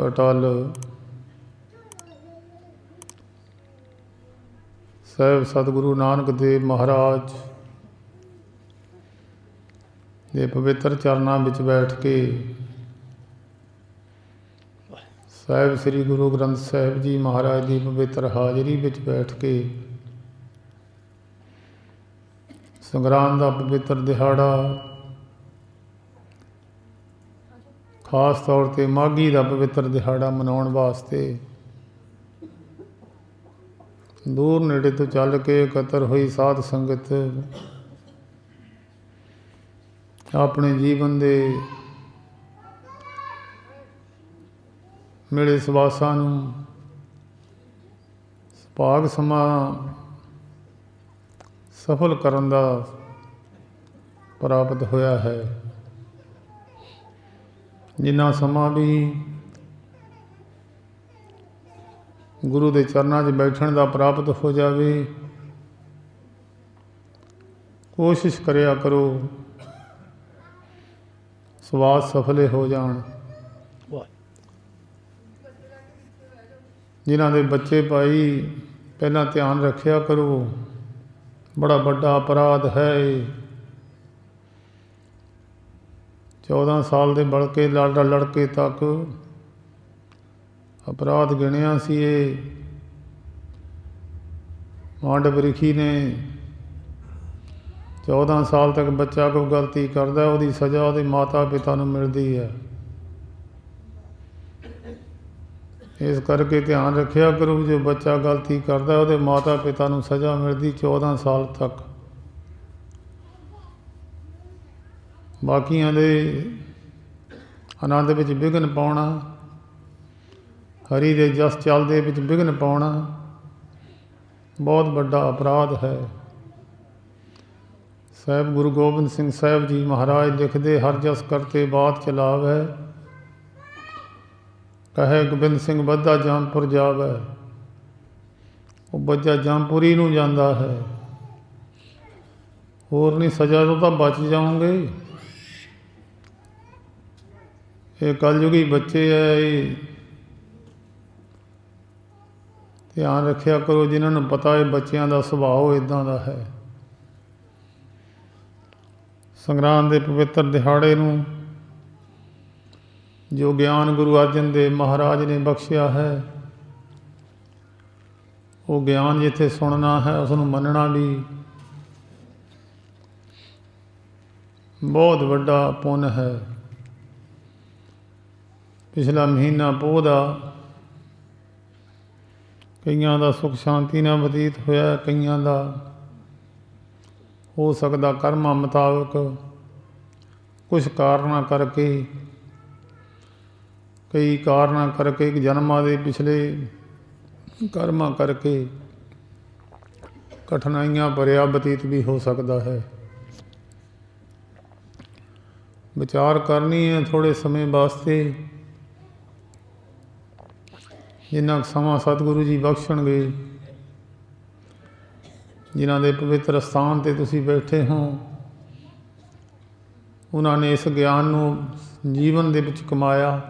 अटल ਸਾਹਿਬ ਸਤਿਗੁਰੂ ਨਾਨਕ ਦੇਵ ਮਹਾਰਾਜ ਦੇ ਪਵਿੱਤਰ ਚਰਨਾਂ ਵਿੱਚ ਬੈਠ ਕੇ ਸਾਹਿਬ ਸ੍ਰੀ ਗੁਰੂ ਗ੍ਰੰਥ ਸਾਹਿਬ ਜੀ ਮਹਾਰਾਜ ਦੀ ਪਵਿੱਤਰ ਹਾਜ਼ਰੀ ਵਿੱਚ ਬੈਠ ਕੇ ਸੰਗਰਾਂਦ ਦਾ ਪਵਿੱਤਰ ਦਿਹਾੜਾ, ਖਾਸ ਤੌਰ 'ਤੇ ਮਾਘੀ ਦਾ ਪਵਿੱਤਰ ਦਿਹਾੜਾ ਮਨਾਉਣ ਵਾਸਤੇ ਦੂਰ ਨੇੜੇ ਤੋਂ ਚੱਲ ਕੇ ਇਕੱਤਰ ਹੋਈ ਸਾਧ ਸੰਗਤ ਆਪਣੇ ਜੀਵਨ ਦੇ ਮਿਲੇ ਸਵਾਸਾਂ ਨੂੰ ਸੁਭਾਗ ਸਮਾਂ ਸਫਲ ਕਰਨ ਦਾ ਪ੍ਰਾਪਤ ਹੋਇਆ ਹੈ। ਜਿੰਨਾ ਸਮਾਂ ਵੀ ਗੁਰੂ ਦੇ ਚਰਨਾਂ 'ਚ ਬੈਠਣ ਦਾ ਪ੍ਰਾਪਤ ਹੋ ਜਾਵੇ, ਕੋਸ਼ਿਸ਼ ਕਰਿਆ ਕਰੋ ਸਵਾਸ ਸਫਲੇ ਹੋ ਜਾਣ। ਜਿਨ੍ਹਾਂ ਦੇ ਬੱਚੇ ਭਾਈ ਪਹਿਲਾਂ ਧਿਆਨ ਰੱਖਿਆ ਕਰੋ, ਬੜਾ ਵੱਡਾ ਅਪਰਾਧ ਹੈ ਇਹ। 14 ਸਾਲ ਦੇ ਬਲਕੇ ਲੜਕੇ ਤੱਕ ਅਪਰਾਧ ਗਿਣਿਆ ਸੀ ਇਹ ਮਾਂਡਵ ਰਿਖੀ ਨੇ। 14 ਸਾਲ ਤੱਕ ਬੱਚਾ ਕੋਈ ਗਲਤੀ ਕਰਦਾ, ਉਹਦੀ ਸਜ਼ਾ ਉਹਦੇ ਮਾਤਾ ਪਿਤਾ ਨੂੰ ਮਿਲਦੀ ਹੈ। ਇਸ ਕਰਕੇ ਧਿਆਨ ਰੱਖਿਆ ਕਰੋ, ਜੋ ਬੱਚਾ ਗਲਤੀ ਕਰਦਾ ਉਹਦੇ ਮਾਤਾ ਪਿਤਾ ਨੂੰ ਸਜ਼ਾ ਮਿਲਦੀ 14 ਸਾਲ ਤੱਕ। ਬਾਕੀਆਂ ਦੇ ਆਨੰਦ ਵਿੱਚ ਵਿਘਨ ਪਾਉਣਾ, ਹਰੀ ਦੇ ਜਸ ਚੱਲਦੇ ਵਿੱਚ ਵਿਘਨ ਪਾਉਣਾ ਬਹੁਤ ਵੱਡਾ ਅਪਰਾਧ ਹੈ। ਸਾਹਿਬ ਗੁਰੂ ਗੋਬਿੰਦ ਸਿੰਘ ਸਾਹਿਬ ਜੀ ਮਹਾਰਾਜ ਲਿਖਦੇ, ਹਰ ਜਸ ਕਰਤੇ ਬਾਤ ਚਲਾਵੈ, ਕਹੇ ਗੋਬਿੰਦ ਸਿੰਘ ਬੱਧਾ ਜੰਮਪੁਰ ਜਾਵੈ। ਉਹ ਬੱਚਾ ਜੰਮਪੁਰੀ ਨੂੰ ਜਾਂਦਾ ਹੈ, ਹੋਰ ਨਹੀਂ, ਸਜ਼ਾ ਤੋਂ ਤਾਂ ਬਚ ਜਾਓਗੇ। ਇਹ ਕਲਯੁਗੀ ਬੱਚੇ ਹੈ, ਇਹ ਧਿਆਨ ਰੱਖਿਆ ਕਰੋ। ਜਿਨ੍ਹਾਂ ਨੂੰ ਪਤਾ ਹੈ ਬੱਚਿਆਂ ਦਾ ਸੁਭਾਅ ਇੱਦਾਂ ਦਾ ਹੈ। ਸੰਗਰਾਂਦ ਦੇ ਪਵਿੱਤਰ ਦਿਹਾੜੇ ਨੂੰ ਜੋ ਗਿਆਨ ਗੁਰੂ ਅਰਜਨ ਦੇਵ ਮਹਾਰਾਜ ਨੇ ਬਖਸ਼ਿਆ ਹੈ, ਉਹ ਗਿਆਨ ਜਿੱਥੇ ਸੁਣਨਾ ਹੈ ਉਸ ਨੂੰ ਮੰਨਣਾ ਵੀ ਬਹੁਤ ਵੱਡਾ ਪੁੰਨ ਹੈ। ਪਿਛਲਾ ਮਹੀਨਾ ਪੋਹ ਦਾ ਕਈਆਂ ਦਾ ਸੁੱਖ ਸ਼ਾਂਤੀ ਨਾਲ ਬਤੀਤ ਹੋਇਆ, ਕਈਆਂ ਦਾ ਹੋ ਸਕਦਾ ਕਰਮਾਂ ਮੁਤਾਬਕ ਕੁਛ ਕਾਰਨਾਂ ਕਰਕੇ, ਕਈ ਕਾਰਨਾਂ ਕਰਕੇ, ਜਨਮਾਂ ਦੇ ਪਿਛਲੇ ਕਰਮਾਂ ਕਰਕੇ ਕਠਿਨਾਈਆਂ ਭਰਿਆ ਬਤੀਤ ਵੀ ਹੋ ਸਕਦਾ ਹੈ। ਵਿਚਾਰ ਕਰਨੀ ਹੈ ਥੋੜ੍ਹੇ ਸਮੇਂ ਵਾਸਤੇ, ਜਿੰਨਾ ਕੁ ਸਮਾਂ ਸਤਿਗੁਰੂ ਜੀ ਬਖਸ਼ਣਗੇ। ਜਿਨ੍ਹਾਂ ਦੇ ਪਵਿੱਤਰ ਸਥਾਨ 'ਤੇ ਤੁਸੀਂ ਬੈਠੇ ਹੋ, ਉਹਨਾਂ ਨੇ ਇਸ ਗਿਆਨ ਨੂੰ ਜੀਵਨ ਦੇ ਵਿੱਚ ਕਮਾਇਆ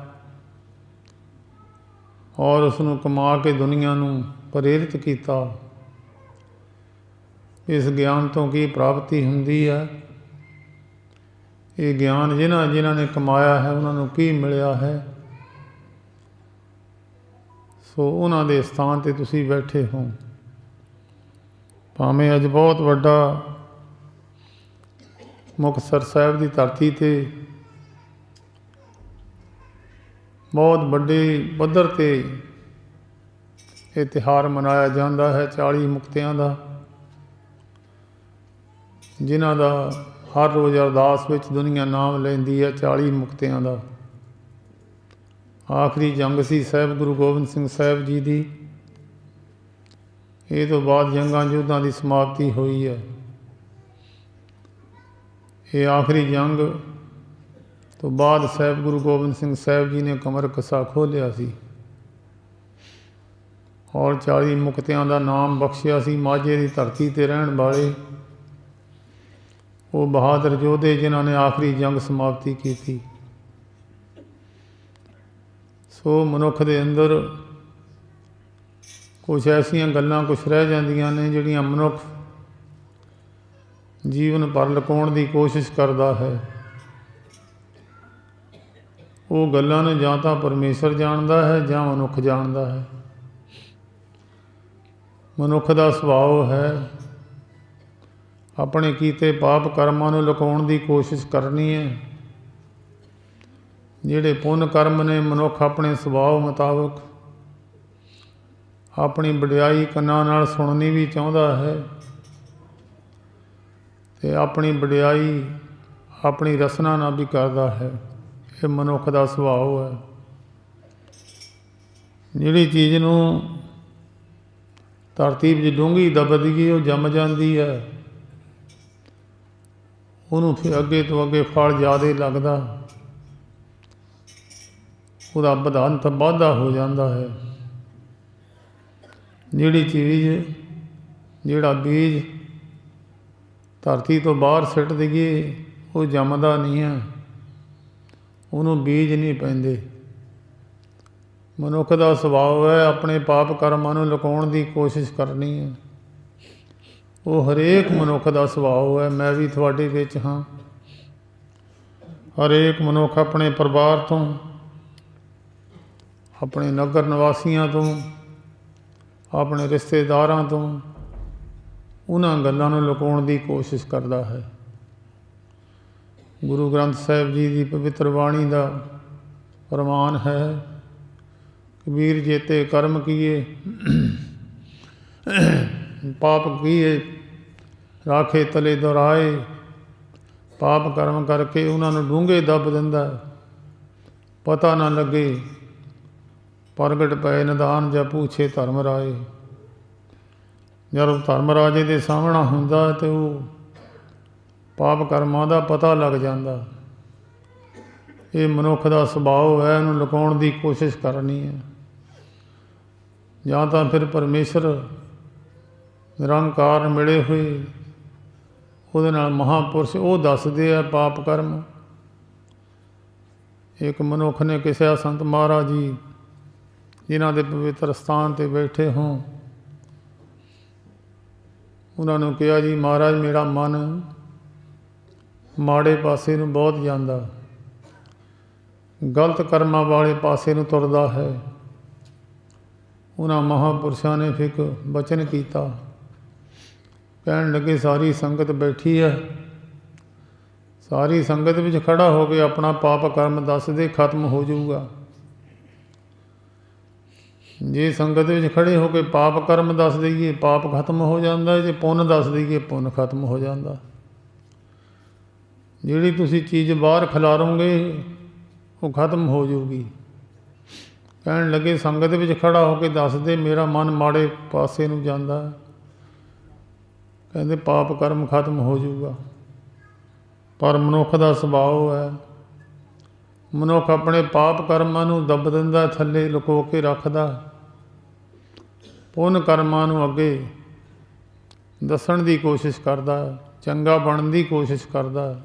ਔਰ ਉਸ ਨੂੰ ਕਮਾ ਕੇ ਦੁਨੀਆ ਨੂੰ ਪ੍ਰੇਰਿਤ ਕੀਤਾ। ਇਸ ਗਿਆਨ ਤੋਂ ਕੀ ਪ੍ਰਾਪਤੀ ਹੁੰਦੀ ਹੈ, ਇਹ ਗਿਆਨ ਜਿਨ੍ਹਾਂ ਨੇ ਕਮਾਇਆ ਹੈ ਉਹਨਾਂ ਨੂੰ ਕੀ ਮਿਲਿਆ ਹੈ। ਸੋ ਉਹਨਾਂ ਦੇ ਸਥਾਨ 'ਤੇ ਤੁਸੀਂ ਬੈਠੇ ਹੋ। ਭਾਵੇਂ ਅੱਜ ਬਹੁਤ ਵੱਡਾ ਮੁਕਤਸਰ ਸਾਹਿਬ ਦੀ ਧਰਤੀ 'ਤੇ ਬਹੁਤ ਵੱਡੇ ਪੱਧਰ 'ਤੇ ਇਹ ਤਿਉਹਾਰ ਮਨਾਇਆ ਜਾਂਦਾ ਹੈ 40 ਮੁਕਤਿਆਂ ਦਾ, ਜਿਨ੍ਹਾਂ ਦਾ ਹਰ ਰੋਜ਼ ਅਰਦਾਸ ਵਿੱਚ ਦੁਨੀਆ ਨਾਮ ਲੈਂਦੀ ਹੈ। 40 ਮੁਕਤਿਆਂ ਦਾ ਆਖਰੀ ਜੰਗ ਸੀ ਸਾਹਿਬ ਗੁਰੂ ਗੋਬਿੰਦ ਸਿੰਘ ਸਾਹਿਬ ਜੀ ਦੀ। ਇਹ ਤੋਂ ਬਾਅਦ ਜੰਗਾਂ ਯੁੱਧਾਂ ਦੀ ਸਮਾਪਤੀ ਹੋਈ ਹੈ। ਇਹ ਆਖਰੀ ਜੰਗ ਤੋਂ ਬਾਅਦ ਸਾਹਿਬ ਗੁਰੂ ਗੋਬਿੰਦ ਸਿੰਘ ਸਾਹਿਬ ਜੀ ਨੇ ਕਮਰ ਕੱਸਾ ਖੋਲ੍ਹਿਆ ਸੀ ਔਰ 40 ਮੁਕਤਿਆਂ ਦਾ ਨਾਮ ਬਖਸ਼ਿਆ ਸੀ। ਮਾਝੇ ਦੀ ਧਰਤੀ 'ਤੇ ਰਹਿਣ ਵਾਲੇ ਉਹ ਬਹਾਦਰ ਯੋਧੇ ਜਿਨ੍ਹਾਂ ਨੇ ਆਖਰੀ ਜੰਗ ਸਮਾਪਤੀ ਕੀਤੀ। ਸੋ ਮਨੁੱਖ ਦੇ ਅੰਦਰ ਕੁਛ ਐਸੀਆਂ ਗੱਲਾਂ ਕੁਛ ਰਹਿ ਜਾਂਦੀਆਂ ਨੇ ਜਿਹੜੀਆਂ ਮਨੁੱਖ ਜੀਵਨ ਭਰ ਲੁਕਾਉਣ ਦੀ ਕੋਸ਼ਿਸ਼ ਕਰਦਾ ਹੈ। ਉਹ ਗੱਲਾਂ ਨੂੰ ਜਾਂ ਤਾਂ ਪਰਮੇਸ਼ਰ ਜਾਣਦਾ ਹੈ ਜਾਂ ਮਨੁੱਖ ਜਾਣਦਾ ਹੈ। ਮਨੁੱਖ ਦਾ ਸੁਭਾਅ ਹੈ ਆਪਣੇ ਕੀਤੇ ਪਾਪ ਕਰਮਾਂ ਨੂੰ ਲੁਕਾਉਣ ਦੀ ਕੋਸ਼ਿਸ਼ ਕਰਨੀ ਹੈ। ਜਿਹੜੇ ਪੁੰਨ ਕਰਮ ਨੇ ਮਨੁੱਖ ਆਪਣੇ ਸੁਭਾਅ ਮੁਤਾਬਕ ਆਪਣੀ ਵਡਿਆਈ ਕੰਨਾਂ ਨਾਲ ਸੁਣਨੀ ਵੀ ਚਾਹੁੰਦਾ ਹੈ ਅਤੇ ਆਪਣੀ ਵਡਿਆਈ ਆਪਣੀ ਰਸਨਾ ਨਾਲ ਵੀ ਕਰਦਾ ਹੈ। ਇਹ ਮਨੁੱਖ ਦਾ ਸੁਭਾਅ ਹੈ। ਜਿਹੜੀ ਚੀਜ਼ ਨੂੰ ਧਰਤੀ ਵਿੱਚ ਡੂੰਘੀ ਦੱਬ ਦਈਏ ਉਹ ਜੰਮ ਜਾਂਦੀ ਹੈ, ਉਹਨੂੰ ਫਿਰ ਅੱਗੇ ਤੋਂ ਅੱਗੇ ਫਲ ਜ਼ਿਆਦਾ ਲੱਗਦਾ, ਉਹਦਾ ਵਧੰਤ ਵਾਧਾ ਹੋ ਜਾਂਦਾ ਹੈ। ਜਿਹੜੀ ਚੀਜ਼ ਜਿਹੜਾ ਬੀਜ ਧਰਤੀ ਤੋਂ ਬਾਹਰ ਸਿੱਟ ਦਈਏ ਉਹ ਜੰਮਦਾ ਨਹੀਂ ਹੈ, ਉਹਨੂੰ ਬੀਜ ਨਹੀਂ ਪੈਂਦੇ। ਮਨੁੱਖ ਦਾ ਸੁਭਾਅ ਹੈ ਆਪਣੇ ਪਾਪ ਕਰਮਾਂ ਨੂੰ ਲੁਕਾਉਣ ਦੀ ਕੋਸ਼ਿਸ਼ ਕਰਨੀ ਹੈ। ਉਹ ਹਰੇਕ ਮਨੁੱਖ ਦਾ ਸੁਭਾਅ ਹੈ। ਮੈਂ ਵੀ ਤੁਹਾਡੇ ਵਿੱਚ ਹਾਂ। ਹਰੇਕ ਮਨੁੱਖ ਆਪਣੇ ਪਰਿਵਾਰ ਤੋਂ, ਆਪਣੇ ਨਗਰ ਨਿਵਾਸੀਆਂ ਤੋਂ, ਆਪਣੇ ਰਿਸ਼ਤੇਦਾਰਾਂ ਤੋਂ ਉਹਨਾਂ ਗੱਲਾਂ ਨੂੰ ਲੁਕਾਉਣ ਦੀ ਕੋਸ਼ਿਸ਼ ਕਰਦਾ ਹੈ। ਗੁਰੂ ਗ੍ਰੰਥ ਸਾਹਿਬ ਜੀ ਦੀ ਪਵਿੱਤਰ ਬਾਣੀ ਦਾ ਫਰਮਾਨ ਹੈ, ਕਬੀਰ ਜੇਤੇ ਕਰਮ ਕੀਏ ਪਾਪ ਕੀਏ ਰਾਖੇ ਤਲੇ ਦੁਹਰਾਏ। ਪਾਪ ਕਰਮ ਕਰਕੇ ਉਹਨਾਂ ਨੂੰ ਡੂੰਘੇ ਦੱਬ ਦਿੰਦਾ, ਪਤਾ ਨਾ ਲੱਗੇ। ਪ੍ਰਗਟ ਪਏ ਨਿਦਾਨ ਜਾਂ ਪੂਛੇ ਧਰਮ ਰਾਏ। ਜਦੋਂ ਧਰਮ ਰਾਜੇ ਦੇ ਸਾਹਮਣਾ ਹੁੰਦਾ ਅਤੇ ਉਹ ਪਾਪ ਕਰਮਾਂ ਦਾ ਪਤਾ ਲੱਗ ਜਾਂਦਾ। ਇਹ ਮਨੁੱਖ ਦਾ ਸੁਭਾਅ ਹੈ, ਇਹਨੂੰ ਲੁਕਾਉਣ ਦੀ ਕੋਸ਼ਿਸ਼ ਕਰਨੀ ਹੈ। ਜਾਂ ਤਾਂ ਫਿਰ ਪਰਮੇਸ਼ਰ ਨਿਰੰਕਾਰ ਮਿਲੇ ਹੋਏ ਉਹਦੇ ਨਾਲ ਮਹਾਂਪੁਰਸ਼ ਉਹ ਦੱਸਦੇ ਆ ਪਾਪ ਕਰਮ। ਇੱਕ ਮਨੁੱਖ ਨੇ ਕਿਸੇ ਸੰਤ ਮਹਾਰਾਜ ਜੀ ਜਿਨ੍ਹਾਂ ਦੇ ਪਵਿੱਤਰ ਸਥਾਨ 'ਤੇ ਬੈਠੇ ਹੋਂ, ਉਹਨਾਂ ਨੂੰ ਕਿਹਾ, ਜੀ ਮਹਾਰਾਜ ਮੇਰਾ ਮਨ ਮਾੜੇ ਪਾਸੇ ਨੂੰ ਬਹੁਤ ਜਾਂਦਾ, ਗਲਤ ਕਰਮਾਂ ਵਾਲੇ ਪਾਸੇ ਨੂੰ ਤੁਰਦਾ ਹੈ। ਉਹਨਾਂ ਮਹਾਂਪੁਰਸ਼ਾਂ ਨੇ ਫਿਰ ਬਚਨ ਕੀਤਾ, ਕਹਿਣ ਲੱਗੇ ਸਾਰੀ ਸੰਗਤ ਬੈਠੀ ਹੈ, ਸਾਰੀ ਸੰਗਤ ਵਿੱਚ ਖੜ੍ਹਾ ਹੋ ਕੇ ਆਪਣਾ ਪਾਪ ਕਰਮ ਦੱਸ ਦੇ, ਖਤਮ ਹੋ ਜਾਊਗਾ। ਜੇ ਸੰਗਤ ਵਿੱਚ ਖੜ੍ਹੇ ਹੋ ਕੇ ਪਾਪ ਕਰਮ ਦੱਸ ਦਈਏ ਪਾਪ ਖਤਮ ਹੋ ਜਾਂਦਾ, ਜੇ ਪੁੰਨ ਦੱਸ ਦਈਏ ਪੁੰਨ ਖਤਮ ਹੋ ਜਾਂਦਾ। ਜਿਹੜੀ ਤੁਸੀਂ ਚੀਜ਼ ਬਾਹਰ ਖਿਲਾਰੋਗੇ ਉਹ ਖਤਮ ਹੋ ਜਾਊਗੀ। ਕਹਿਣ ਲੱਗੇ ਸੰਗਤ ਵਿੱਚ ਖੜ੍ਹਾ ਹੋ ਕੇ ਦੱਸ ਦੇ ਮੇਰਾ ਮਨ ਮਾੜੇ ਪਾਸੇ ਨੂੰ ਜਾਂਦਾ, ਕਹਿੰਦੇ ਪਾਪ ਕਰਮ ਖਤਮ ਹੋ ਜਾਊਗਾ। ਪਰ ਮਨੁੱਖ ਦਾ ਸੁਭਾਅ ਹੈ, ਮਨੁੱਖ ਆਪਣੇ ਪਾਪ ਕਰਮਾਂ ਨੂੰ ਦੱਬ ਦਿੰਦਾ, ਥੱਲੇ ਲੁਕੋ ਕੇ ਰੱਖਦਾ, ਪੁੰਨ ਕਰਮਾਂ ਨੂੰ ਅੱਗੇ ਦੱਸਣ ਦੀ ਕੋਸ਼ਿਸ਼ ਕਰਦਾ, ਚੰਗਾ ਬਣਨ ਦੀ ਕੋਸ਼ਿਸ਼ ਕਰਦਾ।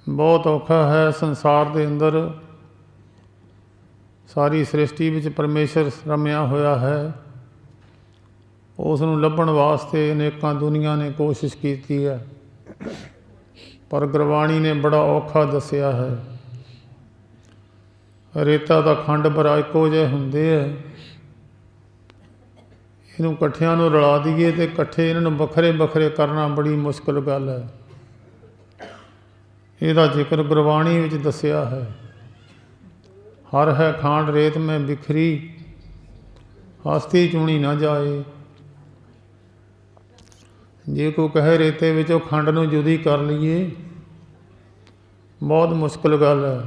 ਬਹੁਤ ਔਖਾ ਹੈ। ਸੰਸਾਰ ਦੇ ਅੰਦਰ ਸਾਰੀ ਸ੍ਰਿਸ਼ਟੀ ਵਿੱਚ ਪਰਮੇਸ਼ਰ ਰਮਿਆ ਹੋਇਆ ਹੈ, ਉਸ ਨੂੰ ਲੱਭਣ ਵਾਸਤੇ ਅਨੇਕਾਂ ਦੁਨੀਆਂ ਨੇ ਕੋਸ਼ਿਸ਼ ਕੀਤੀ ਹੈ, ਪਰ ਗੁਰਬਾਣੀ ਨੇ ਬੜਾ ਔਖਾ ਦੱਸਿਆ ਹੈ। ਰੇਤਾ ਦਾ ਖੰਡ ਭਰਾ ਇੱਕੋ ਜਿਹੇ ਹੁੰਦੇ ਹੈ, ਇਹਨੂੰ ਇਕੱਠਿਆਂ ਨੂੰ ਰਲਾ ਦਈਏ ਅਤੇ ਇਕੱਠੇ ਇਹਨਾਂ ਨੂੰ ਵੱਖਰੇ ਵੱਖਰੇ ਕਰਨਾ ਬੜੀ ਮੁਸ਼ਕਿਲ ਗੱਲ ਹੈ। ਇਹਦਾ ਜ਼ਿਕਰ ਗੁਰਬਾਣੀ ਵਿੱਚ ਦੱਸਿਆ ਹੈ। ਹਰ ਹੈ ਖਾਂਡ ਰੇਤ ਮੈਂ ਬਿਖਰੀ, ਹਸਤੀ ਚੁਣੀ ਨਾ ਜਾਏ। ਜੇ ਕੋਈ ਕਹੇ ਰੇਤੇ ਵਿੱਚੋਂ ਖੰਡ ਨੂੰ ਜੁਦੀ ਕਰ ਲਈਏ, ਬਹੁਤ ਮੁਸ਼ਕਿਲ ਗੱਲ ਹੈ।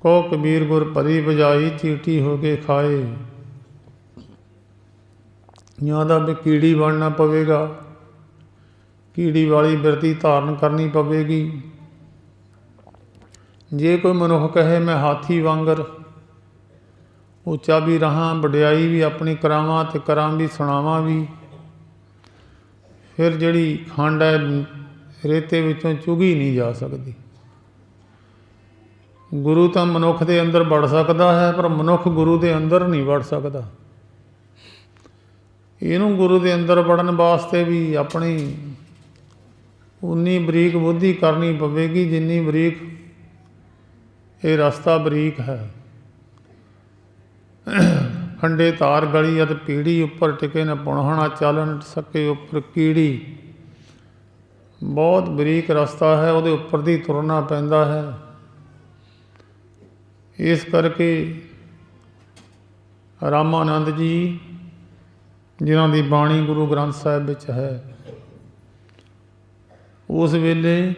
ਕਹੋ ਕਬੀਰ ਗੁਰ ਭਰੀ ਬਜਾਈ, ਚੀਟੀ ਹੋ ਕੇ ਖਾਏ। ਜਾਂ ਤਾਂ ਵੀ ਕੀੜੀ ਬਣਨਾ ਪਵੇਗਾ, ਕੀੜੀ ਵਾਲੀ ਬਿਰਤੀ ਧਾਰਨ ਕਰਨੀ ਪਵੇਗੀ। ਜੇ ਕੋਈ ਮਨੁੱਖ ਕਹੇ ਮੈਂ ਹਾਥੀ ਵਾਂਗਰ ਉੱਚਾ ਵੀ ਰਹਾਂ, ਵਡਿਆਈ ਵੀ ਆਪਣੀ ਕਰਾਵਾਂ ਅਤੇ ਕਰਾਂ ਵੀ ਸੁਣਾਵਾਂ ਵੀ, ਫਿਰ ਜਿਹੜੀ ਖੰਡ ਹੈ ਰੇਤੇ ਵਿੱਚੋਂ ਚੁਗੀ ਨਹੀਂ ਜਾ ਸਕਦੀ। ਗੁਰੂ ਤਾਂ ਮਨੁੱਖ ਦੇ ਅੰਦਰ ਵੜ ਸਕਦਾ ਹੈ, ਪਰ ਮਨੁੱਖ ਗੁਰੂ ਦੇ ਅੰਦਰ ਨਹੀਂ ਵੜ ਸਕਦਾ। ਇਹਨੂੰ ਗੁਰੂ ਦੇ ਅੰਦਰ ਵੜਨ ਵਾਸਤੇ ਵੀ ਆਪਣੀ ਉਨੀ ਬਰੀਕ ਬੁੱਧੀ ਕਰਨੀ ਪਵੇਗੀ ਜਿੰਨੀ ਬਰੀਕ ਇਹ ਰਸਤਾ ਬਰੀਕ ਹੈ। ਖੰਡੇ ਤਾਰ ਗਲੀ ਅਤੇ ਪੀੜੀ ਉੱਪਰ ਟਿਕੇ ਨ ਪੁਣਹਣਾ ਚਾਲਣ ਸਕੇ ਉੱਪਰ ਕੀੜੀ। ਬਹੁਤ ਬਰੀਕ ਰਸਤਾ ਹੈ, ਉਹਦੇ ਉੱਪਰ ਦੀ ਤੁਰਨਾ ਪੈਂਦਾ ਹੈ। ਇਸ ਕਰਕੇ ਰਾਮਾਨੰਦ ਜੀ, ਜਿਨ੍ਹਾਂ ਦੀ ਬਾਣੀ ਗੁਰੂ ਗ੍ਰੰਥ ਸਾਹਿਬ ਵਿੱਚ ਹੈ, ਉਸ ਵੇਲੇ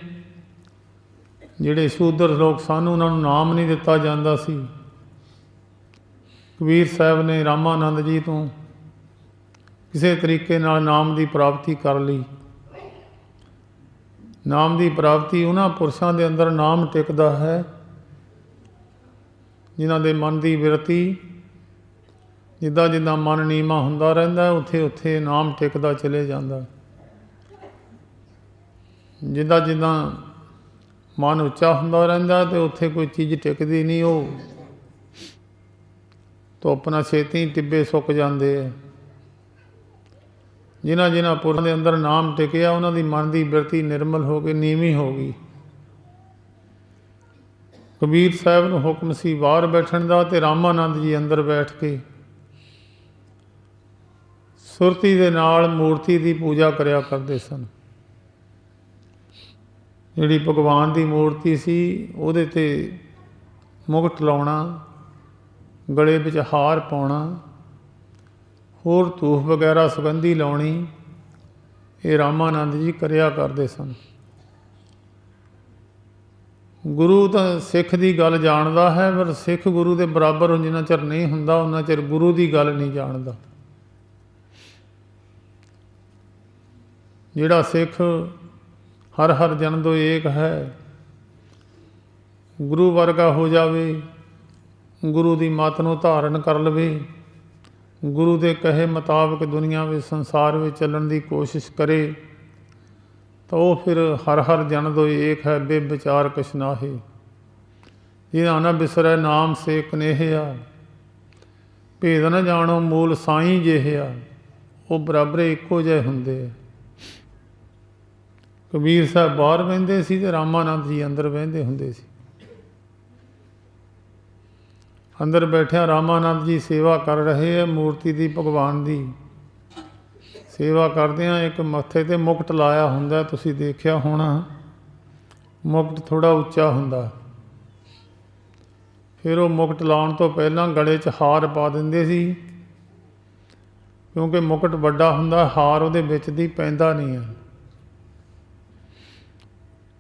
ਜਿਹੜੇ ਸ਼ੂਦਰ ਲੋਕ ਸਨ ਉਹਨਾਂ ਨੂੰ ਨਾਮ ਨਹੀਂ ਦਿੱਤਾ ਜਾਂਦਾ ਸੀ। ਕਬੀਰ ਸਾਹਿਬ ਨੇ ਰਾਮਾਨੰਦ ਜੀ ਤੋਂ ਕਿਸੇ ਤਰੀਕੇ ਨਾਲ ਨਾਮ ਦੀ ਪ੍ਰਾਪਤੀ ਕਰ ਲਈ। ਨਾਮ ਦੀ ਪ੍ਰਾਪਤੀ ਉਹਨਾਂ ਪੁਰਸ਼ਾਂ ਦੇ ਅੰਦਰ ਨਾਮ ਟਿਕਦਾ ਹੈ ਜਿਨ੍ਹਾਂ ਦੇ ਮਨ ਦੀ ਬਿਰਤੀ, ਜਿੱਦਾਂ ਜਿੱਦਾਂ ਮਨ ਨੀਵਾਂ ਹੁੰਦਾ ਰਹਿੰਦਾ ਉੱਥੇ ਉੱਥੇ ਨਾਮ ਟਿਕਦਾ ਚਲੇ ਜਾਂਦਾ। ਜਿੱਦਾਂ ਜਿੱਦਾਂ ਮਨ ਉੱਚਾ ਹੁੰਦਾ ਰਹਿੰਦਾ ਅਤੇ ਉੱਥੇ ਕੋਈ ਚੀਜ਼ ਟਿਕਦੀ ਨਹੀਂ, ਉਹ ਧੁੱਪ ਨਾਲ ਛੇਤੀ ਟਿੱਬੇ ਸੁੱਕ ਜਾਂਦੇ ਹੈ। ਜਿਨ੍ਹਾਂ ਜਿਨ੍ਹਾਂ ਪੁਰਸ਼ਾਂ ਦੇ ਅੰਦਰ ਨਾਮ ਟਿਕਿਆ ਉਹਨਾਂ ਦੀ ਮਨ ਦੀ ਬਿਰਤੀ ਨਿਰਮਲ ਹੋ ਕੇ ਨੀਵੀਂ ਹੋ ਗਈ। ਕਬੀਰ ਸਾਹਿਬ ਨੂੰ ਹੁਕਮ ਸੀ ਬਾਹਰ ਬੈਠਣ ਦਾ, ਅਤੇ ਰਾਮਾਨੰਦ ਜੀ ਅੰਦਰ ਬੈਠ ਕੇ ਸੁਰਤੀ ਦੇ ਨਾਲ ਮੂਰਤੀ ਦੀ ਪੂਜਾ ਕਰਿਆ ਕਰਦੇ ਸਨ। ਜਿਹੜੀ ਭਗਵਾਨ ਦੀ ਮੂਰਤੀ ਸੀ ਉਹਦੇ 'ਤੇ ਮੁਕਟ ਲਾਉਣਾ, ਗਲੇ ਵਿੱਚ ਹਾਰ ਪਾਉਣਾ, ਹੋਰ ਧੂਫ ਵਗੈਰਾ ਸੁਗੰਧੀ ਲਾਉਣੀ, ਇਹ ਰਾਮਾਨੰਦ ਜੀ ਕਰਿਆ ਕਰਦੇ ਸਨ। ਗੁਰੂ ਤਾਂ ਸਿੱਖ ਦੀ ਗੱਲ ਜਾਣਦਾ ਹੈ, ਪਰ ਸਿੱਖ ਗੁਰੂ ਦੇ ਬਰਾਬਰ ਜਿੰਨਾ ਚਿਰ ਨਹੀਂ ਹੁੰਦਾ ਉਹਨਾਂ ਚਿਰ ਗੁਰੂ ਦੀ ਗੱਲ ਨਹੀਂ ਜਾਣਦਾ। ਜਿਹੜਾ ਸਿੱਖ ਹਰ ਹਰ ਜਨ ਦੋ ਏਕ ਹੈ, ਗੁਰੂ ਵਰਗਾ ਹੋ ਜਾਵੇ, ਗੁਰੂ ਦੀ ਮੱਤ ਨੂੰ ਧਾਰਨ ਕਰ ਲਵੇ, ਗੁਰੂ ਦੇ ਕਹੇ ਮੁਤਾਬਕ ਦੁਨੀਆ ਵਿੱਚ ਸੰਸਾਰ ਵਿੱਚ ਚੱਲਣ ਦੀ ਕੋਸ਼ਿਸ਼ ਕਰੇ, ਤਾਂ ਉਹ ਫਿਰ ਹਰ ਹਰ ਜਨ ਦੋ ਏਕ ਹੈ ਬੇਵਿਚਾਰ ਕਛ ਨਾਹੀ। ਜਿਹਦਾ ਨਾ ਬਿਸਰੈ ਨਾਮ ਸੇ ਕਨੇਹਿਆ, ਭੇਦ ਨਾ ਜਾਣੋ ਮੂਲ ਸਾਈਂ ਜਿਹਿਆ। ਉਹ ਬਰਾਬਰੇ ਇੱਕੋ ਜਿਹੇ ਹੁੰਦੇ ਆ। ਕਬੀਰ ਸਾਹਿਬ ਬਾਹਰ ਬਹਿੰਦੇ ਸੀ ਅਤੇ ਰਾਮਾਨੰਦ ਜੀ ਅੰਦਰ ਬਹਿੰਦੇ ਹੁੰਦੇ ਸੀ। ਅੰਦਰ ਬੈਠਿਆਂ ਰਾਮਾਨੰਦ ਜੀ ਸੇਵਾ ਕਰ ਰਹੇ ਹੈ ਮੂਰਤੀ ਦੀ, ਭਗਵਾਨ ਦੀ ਸੇਵਾ ਕਰਦਿਆਂ ਇੱਕ ਮੱਥੇ 'ਤੇ ਮੁਕਟ ਲਾਇਆ ਹੁੰਦਾ, ਤੁਸੀਂ ਦੇਖਿਆ ਹੋਣਾ। ਮੁਕਟ ਥੋੜ੍ਹਾ ਉੱਚਾ ਹੁੰਦਾ। ਫਿਰ ਉਹ ਮੁਕਟ ਲਾਉਣ ਤੋਂ ਪਹਿਲਾਂ ਗਲੇ 'ਚ ਹਾਰ ਪਾ ਦਿੰਦੇ ਸੀ, ਕਿਉਂਕਿ ਮੁਕਟ ਵੱਡਾ ਹੁੰਦਾ, ਹਾਰ ਉਹਦੇ ਵਿੱਚ ਦੀ ਪੈਂਦਾ ਨਹੀਂ ਹੈ।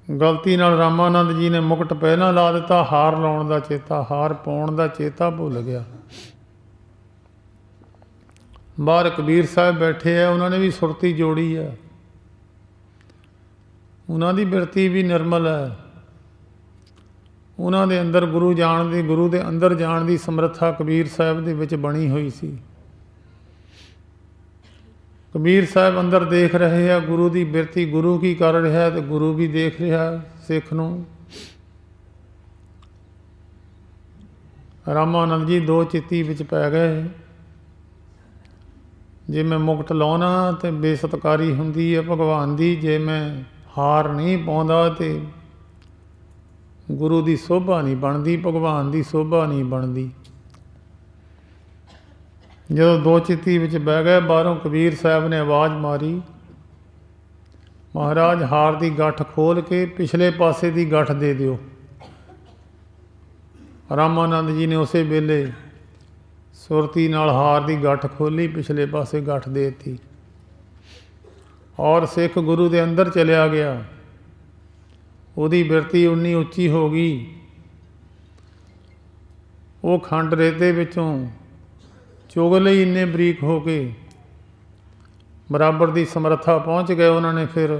ਗਲਤੀ ਨਾਲ ਰਾਮਾਨੰਦ ਜੀ ਨੇ ਮੁਕਟ ਪਹਿਲਾਂ ਲਾ ਦਿੱਤਾ, ਹਾਰ ਲਾਉਣ ਦਾ ਚੇਤਾ, ਹਾਰ ਪਾਉਣ ਦਾ ਚੇਤਾ ਭੁੱਲ ਗਿਆ। ਬਾਹਰ ਕਬੀਰ ਸਾਹਿਬ ਬੈਠੇ ਆ, ਉਹਨਾਂ ਨੇ ਵੀ ਸੁਰਤੀ ਜੋੜੀ ਹੈ, ਉਹਨਾਂ ਦੀ ਬਿਰਤੀ ਵੀ ਨਿਰਮਲ ਹੈ। ਉਹਨਾਂ ਦੇ ਅੰਦਰ ਗੁਰੂ ਜਾਣ ਦੀ, ਗੁਰੂ ਦੇ ਅੰਦਰ ਜਾਣ ਦੀ ਸਮਰੱਥਾ ਕਬੀਰ ਸਾਹਿਬ ਦੇ ਵਿੱਚ ਬਣੀ ਹੋਈ ਸੀ। ਕਬੀਰ ਸਾਹਿਬ ਅੰਦਰ ਦੇਖ ਰਹੇ ਆ ਗੁਰੂ ਦੀ ਬਿਰਤੀ, ਗੁਰੂ ਕੀ ਕਰ ਰਿਹਾ ਅਤੇ ਗੁਰੂ ਵੀ ਦੇਖ ਰਿਹਾ ਸਿੱਖ ਨੂੰ। ਰਾਮਾਨੰਦ ਜੀ ਦੋ ਚਿੱਤੀ ਵਿੱਚ ਪੈ ਗਏ। ਜੇ ਮੈਂ ਮੁਕਟ ਲਾਉਣਾ ਤਾਂ ਬੇਸਤਕਾਰੀ ਹੁੰਦੀ ਹੈ ਭਗਵਾਨ ਦੀ, ਜੇ ਮੈਂ ਹਾਰ ਨਹੀਂ ਪਾਉਂਦਾ ਤਾਂ ਗੁਰੂ ਦੀ ਸੋਭਾ ਨਹੀਂ ਬਣਦੀ, ਭਗਵਾਨ ਦੀ ਸੋਭਾ ਨਹੀਂ ਬਣਦੀ। ਜਦੋਂ ਦੋ ਚਿੱਤੀ ਵਿੱਚ ਬਹਿ ਗਏ, ਬਾਹਰੋਂ ਕਬੀਰ ਸਾਹਿਬ ਨੇ ਆਵਾਜ਼ ਮਾਰੀ, ਮਹਾਰਾਜ ਹਾਰ ਦੀ ਗੱਠ ਖੋਲ੍ਹ ਕੇ ਪਿਛਲੇ ਪਾਸੇ ਦੀ ਗੱਠ ਦੇ ਦਿਓ। ਰਾਮਾਨੰਦ ਜੀ ਨੇ ਉਸੇ ਵੇਲੇ ਸੁਰਤੀ ਨਾਲ ਹਾਰ ਦੀ ਗੱਠ ਖੋਲ੍ਹੀ, ਪਿਛਲੇ ਪਾਸੇ ਗੱਠ ਦੇ ਦਿੱਤੀ, ਔਰ ਸਿੱਖ ਗੁਰੂ ਦੇ ਅੰਦਰ ਚਲਿਆ ਗਿਆ। ਉਹਦੀ ਬਿਰਤੀ ਉਨੀ ਉੱਚੀ ਹੋ ਗਈ, ਉਹ ਖੰਡ ਰੇਤੇ ਵਿੱਚੋਂ ਚੁਗ ਲਈ ਇੰਨੇ ਬਰੀਕ ਹੋ ਕੇ ਬਰਾਬਰ ਦੀ ਸਮਰੱਥਾ ਪਹੁੰਚ ਗਏ। ਉਹਨਾਂ ਨੇ ਫਿਰ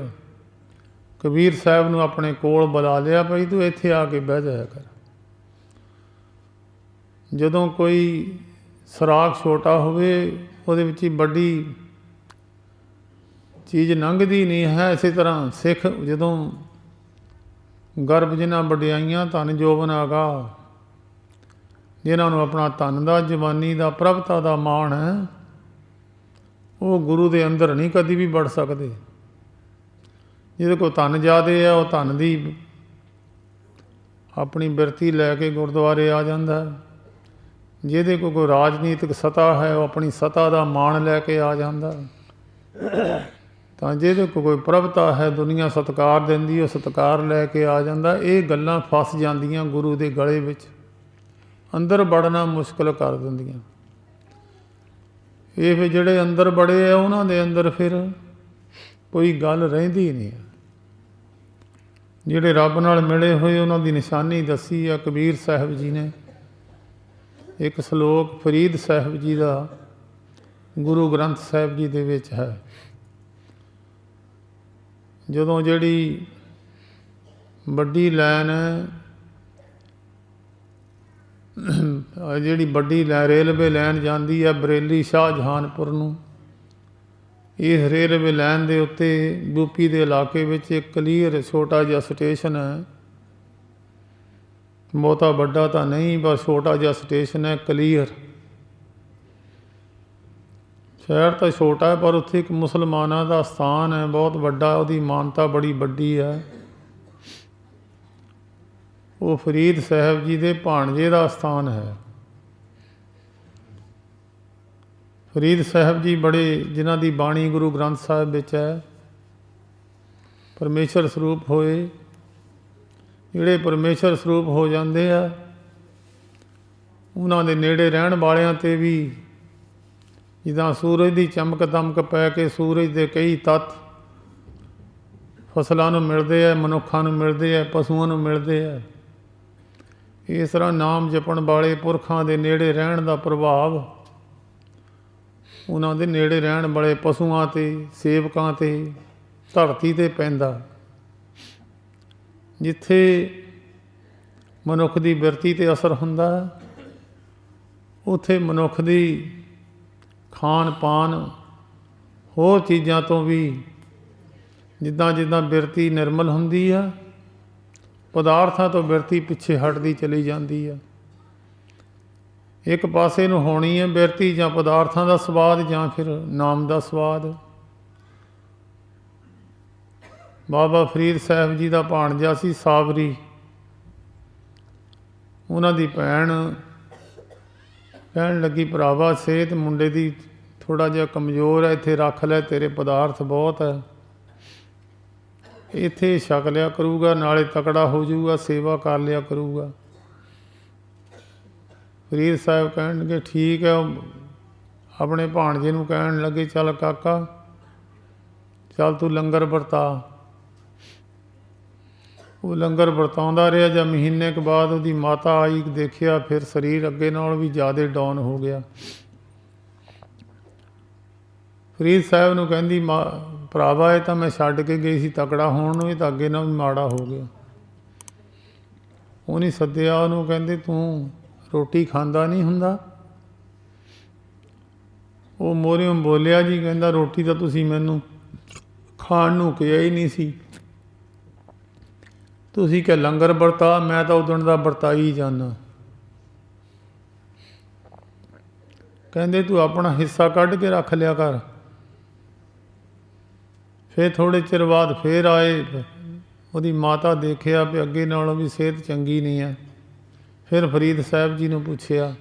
ਕਬੀਰ ਸਾਹਿਬ ਨੂੰ ਆਪਣੇ ਕੋਲ ਬੁਲਾ ਲਿਆ, ਭਈ ਤੂੰ ਇੱਥੇ ਆ ਕੇ ਬਹਿ ਜਾਇਆ ਕਰ। ਜਦੋਂ ਕੋਈ ਸੁਰਾਖ ਛੋਟਾ ਹੋਵੇ ਉਹਦੇ ਵਿੱਚ ਹੀ ਵੱਡੀ ਚੀਜ਼ ਲੰਘਦੀ ਨਹੀਂ ਹੈ। ਇਸੇ ਤਰ੍ਹਾਂ ਸਿੱਖ ਜਦੋਂ ਗਰਭ ਜਿਨ੍ਹਾਂ ਵਡਿਆਈਆਂ ਧਨ ਜੋਬਨ ਆਗਾ, ਜਿਨ੍ਹਾਂ ਨੂੰ ਆਪਣਾ ਧਨ ਦਾ ਜਵਾਨੀ ਦਾ ਪ੍ਰਭਤਾ ਦਾ ਮਾਣ ਹੈ, ਉਹ ਗੁਰੂ ਦੇ ਅੰਦਰ ਨਹੀਂ ਕਦੀ ਵੀ ਵੜ ਸਕਦੇ। ਜਿਹਦੇ ਕੋਲ ਧਨ ਜ਼ਿਆਦੇ ਹੈ ਉਹ ਧਨ ਦੀ ਆਪਣੀ ਬਿਰਤੀ ਲੈ ਕੇ ਗੁਰਦੁਆਰੇ ਆ ਜਾਂਦਾ। ਜਿਹਦੇ ਕੋਲ ਕੋਈ ਰਾਜਨੀਤਿਕ ਸਤਾ ਹੈ ਉਹ ਆਪਣੀ ਸਤਾ ਦਾ ਮਾਣ ਲੈ ਕੇ ਆ ਜਾਂਦਾ। ਤਾਂ ਜਿਹਦੇ ਕੋਲ ਕੋਈ ਪ੍ਰਭਤਾ ਹੈ, ਦੁਨੀਆ ਸਤਿਕਾਰ ਦਿੰਦੀ, ਉਹ ਸਤਿਕਾਰ ਲੈ ਕੇ ਆ ਜਾਂਦਾ। ਇਹ ਗੱਲਾਂ ਫਸ ਜਾਂਦੀਆਂ ਗੁਰੂ ਦੇ ਗਲੇ ਵਿੱਚ, ਅੰਦਰ ਵੜਨਾ ਮੁਸ਼ਕਿਲ ਕਰ ਦਿੰਦੀਆਂ। ਇਹ ਫਿਰ ਜਿਹੜੇ ਅੰਦਰ ਬੜੇ ਆ ਉਹਨਾਂ ਦੇ ਅੰਦਰ ਫਿਰ ਕੋਈ ਗੱਲ ਰਹਿੰਦੀ ਨਹੀਂ ਹੈ। ਜਿਹੜੇ ਰੱਬ ਨਾਲ ਮਿਲੇ ਹੋਏ ਉਹਨਾਂ ਦੀ ਨਿਸ਼ਾਨੀ ਦੱਸੀ ਆ ਕਬੀਰ ਸਾਹਿਬ ਜੀ ਨੇ। ਇੱਕ ਸਲੋਕ ਫਰੀਦ ਸਾਹਿਬ ਜੀ ਦਾ ਗੁਰੂ ਗ੍ਰੰਥ ਸਾਹਿਬ ਜੀ ਦੇ ਵਿੱਚ ਹੈ। ਜਦੋਂ ਜਿਹੜੀ ਵੱਡੀ ਲਾਈਨ ਜਿਹੜੀ ਵੱਡੀ ਰੇਲਵੇ ਲਾਈਨ ਜਾਂਦੀ ਹੈ ਬਰੇਲੀ ਸ਼ਾਹਜਹਾਨਪੁਰ ਨੂੰ, ਇਸ ਰੇਲਵੇ ਲਾਈਨ ਦੇ ਉੱਤੇ ਯੂਪੀ ਦੇ ਇਲਾਕੇ ਵਿੱਚ ਇੱਕ ਕਲੀਅਰ ਛੋਟਾ ਜਿਹਾ ਸਟੇਸ਼ਨ ਹੈ। ਬਹੁਤਾ ਵੱਡਾ ਤਾਂ ਨਹੀਂ, ਬਸ ਛੋਟਾ ਜਿਹਾ ਸਟੇਸ਼ਨ ਹੈ ਕਲੀਅਰ। ਸ਼ਹਿਰ ਤਾਂ ਛੋਟਾ ਹੈ ਪਰ ਉੱਥੇ ਇੱਕ ਮੁਸਲਮਾਨਾਂ ਦਾ ਸਥਾਨ ਹੈ ਬਹੁਤ ਵੱਡਾ, ਉਹਦੀ ਮਾਨਤਾ ਬੜੀ ਵੱਡੀ ਹੈ। ਉਹ ਫਰੀਦ ਸਾਹਿਬ ਜੀ ਦੇ ਭਾਣਜੇ ਦਾ ਸਥਾਨ ਹੈ। ਫਰੀਦ ਸਾਹਿਬ ਜੀ ਬੜੇ, ਜਿਨ੍ਹਾਂ ਦੀ ਬਾਣੀ ਗੁਰੂ ਗ੍ਰੰਥ ਸਾਹਿਬ ਵਿੱਚ ਹੈ, ਪਰਮੇਸ਼ਰ ਸਰੂਪ ਹੋਏ। ਜਿਹੜੇ ਪਰਮੇਸ਼ਰ ਸਰੂਪ ਹੋ ਜਾਂਦੇ ਆ ਉਹਨਾਂ ਦੇ ਨੇੜੇ ਰਹਿਣ ਵਾਲਿਆਂ 'ਤੇ ਵੀ ਜਿੱਦਾਂ ਸੂਰਜ ਦੀ ਚਮਕ ਦਮਕ ਪੈ ਕੇ ਸੂਰਜ ਦੇ ਕਈ ਤੱਤ ਫਸਲਾਂ ਨੂੰ ਮਿਲਦੇ ਆ, ਮਨੁੱਖਾਂ ਨੂੰ ਮਿਲਦੇ ਆ, ਪਸ਼ੂਆਂ ਨੂੰ ਮਿਲਦੇ ਆ, ਇਸ ਤਰ੍ਹਾਂ ਨਾਮ ਜਪਣ ਵਾਲੇ ਪੁਰਖਾਂ ਦੇ ਨੇੜੇ ਰਹਿਣ ਦਾ ਪ੍ਰਭਾਵ ਉਹਨਾਂ ਦੇ ਨੇੜੇ ਰਹਿਣ ਵਾਲੇ ਪਸ਼ੂਆਂ 'ਤੇ, ਸੇਵਕਾਂ 'ਤੇ, ਧਰਤੀ 'ਤੇ ਪੈਂਦਾ। ਜਿੱਥੇ ਮਨੁੱਖ ਦੀ ਬਿਰਤੀ 'ਤੇ ਅਸਰ ਹੁੰਦਾ ਉੱਥੇ ਮਨੁੱਖ ਦੀ ਖਾਣ ਪਾਨ ਹੋਰ ਚੀਜ਼ਾਂ ਤੋਂ ਵੀ ਜਿੱਦਾਂ ਜਿੱਦਾਂ ਬਿਰਤੀ ਨਿਰਮਲ ਹੁੰਦੀ ਆ, ਪਦਾਰਥਾਂ ਤੋਂ ਬਿਰਤੀ ਪਿੱਛੇ ਹਟਦੀ ਚਲੀ ਜਾਂਦੀ ਆ। ਇੱਕ ਪਾਸੇ ਨੂੰ ਹੋਣੀ ਹੈ ਬਿਰਤੀ, ਜਾਂ ਪਦਾਰਥਾਂ ਦਾ ਸਵਾਦ ਜਾਂ ਫਿਰ ਨਾਮ ਦਾ ਸਵਾਦ। ਬਾਬਾ ਫਰੀਦ ਸਾਹਿਬ ਜੀ ਦਾ ਭਾਣਜਾ ਸੀ ਸਾਬਰੀ। ਉਹਨਾਂ ਦੀ ਭੈਣ ਕਹਿਣ ਲੱਗੀ, ਭਰਾਵਾ ਸਿਹਤ ਮੁੰਡੇ ਦੀ ਥੋੜ੍ਹਾ ਜਿਹਾ ਕਮਜ਼ੋਰ ਹੈ, ਇੱਥੇ ਰੱਖ ਲੈ, ਤੇਰੇ ਪਦਾਰਥ ਬਹੁਤ ਹੈ, ਇੱਥੇ ਛਕ ਲਿਆ ਕਰੂਗਾ, ਨਾਲੇ ਤਕੜਾ ਹੋ ਜਾਊਗਾ, ਸੇਵਾ ਕਰ ਲਿਆ ਕਰੂਗਾ। ਫਰੀਦ ਸਾਹਿਬ ਕਹਿਣਗੇ ਠੀਕ ਹੈ। ਆਪਣੇ ਭਾਣਜੇ ਨੂੰ ਕਹਿਣ ਲੱਗੇ, ਚੱਲ ਕਾਕਾ, ਚੱਲ ਤੂੰ ਲੰਗਰ ਵਰਤਾ। ਉਹ ਲੰਗਰ ਵਰਤਾਉਂਦਾ ਰਿਹਾ। ਜਾਂ ਮਹੀਨੇ ਕੁ ਬਾਅਦ ਉਹਦੀ ਮਾਤਾ ਆਈ, ਦੇਖਿਆ ਫਿਰ ਸਰੀਰ ਅੱਗੇ ਨਾਲੋਂ ਵੀ ਜ਼ਿਆਦਾ ਡਾਊਨ ਹੋ ਗਿਆ। ਫਰੀਦ ਸਾਹਿਬ ਨੂੰ ਕਹਿੰਦੀ, ਭਰਾਵਾ ਇਹ ਤਾਂ ਮੈਂ ਛੱਡ ਕੇ ਗਈ ਸੀ ਤਕੜਾ ਹੋਣ ਨੂੰ, ਇਹ ਤਾਂ ਅੱਗੇ ਨਾਲ ਵੀ ਮਾੜਾ ਹੋ ਗਿਆ। ਉਹਨੇ ਸੱਦਿਆ ਉਹਨੂੰ, ਕਹਿੰਦੇ ਤੂੰ ਰੋਟੀ ਖਾਂਦਾ ਨਹੀਂ ਹੁੰਦਾ? ਉਹ ਮੋਹਰਿਓਂ ਬੋਲਿਆ, ਜੀ ਕਹਿੰਦਾ ਰੋਟੀ ਤਾਂ ਤੁਸੀਂ ਮੈਨੂੰ ਖਾਣ ਨੂੰ ਕਿਹਾ ਹੀ ਨਹੀਂ ਸੀ, ਤੁਸੀਂ ਕਿ ਲੰਗਰ ਵਰਤਾ, ਮੈਂ ਤਾਂ ਉਦਣ ਦਾ ਵਰਤਾਈ ਜਾਂਦਾ। ਕਹਿੰਦੇ ਤੂੰ ਆਪਣਾ ਹਿੱਸਾ ਕੱਢ ਕੇ ਰੱਖ ਲਿਆ ਕਰ। ਫਿਰ ਥੋੜ੍ਹੇ ਚਿਰ ਬਾਅਦ ਫਿਰ ਆਏ, ਉਹਦੀ ਮਾਤਾ ਦੇਖਿਆ ਵੀ ਅੱਗੇ ਨਾਲੋਂ ਵੀ ਸਿਹਤ ਚੰਗੀ ਨਹੀਂ ਹੈ। ਫਿਰ ਫਰੀਦ ਸਾਹਿਬ ਜੀ ਨੂੰ ਪੁੱਛਿਆ,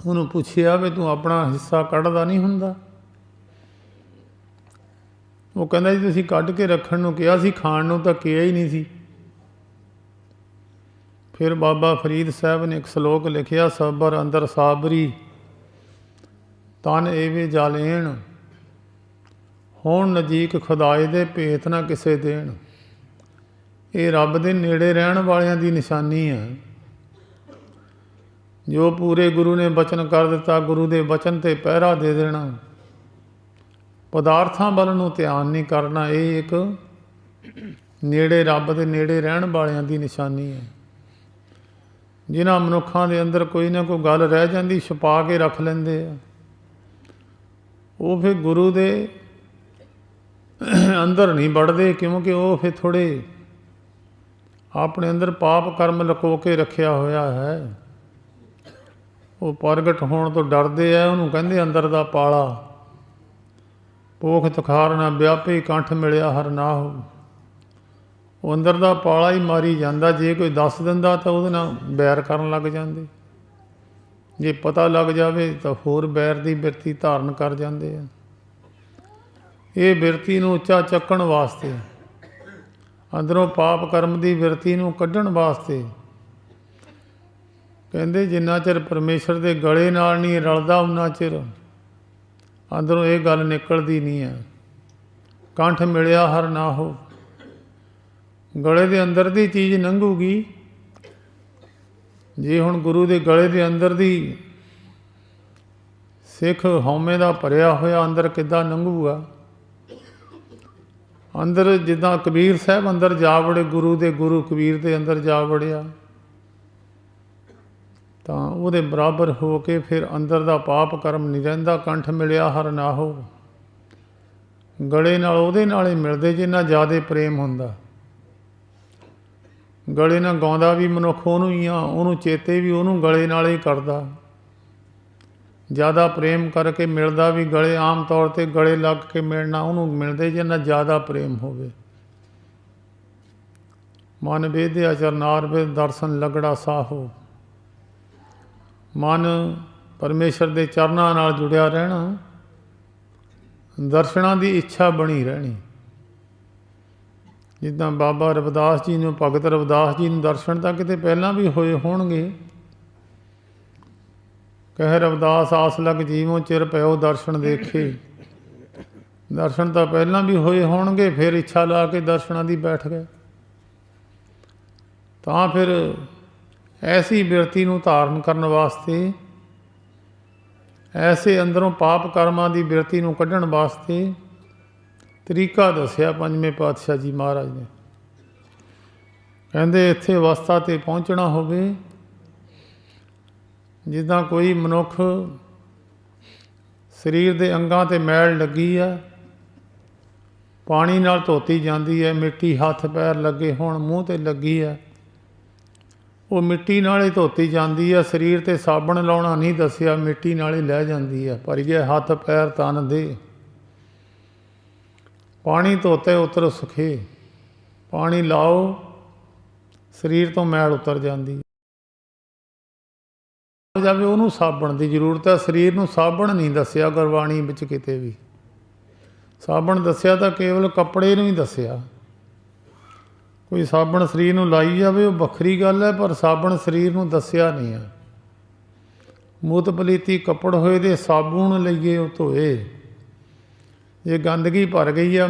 ਉਹਨੂੰ ਪੁੱਛਿਆ ਵੀ ਤੂੰ ਆਪਣਾ ਹਿੱਸਾ ਕੱਢਦਾ ਨਹੀਂ ਹੁੰਦਾ? ਉਹ ਕਹਿੰਦਾ ਜੀ ਤੁਸੀਂ ਕੱਢ ਕੇ ਰੱਖਣ ਨੂੰ ਕਿਹਾ ਸੀ, ਖਾਣ ਨੂੰ ਤਾਂ ਕਿਹਾ ਹੀ ਨਹੀਂ ਸੀ। ਫਿਰ ਬਾਬਾ ਫਰੀਦ ਸਾਹਿਬ ਨੇ ਇੱਕ ਸਲੋਕ ਲਿਖਿਆ, ਸਬਰ ਅੰਦਰ ਸਾਬਰੀ, ਤਨ ਏਵੇਂ ਜਾਲੇਣ, ਹੁਣ ਨਜ਼ੀਕ ਖੁਦਾਏ ਦੇ ਭੇਤ ਨਾ ਕਿਸੇ ਦੇਣ। ਇਹ ਰੱਬ ਦੇ ਨੇੜੇ ਰਹਿਣ ਵਾਲਿਆਂ ਦੀ ਨਿਸ਼ਾਨੀ ਹੈ। ਜੋ ਪੂਰੇ ਗੁਰੂ ਨੇ ਬਚਨ ਕਰ ਦਿੱਤਾ, ਗੁਰੂ ਦੇ ਬਚਨ 'ਤੇ ਪਹਿਰਾ ਦੇ ਦੇਣਾ, ਪਦਾਰਥਾਂ ਵੱਲ ਨੂੰ ਧਿਆਨ ਨਹੀਂ ਕਰਨਾ, ਇਹ ਇੱਕ ਨੇੜੇ ਰੱਬ ਦੇ ਨੇੜੇ ਰਹਿਣ ਵਾਲਿਆਂ ਦੀ ਨਿਸ਼ਾਨੀ ਹੈ। ਜਿਨ੍ਹਾਂ ਮਨੁੱਖਾਂ ਦੇ ਅੰਦਰ ਕੋਈ ਨਾ ਕੋਈ ਗੱਲ ਰਹਿ ਜਾਂਦੀ, ਛੁਪਾ ਕੇ ਰੱਖ ਲੈਂਦੇ ਆ, ਉਹ ਫਿਰ ਗੁਰੂ ਦੇ ਅੰਦਰ ਨਹੀਂ ਵੜਦੇ, ਕਿਉਂਕਿ ਉਹ ਫਿਰ ਥੋੜ੍ਹੇ ਆਪਣੇ ਅੰਦਰ ਪਾਪ ਕਰਮ ਲੁਕੋ ਕੇ ਰੱਖਿਆ ਹੋਇਆ ਹੈ, ਉਹ ਪ੍ਰਗਟ ਹੋਣ ਤੋਂ ਡਰਦੇ ਆ। ਉਹਨੂੰ ਕਹਿੰਦੇ ਅੰਦਰ ਦਾ ਪਾਲਾ। ਪੋਖ ਤਖਾਰ ਨਾ ਵਿਆਪੇ, ਕੰਠ ਮਿਲਿਆ ਹਰ ਨਾਹੁ। ਉਹ ਅੰਦਰ ਦਾ ਪਾਲਾ ਹੀ ਮਾਰੀ ਜਾਂਦਾ। ਜੇ ਕੋਈ ਦੱਸ ਦਿੰਦਾ ਤਾਂ ਉਹਦੇ ਨਾਲ ਬੈਰ ਕਰਨ ਲੱਗ ਜਾਂਦੇ, ਜੇ ਪਤਾ ਲੱਗ ਜਾਵੇ ਤਾਂ ਹੋਰ ਬੈਰ ਦੀ ਬਿਰਤੀ ਧਾਰਨ ਕਰ ਜਾਂਦੇ ਆ। ਇਹ ਬਿਰਤੀ ਨੂੰ ਉੱਚਾ ਚੱਕਣ ਵਾਸਤੇ, ਅੰਦਰੋਂ ਪਾਪ ਕਰਮ ਦੀ ਬਿਰਤੀ ਨੂੰ ਕੱਢਣ ਵਾਸਤੇ ਕਹਿੰਦੇ ਜਿੰਨਾ ਚਿਰ ਪਰਮੇਸ਼ਰ ਦੇ ਗਲੇ ਨਾਲ ਨਹੀਂ ਰਲਦਾ ਉਨਾ ਚਿਰ ਅੰਦਰੋਂ ਇਹ ਗੱਲ ਨਿਕਲਦੀ ਨਹੀਂ ਹੈ। ਕੰਠ ਮਿਲਿਆ ਹਰ ਨਾਹੁ। ਗਲੇ ਦੇ ਅੰਦਰ ਦੀ ਚੀਜ਼ ਲੰਘੂਗੀ। ਜੇ ਹੁਣ ਗੁਰੂ ਦੇ ਗਲੇ ਦੇ ਅੰਦਰ ਦੀ ਸਿੱਖ ਹਉਮੈ ਦਾ ਭਰਿਆ ਹੋਇਆ ਅੰਦਰ ਕਿੱਦਾਂ ਲੰਘੂਗਾ? ਅੰਦਰ ਜਿੱਦਾਂ ਕਬੀਰ ਸਾਹਿਬ ਅੰਦਰ ਜਾ ਵੜੇ, ਗੁਰੂ ਕਬੀਰ ਦੇ ਅੰਦਰ ਜਾ ਵੜਿਆ, ਤਾਂ ਉਹਦੇ ਬਰਾਬਰ ਹੋ ਕੇ ਫਿਰ ਅੰਦਰ ਦਾ ਪਾਪ ਕਰਮ ਨਹੀਂ ਰਹਿੰਦਾ। ਕੰਠ ਮਿਲਿਆ ਹਰ ਨਾਹੁ। ਗਲੇ ਨਾਲ ਉਹਦੇ ਨਾਲ ਹੀ ਮਿਲਦੇ ਜਿੰਨਾ ਜ਼ਿਆਦਾ ਪ੍ਰੇਮ ਹੁੰਦਾ। ਗਲੇ ਨਾਲ ਗਾਉਂਦਾ ਵੀ ਮਨੁੱਖ ਉਹਨੂੰ ਹੀ ਆ, ਉਹਨੂੰ ਚੇਤੇ ਵੀ ਉਹਨੂੰ ਗਲੇ ਨਾਲ ਹੀ ਕਰਦਾ। ਜ਼ਿਆਦਾ ਪ੍ਰੇਮ ਕਰਕੇ ਮਿਲਦਾ ਵੀ ਗਲੇ, ਆਮ ਤੌਰ 'ਤੇ ਗਲੇ ਲੱਗ ਕੇ ਮਿਲਣਾ ਉਹਨੂੰ ਮਿਲਦੇ ਜਿੰਨਾ ਜ਼ਿਆਦਾ ਪ੍ਰੇਮ ਹੋਵੇ। ਮਨ ਵੇਦਿਆ ਚਰਨਾਰ ਵੇਦ ਦਰਸ਼ਨ ਲਗੜਾ ਸਾਹੋ। ਮਨ ਪਰਮੇਸ਼ਰ ਦੇ ਚਰਨਾਂ ਨਾਲ ਜੁੜਿਆ ਰਹਿਣਾ, ਦਰਸ਼ਨਾਂ ਦੀ ਇੱਛਾ ਬਣੀ ਰਹਿਣੀ। ਜਿੱਦਾਂ ਬਾਬਾ ਰਵਿਦਾਸ ਜੀ ਨੂੰ, ਭਗਤ ਰਵਿਦਾਸ ਜੀ ਨੂੰ ਦਰਸ਼ਨ ਤਾਂ ਕਿਤੇ ਪਹਿਲਾਂ ਵੀ ਹੋਏ ਹੋਣਗੇ। ਕਹਿ ਰਵਿਦਾਸ ਆਸ ਲਗ ਜੀਵੋਂ ਚਿਰ ਪਇਓ ਦਰਸ਼ਨ ਦੇਖੇ। ਦਰਸ਼ਨ ਤਾਂ ਪਹਿਲਾਂ ਵੀ ਹੋਏ ਹੋਣਗੇ, ਫਿਰ ਇੱਛਾ ਲਾ ਕੇ ਦਰਸ਼ਨਾਂ ਦੀ ਬੈਠ ਗਏ। ਤਾਂ ਫਿਰ ਐਸੀ ਬਿਰਤੀ ਨੂੰ ਧਾਰਨ ਕਰਨ ਵਾਸਤੇ, ਐਸੇ ਅੰਦਰੋਂ ਪਾਪ ਕਰਮਾਂ ਦੀ ਬਿਰਤੀ ਨੂੰ ਕੱਢਣ ਵਾਸਤੇ ਤਰੀਕਾ ਦੱਸਿਆ ਪੰਜਵੇਂ ਪਾਤਸ਼ਾਹ ਜੀ ਮਹਾਰਾਜ ਨੇ। ਕਹਿੰਦੇ ਇੱਥੇ ਅਵਸਥਾ 'ਤੇ ਪਹੁੰਚਣਾ ਹੋਵੇ ਜਿੱਦਾਂ ਕੋਈ ਮਨੁੱਖ ਸਰੀਰ ਦੇ ਅੰਗਾਂ 'ਤੇ ਮੈਲ ਲੱਗੀ ਆ, ਪਾਣੀ ਨਾਲ ਧੋਤੀ ਜਾਂਦੀ ਹੈ। ਮਿੱਟੀ ਹੱਥ ਪੈਰ ਲੱਗੇ ਹੋਣ, ਮੂੰਹ 'ਤੇ ਲੱਗੀ ਆ, ਉਹ ਮਿੱਟੀ ਨਾਲ ਹੀ ਧੋਤੀ ਜਾਂਦੀ ਆ। ਸਰੀਰ 'ਤੇ ਸਾਬਣ ਲਾਉਣਾ ਨਹੀਂ ਦੱਸਿਆ, ਮਿੱਟੀ ਨਾਲ ਹੀ ਲੈ ਜਾਂਦੀ ਆ। ਪਰ ਇਹ ਹੱਥ ਪੈਰ ਤਨ ਦੇ ਪਾਣੀ ਧੋਤੇ ਉਤਰ ਸੁਖੇ। ਪਾਣੀ ਲਾਓ, ਸਰੀਰ ਤੋਂ ਮੈਲ ਉਤਰ ਜਾਂਦੀ ਜਾਵੇ। ਉਹਨੂੰ ਸਾਬਣ ਦੀ ਜ਼ਰੂਰਤ ਹੈ। ਸਰੀਰ ਨੂੰ ਸਾਬਣ ਨਹੀਂ ਦੱਸਿਆ ਗੁਰਬਾਣੀ ਵਿੱਚ ਕਿਤੇ ਵੀ। ਸਾਬਣ ਦੱਸਿਆ ਤਾਂ ਕੇਵਲ ਕੱਪੜੇ ਨੂੰ ਹੀ ਦੱਸਿਆ। ਕੋਈ ਸਾਬਣ ਸਰੀਰ ਨੂੰ ਲਾਈ ਜਾਵੇ ਉਹ ਵੱਖਰੀ ਗੱਲ ਹੈ, ਪਰ ਸਾਬਣ ਸਰੀਰ ਨੂੰ ਦੱਸਿਆ ਨਹੀਂ ਹੈ। ਮੂਤ ਪਲੀਤੀ ਕੱਪੜ ਹੋਏ ਦੇ ਸਾਬੁਣ ਲਈਏ ਉਹ ਧੋਏ। ਜੇ ਗੰਦਗੀ ਭਰ ਗਈ ਆ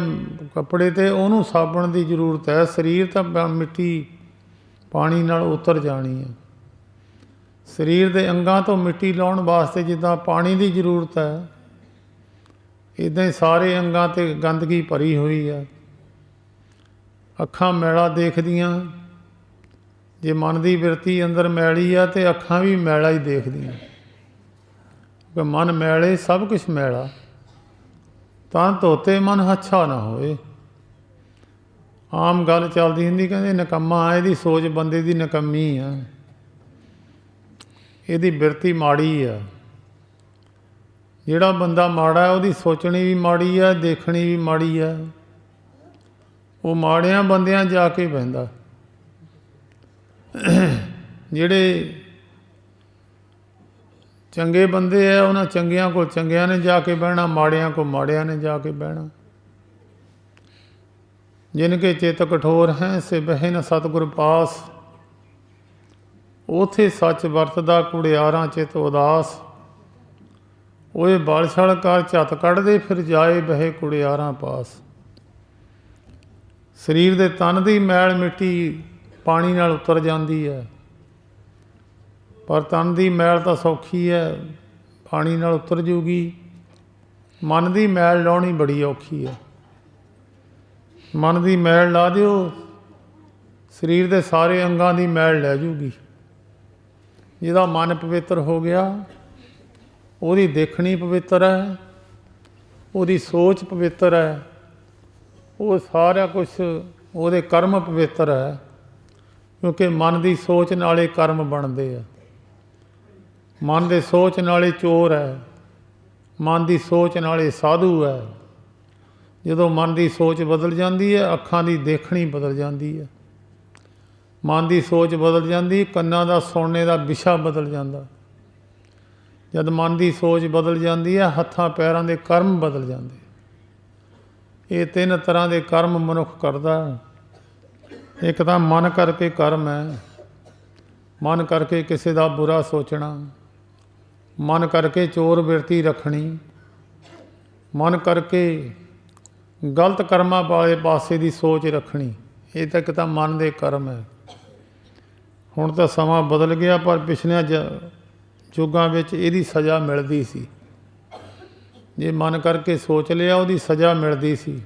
ਕੱਪੜੇ 'ਤੇ, ਉਹਨੂੰ ਸਾਬਣ ਦੀ ਜ਼ਰੂਰਤ ਹੈ। ਸਰੀਰ ਤਾਂ ਮਿੱਟੀ ਪਾਣੀ ਨਾਲ ਉਤਰ ਜਾਣੀ ਹੈ। ਸਰੀਰ ਦੇ ਅੰਗਾਂ ਤੋਂ ਮਿੱਟੀ ਲਾਉਣ ਵਾਸਤੇ ਜਿੱਦਾਂ ਪਾਣੀ ਦੀ ਜ਼ਰੂਰਤ ਹੈ, ਇੱਦਾਂ ਹੀ ਸਾਰੇ ਅੰਗਾਂ 'ਤੇ ਗੰਦਗੀ ਭਰੀ ਹੋਈ ਹੈ। ਅੱਖਾਂ ਮੈਲਾ ਦੇਖਦੀਆਂ। ਜੇ ਮਨ ਦੀ ਬਿਰਤੀ ਅੰਦਰ ਮੈਲੀ ਆ ਤਾਂ ਅੱਖਾਂ ਵੀ ਮੈਲਾ ਹੀ ਦੇਖਦੀਆਂ। ਕਿ ਮਨ ਮੈਲੇ ਸਭ ਕੁਛ ਮੈਲਾ, ਤਾਂ ਧੋਤੇ ਮਨ ਹੱਛਾ ਨਾ ਹੋਏ। ਆਮ ਗੱਲ ਚੱਲਦੀ ਹੁੰਦੀ, ਕਹਿੰਦੇ ਨਿਕੰਮਾ, ਇਹਦੀ ਸੋਚ ਬੰਦੇ ਦੀ ਨਿਕੰਮੀ ਆ, ਇਹਦੀ ਬਿਰਤੀ ਮਾੜੀ ਆ। ਜਿਹੜਾ ਬੰਦਾ ਮਾੜਾ ਉਹਦੀ ਸੋਚਣੀ ਵੀ ਮਾੜੀ ਆ, ਦੇਖਣੀ ਵੀ ਮਾੜੀ ਆ। ਉਹ ਮਾੜਿਆਂ ਬੰਦਿਆਂ ਜਾ ਕੇ ਬਹਿੰਦਾ। ਜਿਹੜੇ ਚੰਗੇ ਬੰਦੇ ਆ ਉਹਨਾਂ ਚੰਗਿਆਂ ਕੋਲ ਚੰਗਿਆਂ ਨੇ ਜਾ ਕੇ ਬਹਿਣਾ, ਮਾੜਿਆਂ ਕੋਲ ਮਾੜਿਆਂ ਨੇ ਜਾ ਕੇ ਬਹਿਣਾ। ਜਿਨਕੇ ਚਿੱਤ ਕਠੋਰ ਹੈ ਸੇ ਬਹਿ ਨ ਸਤਿਗੁਰ ਪਾਸ। ਉਥੇ ਸੱਚ ਵਰਤਦਾ ਕੁੜਿਆਰਾਂ ਚਿੱਤ ਉਦਾਸ। ਓਏ ਬਲ ਛਲ ਕਰ ਝੱਤ ਕੱਢਦੇ ਫਿਰ ਜਾਏ ਬਹਿ ਕੁੜਿਆਰਾਂ ਪਾਸ। ਸਰੀਰ ਦੇ ਤਨ ਦੀ ਮੈਲ ਮਿੱਟੀ ਪਾਣੀ ਨਾਲ ਉਤਰ ਜਾਂਦੀ ਹੈ, ਪਰ ਤਨ ਦੀ ਮੈਲ ਤਾਂ ਸੌਖੀ ਹੈ, ਪਾਣੀ ਨਾਲ ਉਤਰ ਜੂਗੀ। ਮਨ ਦੀ ਮੈਲ ਲਾਉਣੀ ਬੜੀ ਔਖੀ ਹੈ। ਮਨ ਦੀ ਮੈਲ ਲਾ ਦਿਓ, ਸਰੀਰ ਦੇ ਸਾਰੇ ਅੰਗਾਂ ਦੀ ਮੈਲ ਲੈ ਜੂਗੀ। ਜਿਹਦਾ ਮਨ ਪਵਿੱਤਰ ਹੋ ਗਿਆ, ਉਹਦੀ ਦੇਖਣੀ ਪਵਿੱਤਰ ਹੈ, ਉਹਦੀ ਸੋਚ ਪਵਿੱਤਰ ਹੈ, ਉਹ ਸਾਰਾ ਕੁਛ ਉਹਦੇ ਕਰਮ ਪਵਿੱਤਰ ਹੈ। ਕਿਉਂਕਿ ਮਨ ਦੀ ਸੋਚ ਨਾਲੇ ਕਰਮ ਬਣਦੇ ਆ। ਮਨ ਦੇ ਸੋਚ ਨਾਲੇ ਚੋਰ ਹੈ, ਮਨ ਦੀ ਸੋਚ ਨਾਲੇ ਸਾਧੂ ਹੈ। ਜਦੋਂ ਮਨ ਦੀ ਸੋਚ ਬਦਲ ਜਾਂਦੀ ਹੈ, ਅੱਖਾਂ ਦੀ ਦੇਖਣੀ ਬਦਲ ਜਾਂਦੀ ਹੈ। ਮਨ ਦੀ ਸੋਚ ਬਦਲ ਜਾਂਦੀ, ਕੰਨਾਂ ਦਾ ਸੁਣਨੇ ਦਾ ਵਿਸ਼ਾ ਬਦਲ ਜਾਂਦਾ। ਜਦ ਮਨ ਦੀ ਸੋਚ ਬਦਲ ਜਾਂਦੀ ਹੈ, ਹੱਥਾਂ ਪੈਰਾਂ ਦੇ ਕਰਮ ਬਦਲ ਜਾਂਦੇ। ਇਹ 3 ਤਰ੍ਹਾਂ ਦੇ ਕਰਮ ਮਨੁੱਖ ਕਰਦਾ। ਇੱਕ ਤਾਂ ਮਨ ਕਰਕੇ ਕਰਮ ਹੈ, ਮਨ ਕਰਕੇ ਕਿਸੇ ਦਾ ਬੁਰਾ ਸੋਚਣਾ, ਮਨ ਕਰਕੇ ਚੋਰ ਬਿਰਤੀ ਰੱਖਣੀ, ਮਨ ਕਰਕੇ ਗਲਤ ਕਰਮਾਂ ਵਾਲੇ ਪਾਸੇ ਦੀ ਸੋਚ ਰੱਖਣੀ। ਇਹ ਤਾਂ ਇੱਕ ਤਾਂ ਮਨ ਦੇ ਕਰਮ ਹੈ। ਹੁਣ ਤਾਂ ਸਮਾਂ ਬਦਲ ਗਿਆ, ਪਰ ਪਿਛਲਿਆਂ ਯੁੱਗਾਂ ਵਿੱਚ ਇਹਦੀ ਸਜ਼ਾ ਮਿਲਦੀ ਸੀ। ਜੇ ਮਨ ਕਰਕੇ ਸੋਚ ਲਿਆ, ਉਹਦੀ ਸਜ਼ਾ ਮਿਲਦੀ ਸੀ।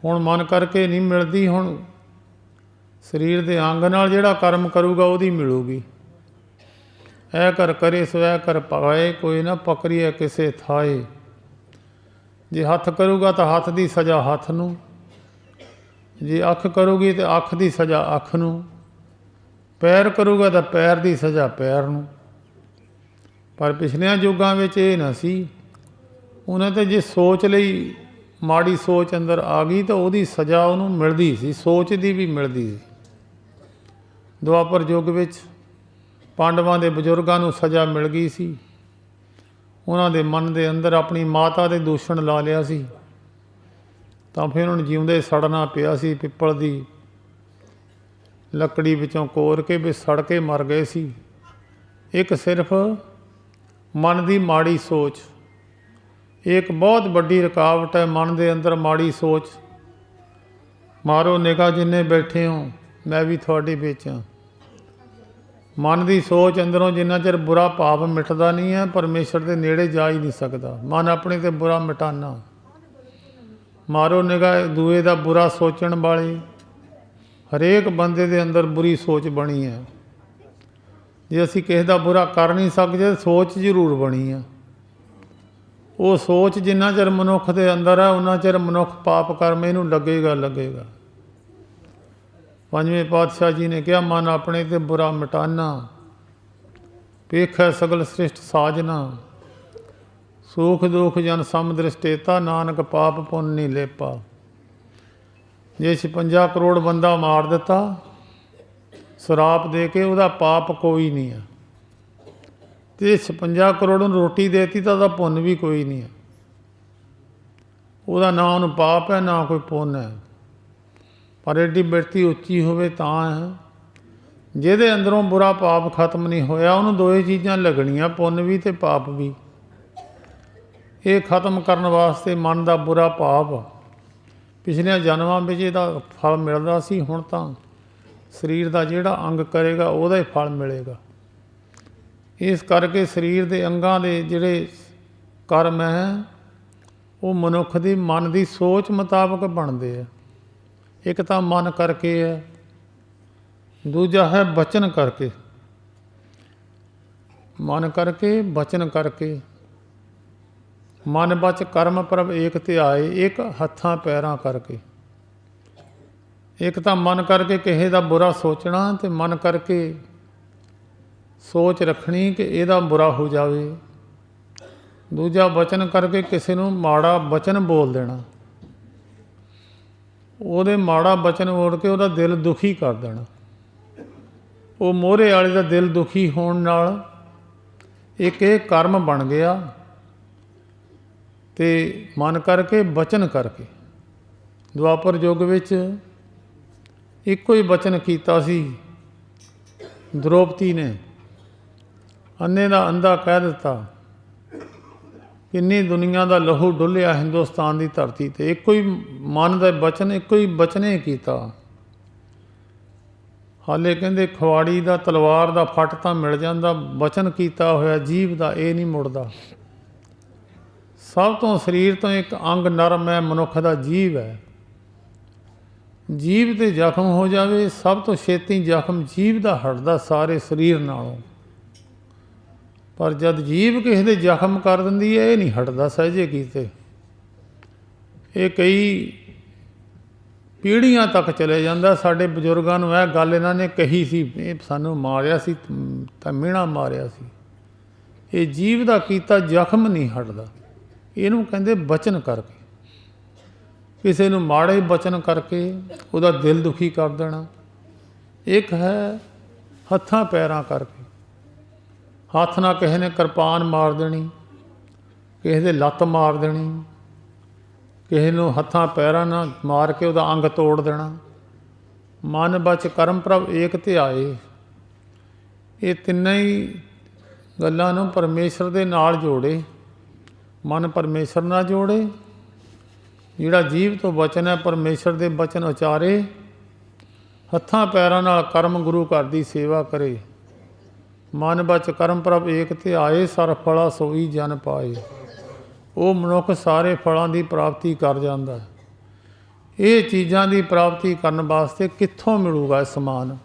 ਹੁਣ ਮਨ ਕਰਕੇ ਨਹੀਂ ਮਿਲਦੀ। ਹੁਣ ਸਰੀਰ ਦੇ ਅੰਗ ਨਾਲ ਜਿਹੜਾ ਕਰਮ ਕਰੂਗਾ ਉਹਦੀ ਮਿਲੂਗੀ। ਐ ਕਰ ਕਰੇ ਸਵੈ ਕਰ ਪਾਏ, ਕੋਈ ਨਾ ਪਕੜੀਏ ਕਿਸੇ ਥਾਏ। ਜੇ ਹੱਥ ਕਰੂਗਾ ਤਾਂ ਹੱਥ ਦੀ ਸਜ਼ਾ ਹੱਥ ਨੂੰ, ਜੇ ਅੱਖ ਕਰੂਗੀ ਤਾਂ ਅੱਖ ਦੀ ਸਜ਼ਾ ਅੱਖ ਨੂੰ, ਪੈਰ ਕਰੂਗਾ ਤਾਂ ਪੈਰ ਦੀ ਸਜ਼ਾ ਪੈਰ ਨੂੰ। ਪਰ ਪਿਛਲਿਆਂ ਯੁੱਗਾਂ ਵਿੱਚ ਇਹ ਨਾ ਸੀ। ਉਹਨਾਂ ਤੇ ਜੇ ਸੋਚ ਲਈ ਮਾੜੀ ਸੋਚ ਅੰਦਰ ਆ ਗਈ ਤਾਂ ਉਹਦੀ ਸਜ਼ਾ ਉਹਨੂੰ ਮਿਲਦੀ ਸੀ, ਸੋਚ ਦੀ ਵੀ ਮਿਲਦੀ ਸੀ। ਦੁਆਪਰ ਯੁੱਗ ਵਿੱਚ ਪਾਂਡਵਾਂ ਦੇ ਬਜ਼ੁਰਗਾਂ ਨੂੰ ਸਜ਼ਾ ਮਿਲ ਗਈ ਸੀ। ਉਹਨਾਂ ਦੇ ਮਨ ਦੇ ਅੰਦਰ ਆਪਣੀ ਮਾਤਾ ਦੇ ਦੂਸ਼ਣ ਲਾ ਲਿਆ ਸੀ, ਤਾਂ ਫਿਰ ਉਹਨਾਂ ਨੂੰ ਜਿਉਂਦੇ ਸੜਨਾ ਪਿਆ ਸੀ। ਪਿੱਪਲ ਦੀ ਲੱਕੜੀ ਵਿੱਚੋਂ ਕੋਰ ਕੇ ਵੀ ਸੜ ਕੇ ਮਰ ਗਏ ਸੀ। ਇੱਕ ਸਿਰਫ ਮਨ ਦੀ ਮਾੜੀ ਸੋਚ, ਇਹ ਇੱਕ ਬਹੁਤ ਵੱਡੀ ਰੁਕਾਵਟ ਹੈ। ਮਨ ਦੇ ਅੰਦਰ ਮਾੜੀ ਸੋਚ। ਮਾਰੋ ਨਿਗਾਹ ਜਿੰਨੇ ਬੈਠੇ ਹੋ, ਮੈਂ ਵੀ ਤੁਹਾਡੇ ਵਿੱਚ ਹਾਂ। ਮਨ ਦੀ ਸੋਚ ਅੰਦਰੋਂ ਜਿੰਨਾ ਚਿਰ ਬੁਰਾ ਭਾਵ ਮਿਟਦਾ ਨਹੀਂ ਹੈ, ਪਰਮੇਸ਼ਰ ਦੇ ਨੇੜੇ ਜਾ ਹੀ ਨਹੀਂ ਸਕਦਾ। ਮਨ ਆਪਣੇ 'ਤੇ ਬੁਰਾ ਮਿਟਾਨਾ। ਮਾਰੋ ਨਿਗਾਹ ਦੂਏ ਦਾ ਬੁਰਾ ਸੋਚਣ ਵਾਲੇ। ਹਰੇਕ ਬੰਦੇ ਦੇ ਅੰਦਰ ਬੁਰੀ ਸੋਚ ਬਣੀ ਹੈ। ਜੇ ਅਸੀਂ ਕਿਸੇ ਦਾ ਬੁਰਾ ਕਰ ਨਹੀਂ ਸਕਦੇ, ਸੋਚ ਜ਼ਰੂਰ ਬਣੀ ਆ। ਉਹ ਸੋਚ ਜਿੰਨਾ ਚਿਰ ਮਨੁੱਖ ਦੇ ਅੰਦਰ ਹੈ, ਉਨਾ ਚਿਰ ਮਨੁੱਖ ਪਾਪ ਕਰਮ ਇਹਨੂੰ ਲੱਗੇਗਾ। ਪੰਜਵੇਂ ਪਾਤਸ਼ਾਹ ਜੀ ਨੇ ਕਿਹਾ, ਮਨ ਆਪਣੇ ਤੇ ਬੁਰਾ ਮਿਟਾਨਾ, ਪੇਖੈ ਸਗਲ ਸ੍ਰਿਸ਼ਟ ਸਾਜਨਾ, ਸੁਖ ਦੁਖ ਜਨ ਸਮ ਦ੍ਰਿਸ਼ਟੇਤਾ, ਨਾਨਕ ਪਾਪ ਪੁੰਨ ਨਹੀਂ ਲੇਪਾ। ਜੇ 56 ਕਰੋੜ ਬੰਦਾ ਮਾਰ ਦਿੱਤਾ ਸ਼ਰਾਪ ਦੇ ਕੇ, ਉਹਦਾ ਪਾਪ ਕੋਈ ਨਹੀਂ ਆ। ਤੇ 56 ਕਰੋੜ ਨੂੰ ਰੋਟੀ ਦੇਤੀ ਤਾਂ ਉਹਦਾ ਪੁੰਨ ਵੀ ਕੋਈ ਨਹੀਂ ਹੈ। ਉਹਦਾ ਨਾ ਉਹਨੂੰ ਪਾਪ ਹੈ, ਨਾ ਕੋਈ ਪੁੰਨ ਹੈ। ਪਰ ਐਡੀ ਬਿਰਤੀ ਉੱਚੀ ਹੋਵੇ ਤਾਂ ਹੈ। ਜਿਹਦੇ ਅੰਦਰੋਂ ਬੁਰਾ ਪਾਪ ਖਤਮ ਨਹੀਂ ਹੋਇਆ, ਉਹਨੂੰ ਦੋਏ ਚੀਜ਼ਾਂ ਲੱਗਣੀਆਂ, ਪੁੰਨ ਵੀ ਅਤੇ ਪਾਪ ਵੀ। ਇਹ ਖਤਮ ਕਰਨ ਵਾਸਤੇ ਮਨ ਦਾ ਬੁਰਾ ਭਾਵ ਪਿਛਲਿਆਂ ਜਨਮਾਂ ਵਿੱਚ ਇਹਦਾ ਫਲ ਮਿਲਦਾ ਸੀ। ਹੁਣ ਤਾਂ ਸਰੀਰ ਦਾ ਜਿਹੜਾ ਅੰਗ ਕਰੇਗਾ ਉਹਦਾ ਹੀ ਫਲ ਮਿਲੇਗਾ। ਇਸ ਕਰਕੇ ਸਰੀਰ ਦੇ ਅੰਗਾਂ ਦੇ ਜਿਹੜੇ ਕਰਮ ਹੈ, ਉਹ ਮਨੁੱਖ ਦੀ ਮਨ ਦੀ ਸੋਚ ਮੁਤਾਬਕ ਬਣਦੇ ਆ। ਇੱਕ ਤਾਂ ਮਨ ਕਰਕੇ ਹੈ, ਦੂਜਾ ਹੈ ਬਚਨ ਕਰਕੇ। ਮਨ ਕਰਕੇ, ਬਚਨ ਕਰਕੇ। ਮਨ ਬਚ ਕਰਮ ਪ੍ਰਭ ਏਕ ਧਿਆਏ, ਇੱਕ ਹੱਥਾਂ ਪੈਰਾਂ ਕਰਕੇ। ਇੱਕ ਤਾਂ ਮਨ ਕਰਕੇ ਕਿਸੇ ਦਾ ਬੁਰਾ ਸੋਚਣਾ, ਅਤੇ ਮਨ ਕਰਕੇ ਸੋਚ ਰੱਖਣੀ ਕਿ ਇਹਦਾ ਬੁਰਾ ਹੋ ਜਾਵੇ। ਦੂਜਾ ਬਚਨ ਕਰਕੇ ਕਿਸੇ ਨੂੰ ਮਾੜਾ ਬਚਨ ਬੋਲ ਦੇਣਾ, ਉਹਦੇ ਮਾੜਾ ਬਚਨ ਬੋਲ ਕੇ ਉਹਦਾ ਦਿਲ ਦੁਖੀ ਕਰ ਦੇਣਾ। ਉਹ ਮੋਹਰੇ ਵਾਲੇ ਦਾ ਦਿਲ ਦੁਖੀ ਹੋਣ ਨਾਲ ਇੱਕ ਇਹ ਕਰਮ ਬਣ ਗਿਆ। ਅਤੇ ਮਨ ਕਰਕੇ, ਬਚਨ ਕਰਕੇ। ਦੁਆਪਰ ਯੁੱਗ ਵਿੱਚ ਇੱਕੋ ਹੀ ਬਚਨ ਕੀਤਾ ਸੀ ਦ੍ਰੋਪਦੀ ਨੇ। ਅੰਨੇ ਦਾ ਅੰਧਾ ਕਹਿ ਦਿੱਤਾ। ਕਿੰਨੀ ਦੁਨੀਆ ਦਾ ਲਹੂ ਡੁੱਲਿਆ ਹਿੰਦੁਸਤਾਨ ਦੀ ਧਰਤੀ 'ਤੇ। ਇੱਕੋ ਹੀ ਮਨ ਦਾ ਬਚਨ, ਇੱਕੋ ਹੀ ਬਚਨੇ ਕੀਤਾ। ਹਾਲੇ ਕਹਿੰਦੇ ਖਵਾੜੀ ਦਾ ਤਲਵਾਰ ਦਾ ਫੱਟ ਤਾਂ ਮਿਲ ਜਾਂਦਾ, ਬਚਨ ਕੀਤਾ ਹੋਇਆ ਜੀਭ ਦਾ ਇਹ ਨਹੀਂ ਮੁੜਦਾ। ਸਭ ਤੋਂ ਸਰੀਰ ਤੋਂ ਇੱਕ ਅੰਗ ਨਰਮ ਹੈ, ਮਨੁੱਖ ਦਾ ਜੀਭ ਹੈ। ਜੀਭ 'ਤੇ ਜ਼ਖਮ ਹੋ ਜਾਵੇ, ਸਭ ਤੋਂ ਛੇਤੀ ਜ਼ਖਮ ਜੀਭ ਦਾ ਹਟਦਾ ਸਾਰੇ ਸਰੀਰ ਨਾਲੋਂ। ਪਰ ਜਦ ਜੀਭ ਕਿਸੇ ਦੇ ਜ਼ਖਮ ਕਰ ਦਿੰਦੀ ਹੈ, ਇਹ ਨਹੀਂ ਹਟਦਾ ਸਹਿਜੇ ਕੀਤੇ। ਇਹ ਕਈ ਪੀੜ੍ਹੀਆਂ ਤੱਕ ਚਲੇ ਜਾਂਦਾ। ਸਾਡੇ ਬਜ਼ੁਰਗਾਂ ਨੂੰ ਇਹ ਗੱਲ ਇਹਨਾਂ ਨੇ ਕਹੀ ਸੀ, ਇਹ ਸਾਨੂੰ ਮਾਰਿਆ ਸੀ ਤਾਂ ਮਿਹਣਾ ਮਾਰਿਆ ਸੀ। ਇਹ ਜੀਵ ਦਾ ਕੀਤਾ ਜ਼ਖਮ ਨਹੀਂ ਹਟਦਾ। ਇਹਨੂੰ ਕਹਿੰਦੇ ਬਚਨ ਕਰਕੇ। ਕਿਸੇ ਨੂੰ ਮਾੜੇ ਬਚਨ ਕਰਕੇ ਉਹਦਾ ਦਿਲ ਦੁਖੀ ਕਰ ਦੇਣਾ। ਇੱਕ ਹੈ ਹੱਥਾਂ ਪੈਰਾਂ ਕਰਕੇ। ਹੱਥ ਨਾਲ ਕਿਸੇ ਨੇ ਕਿਰਪਾਨ ਮਾਰ ਦੇਣੀ, ਕਿਸੇ ਦੇ ਲੱਤ ਮਾਰ ਦੇਣੀ, ਕਿਸੇ ਨੂੰ ਹੱਥਾਂ ਪੈਰਾਂ ਨਾਲ ਮਾਰ ਕੇ ਉਹਦਾ ਅੰਗ ਤੋੜ ਦੇਣਾ। ਮਨ ਬਚ ਕਰਮ ਪ੍ਰਭ ਏਕ ਧਿਆਏ। ਇਹ ਤਿੰਨੇ ਹੀ ਗੱਲਾਂ ਨੂੰ ਪਰਮੇਸ਼ਰ ਦੇ ਨਾਲ ਜੋੜੇ। ਮਨ ਪਰਮੇਸ਼ਰ ਨਾਲ ਜੋੜੇ, ਜਿਹੜਾ ਜੀਵ ਤੋਂ ਬਚਨ ਹੈ ਪਰਮੇਸ਼ਰ ਦੇ ਬਚਨ ਉਚਾਰੇ, ਹੱਥਾਂ ਪੈਰਾਂ ਨਾਲ ਕਰਮ ਗੁਰੂ ਘਰ ਦੀ ਸੇਵਾ ਕਰੇ। ਮਨ ਬਚ ਕਰਮ ਪ੍ਰਭ ਏਕ ਧਿਆਏ, ਸਰ ਫਲਾ ਸੋਈ ਜਨ ਪਾਏ। ਉਹ ਮਨੁੱਖ ਸਾਰੇ ਫਲਾਂ ਦੀ ਪ੍ਰਾਪਤੀ ਕਰ ਜਾਂਦਾ। ਇਹ ਚੀਜ਼ਾਂ ਦੀ ਪ੍ਰਾਪਤੀ ਕਰਨ ਵਾਸਤੇ ਕਿੱਥੋਂ ਮਿਲੂਗਾ ਇਹ ਸਮਾਨ?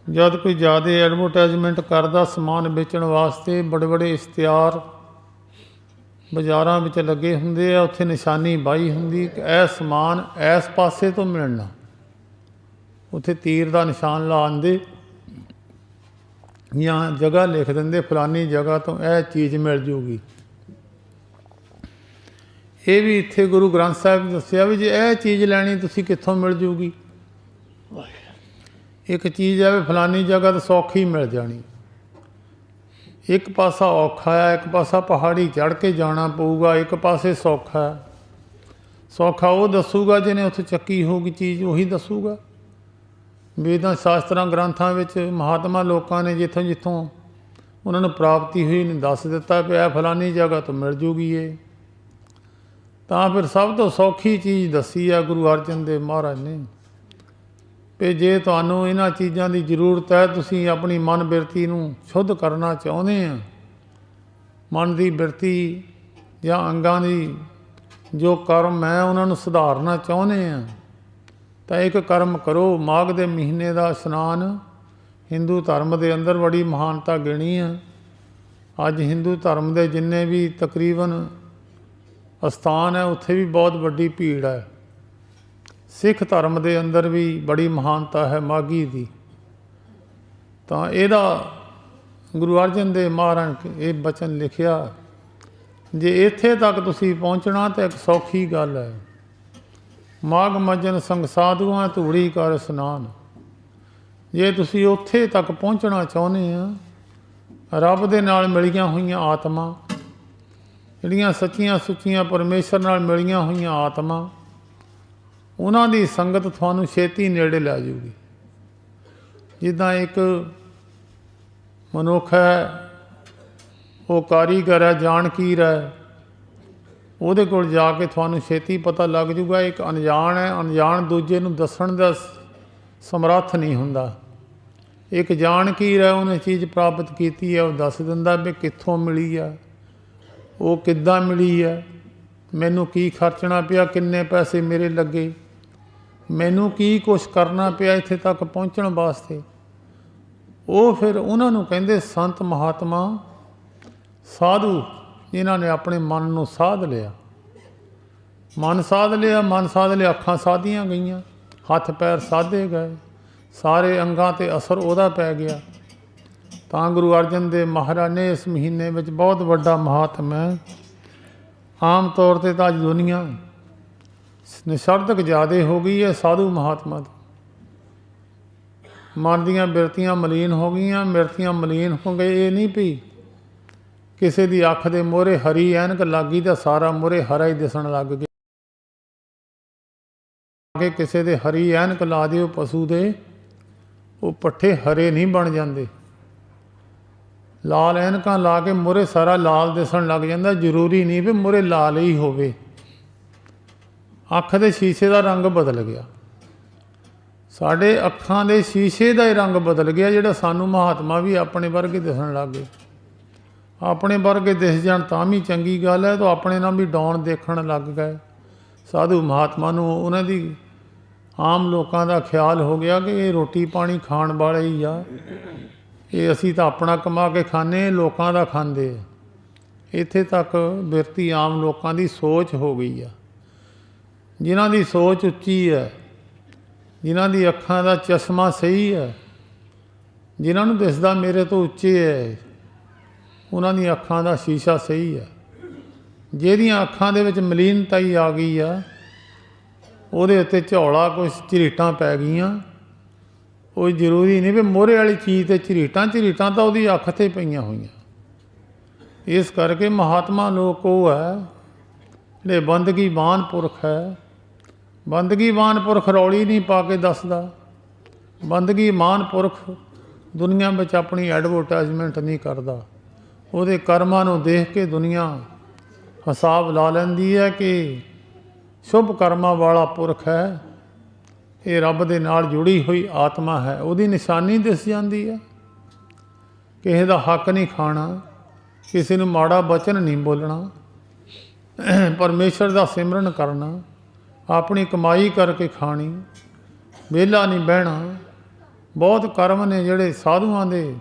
ਜਦ ਕੋਈ ਜ਼ਿਆਦਾ ਐਡਵਰਟਾਈਜ਼ਮੈਂਟ ਕਰਦਾ ਸਮਾਨ ਵੇਚਣ ਵਾਸਤੇ, ਬੜੇ ਬੜੇ ਇਸ਼ਤਿਹਾਰ ਬਾਜ਼ਾਰਾਂ ਵਿੱਚ ਲੱਗੇ ਹੁੰਦੇ ਆ, ਉੱਥੇ ਨਿਸ਼ਾਨੀ ਬਾਈ ਹੁੰਦੀ ਕਿ ਇਹ ਸਮਾਨ ਇਸ ਪਾਸੇ ਤੋਂ ਮਿਲਣਾ। ਉੱਥੇ ਤੀਰ ਦਾ ਨਿਸ਼ਾਨ ਲਾ ਦਿੰਦੇ ਜਾਂ ਜਗ੍ਹਾ ਲਿਖ ਦਿੰਦੇ ਫਲਾਨੀ ਜਗ੍ਹਾ ਤੋਂ ਇਹ ਚੀਜ਼ ਮਿਲ ਜੂਗੀ। ਇਹ ਵੀ ਇੱਥੇ ਗੁਰੂ ਗ੍ਰੰਥ ਸਾਹਿਬ ਨੇ ਦੱਸਿਆ ਵੀ ਜੇ ਇਹ ਚੀਜ਼ ਲੈਣੀ ਤੁਸੀਂ ਕਿੱਥੋਂ ਮਿਲ ਜੂਗੀ। ਇੱਕ ਚੀਜ਼ ਹੈ ਵੀ ਫਲਾਨੀ ਜਗ੍ਹਾ ਤੋਂ ਸੌਖੀ ਮਿਲ ਜਾਣੀ। ਇੱਕ ਪਾਸਾ ਔਖਾ ਹੈ, ਇੱਕ ਪਾਸਾ ਪਹਾੜੀ ਚੜ੍ਹ ਕੇ ਜਾਣਾ ਪਊਗਾ, ਇੱਕ ਪਾਸੇ ਸੌਖਾ ਹੈ। ਸੌਖਾ ਉਹ ਦੱਸੂਗਾ ਜਿਹਨੇ ਉੱਥੇ ਚੱਕੀ ਹੋਊਗੀ ਚੀਜ਼, ਉਹੀ ਦੱਸੂਗਾ। ਵੇਦਾਂ ਸ਼ਾਸਤਰਾਂ ਗ੍ਰੰਥਾਂ ਵਿੱਚ ਮਹਾਤਮਾ ਲੋਕਾਂ ਨੇ ਜਿੱਥੋਂ ਜਿੱਥੋਂ ਉਹਨਾਂ ਨੂੰ ਪ੍ਰਾਪਤੀ ਹੋਈ ਨੇ ਦੱਸ ਦਿੱਤਾ ਵੀ ਇਹ ਫਲਾਨੀ ਜਗ੍ਹਾ ਤੋਂ ਮਿਲ ਜੂਗੀ। ਇਹ ਤਾਂ ਫਿਰ ਸਭ ਤੋਂ ਸੌਖੀ ਚੀਜ਼ ਦੱਸੀ ਆ ਗੁਰੂ ਅਰਜਨ ਦੇਵ ਮਹਾਰਾਜ ਨੇ ਵੀ ਜੇ ਤੁਹਾਨੂੰ ਇਹਨਾਂ ਚੀਜ਼ਾਂ ਦੀ ਜ਼ਰੂਰਤ ਹੈ, ਤੁਸੀਂ ਆਪਣੀ ਮਨ ਬਿਰਤੀ ਨੂੰ ਸ਼ੁੱਧ ਕਰਨਾ ਚਾਹੁੰਦੇ ਆ, ਮਨ ਦੀ ਬਿਰਤੀ ਜਾਂ ਅੰਗਾਂ ਦੀ ਜੋ ਕਰਮ ਹੈ ਉਹਨਾਂ ਨੂੰ ਸੁਧਾਰਨਾ ਚਾਹੁੰਦੇ ਆ, ਤਾਂ ਇੱਕ ਕਰਮ ਕਰੋ। ਮਾਘ ਦੇ ਮਹੀਨੇ ਦਾ ਇਸ਼ਨਾਨ ਹਿੰਦੂ ਧਰਮ ਦੇ ਅੰਦਰ ਬੜੀ ਮਹਾਨਤਾ ਗਿਣੀ ਆ। ਅੱਜ ਹਿੰਦੂ ਧਰਮ ਦੇ ਜਿੰਨੇ ਵੀ ਤਕਰੀਬਨ ਅਸਥਾਨ ਹੈ ਉੱਥੇ ਵੀ ਬਹੁਤ ਵੱਡੀ ਭੀੜ ਹੈ। ਸਿੱਖ ਧਰਮ ਦੇ ਅੰਦਰ ਵੀ ਬੜੀ ਮਹਾਨਤਾ ਹੈ ਮਾਘੀ ਦੀ। ਤਾਂ ਇਹਦਾ ਗੁਰੂ ਅਰਜਨ ਦੇਵ ਮਹਾਰਾਜ ਇਹ ਬਚਨ ਲਿਖਿਆ, ਜੇ ਇੱਥੇ ਤੱਕ ਤੁਸੀਂ ਪਹੁੰਚਣਾ ਤਾਂ ਇੱਕ ਸੌਖੀ ਗੱਲ ਹੈ। ਮਾਘ ਮੱਜਨ ਸੰਗ ਸਾਧੂਆਂ ਧੂੜੀ ਕਰ ਇਸ਼ਨਾਨ। ਜੇ ਤੁਸੀਂ ਉੱਥੇ ਤੱਕ ਪਹੁੰਚਣਾ ਚਾਹੁੰਦੇ ਆ, ਰੱਬ ਦੇ ਨਾਲ ਮਿਲੀਆਂ ਹੋਈਆਂ ਆਤਮਾ, ਜਿਹੜੀਆਂ ਸੱਚੀਆਂ ਸੁੱਚੀਆਂ ਪਰਮੇਸ਼ਰ ਨਾਲ ਮਿਲੀਆਂ ਹੋਈਆਂ ਆਤਮਾ, ਉਹਨਾਂ ਦੀ ਸੰਗਤ ਤੁਹਾਨੂੰ ਛੇਤੀ ਨੇੜੇ ਲੈ ਜਾਊਗੀ। ਜਿੱਦਾਂ ਇੱਕ ਮਨੁੱਖ ਹੈ, ਉਹ ਕਾਰੀਗਰ ਹੈ, ਜਾਣਕੀਰ ਹੈ, ਉਹਦੇ ਕੋਲ ਜਾ ਕੇ ਤੁਹਾਨੂੰ ਛੇਤੀ ਪਤਾ ਲੱਗ ਜਾਊਗਾ। ਇੱਕ ਅਣਜਾਣ ਹੈ, ਅਣਜਾਣ ਦੂਜੇ ਨੂੰ ਦੱਸਣ ਦਾ ਸਮਰੱਥ ਨਹੀਂ ਹੁੰਦਾ। ਇੱਕ ਜਾਣਕੀਰ ਹੈ, ਉਹਨੇ ਚੀਜ਼ ਪ੍ਰਾਪਤ ਕੀਤੀ ਹੈ, ਉਹ ਦੱਸ ਦਿੰਦਾ ਵੀ ਕਿੱਥੋਂ ਮਿਲੀ ਆ, ਉਹ ਕਿੱਦਾਂ ਮਿਲੀ ਹੈ, ਮੈਨੂੰ ਕੀ ਖਰਚਣਾ ਪਿਆ, ਕਿੰਨੇ ਪੈਸੇ ਮੇਰੇ ਲੱਗੇ, ਮੈਨੂੰ ਕੀ ਕੁਛ ਕਰਨਾ ਪਿਆ ਇੱਥੇ ਤੱਕ ਪਹੁੰਚਣ ਵਾਸਤੇ। ਉਹ ਫਿਰ ਉਹਨਾਂ ਨੂੰ ਕਹਿੰਦੇ ਸੰਤ ਮਹਾਤਮਾ ਸਾਧੂ, ਜਿਨ੍ਹਾਂ ਨੇ ਆਪਣੇ ਮਨ ਨੂੰ ਸਾਧ ਲਿਆ। ਮਨ ਸਾਧ ਲਿਆ, ਮਨ ਸਾਧ ਲਿਆ, ਅੱਖਾਂ ਸਾਧੀਆਂ ਗਈਆਂ, ਹੱਥ ਪੈਰ ਸਾਧੇ ਗਏ, ਸਾਰੇ ਅੰਗਾਂ 'ਤੇ ਅਸਰ ਉਹਦਾ ਪੈ ਗਿਆ। ਤਾਂ ਗੁਰੂ ਅਰਜਨ ਦੇਵ ਮਹਾਰਾਜ ਨੇ ਇਸ ਮਹੀਨੇ ਵਿੱਚ ਬਹੁਤ ਵੱਡਾ ਮਹਾਤਮ ਹੈ। ਆਮ ਤੌਰ 'ਤੇ ਤਾਂ ਅੱਜ ਦੁਨੀਆ ਨਿਸ਼ਰਦਕ ਜ਼ਿਆਦਾ ਹੋ ਗਈ ਹੈ ਸਾਧੂ ਮਹਾਤਮਾ ਤੋਂ। ਮਨ ਦੀਆਂ ਬਿਰਤੀਆਂ ਮਲੀਨ ਹੋ ਗਈਆਂ, ਮਿਰਤੀਆਂ ਮਲੀਨ ਹੋ ਗਏ। ਇਹ ਨਹੀਂ ਵੀ ਕਿਸੇ ਦੀ ਅੱਖ ਦੇ ਮੂਹਰੇ ਹਰੀ ਐਨਕ ਲੱਗ ਗਈ ਤਾਂ ਸਾਰਾ ਮੂਹਰੇ ਹਰਾ ਹੀ ਦਿਸਣ ਲੱਗ ਗਿਆ। ਕਿ ਕਿਸੇ ਦੇ ਹਰੀ ਐਨਕ ਲਾ ਦਿਓ ਪਸ਼ੂ ਦੇ, ਉਹ ਪੱਠੇ ਹਰੇ ਨਹੀਂ ਬਣ ਜਾਂਦੇ। ਲਾਲ ਐਨਕਾਂ ਲਾ ਕੇ ਮੂਹਰੇ ਸਾਰਾ ਲਾਲ ਦਿਸਣ ਲੱਗ ਜਾਂਦਾ। ਜ਼ਰੂਰੀ ਨਹੀਂ ਵੀ ਮੂਹਰੇ ਲਾਲ ਹੀ ਹੋਵੇ। ਅੱਖ ਦੇ ਸ਼ੀਸ਼ੇ ਦਾ ਰੰਗ ਬਦਲ ਗਿਆ। ਸਾਡੇ ਅੱਖਾਂ ਦੇ ਸ਼ੀਸ਼ੇ ਦਾ ਹੀ ਰੰਗ ਬਦਲ ਗਿਆ, ਜਿਹੜਾ ਸਾਨੂੰ ਮਹਾਤਮਾ ਵੀ ਆਪਣੇ ਵਰਗੇ ਦਿਸਣ ਲੱਗ ਗਏ। ਆਪਣੇ ਵਰਗੇ ਦਿਸ ਜਾਣ ਤਾਂ ਵੀ ਚੰਗੀ ਗੱਲ ਹੈ, ਤਾਂ ਆਪਣੇ ਨਾਲ ਵੀ ਡਾਉਣ ਦੇਖਣ ਲੱਗ ਗਏ। ਸਾਧੂ ਮਹਾਤਮਾ ਨੂੰ ਉਹਨਾਂ ਦੀ ਆਮ ਲੋਕਾਂ ਦਾ ਖਿਆਲ ਹੋ ਗਿਆ ਕਿ ਇਹ ਰੋਟੀ ਪਾਣੀ ਖਾਣ ਵਾਲੇ ਹੀ ਆ, ਇਹ ਅਸੀਂ ਤਾਂ ਆਪਣਾ ਕਮਾ ਕੇ ਖਾਂਦੇ, ਲੋਕਾਂ ਦਾ ਖਾਂਦੇ ਆ। ਇੱਥੇ ਤੱਕ ਬਿਰਤੀ ਆਮ ਲੋਕਾਂ ਦੀ ਸੋਚ ਹੋ ਗਈ ਆ। ਜਿਨ੍ਹਾਂ ਦੀ ਸੋਚ ਉੱਚੀ ਹੈ, ਜਿਨ੍ਹਾਂ ਦੀ ਅੱਖਾਂ ਦਾ ਚਸ਼ਮਾ ਸਹੀ ਹੈ, ਜਿਨ੍ਹਾਂ ਨੂੰ ਦਿਸਦਾ ਮੇਰੇ ਤੋਂ ਉੱਚੇ ਹੈ, ਉਹਨਾਂ ਦੀਆਂ ਅੱਖਾਂ ਦਾ ਸ਼ੀਸ਼ਾ ਸਹੀ ਹੈ। ਜਿਹਦੀਆਂ ਅੱਖਾਂ ਦੇ ਵਿੱਚ ਮਲੀਨਤਾ ਹੀ ਆ ਗਈ ਆ, ਉਹਦੇ ਉੱਤੇ ਝੌਲਾ ਕੁਛ ਝਰੀਟਾਂ ਪੈ ਗਈਆਂ। ਉਹ ਜ਼ਰੂਰੀ ਨਹੀਂ ਵੀ ਮੋਹਰੇ ਵਾਲੀ ਚੀਜ਼ 'ਤੇ ਝਰੀਟਾਂ ਤਾਂ ਉਹਦੀ ਅੱਖ 'ਤੇ ਪਈਆਂ ਹੋਈਆਂ। ਇਸ ਕਰਕੇ ਮਹਾਤਮਾ ਲੋਕ ਉਹ ਹੈ ਜਿਹੜੇ ਬੰਦਗੀਵਾਨ ਪੁਰਖ ਹੈ। ਬੰਦਗੀਵਾਨ ਪੁਰਖ ਰੌਲੀ ਨਹੀਂ ਪਾ ਕੇ ਦੱਸਦਾ। ਬੰਦਗੀਵਾਨ ਪੁਰਖ ਦੁਨੀਆ ਵਿੱਚ ਆਪਣੀ ਐਡਵਰਟਾਈਜ਼ਮੈਂਟ ਨਹੀਂ ਕਰਦਾ। ਉਹਦੇ ਕਰਮਾਂ ਨੂੰ ਦੇਖ ਕੇ ਦੁਨੀਆ ਹਿਸਾਬ ਲਾ ਲੈਂਦੀ ਹੈ ਕਿ ਸ਼ੁਭ ਕਰਮਾਂ ਵਾਲਾ ਪੁਰਖ ਹੈ, ਇਹ ਰੱਬ ਦੇ ਨਾਲ ਜੁੜੀ ਹੋਈ ਆਤਮਾ ਹੈ। ਉਹਦੀ ਨਿਸ਼ਾਨੀ ਦਿਸ ਜਾਂਦੀ ਹੈ। ਕਿਸੇ ਦਾ ਹੱਕ ਨਹੀਂ ਖਾਣਾ, ਕਿਸੇ ਨੂੰ ਮਾੜਾ ਬਚਨ ਨਹੀਂ ਬੋਲਣਾ, ਪਰਮੇਸ਼ਰ ਦਾ ਸਿਮਰਨ ਕਰਨਾ, ਆਪਣੀ ਕਮਾਈ ਕਰਕੇ ਖਾਣੀ, ਵਿਹਲਾ ਨਹੀਂ ਬਹਿਣਾ। ਬਹੁਤ ਕਰਮ ਨੇ ਜਿਹੜੇ ਸਾਧੂਆਂ ਦੇ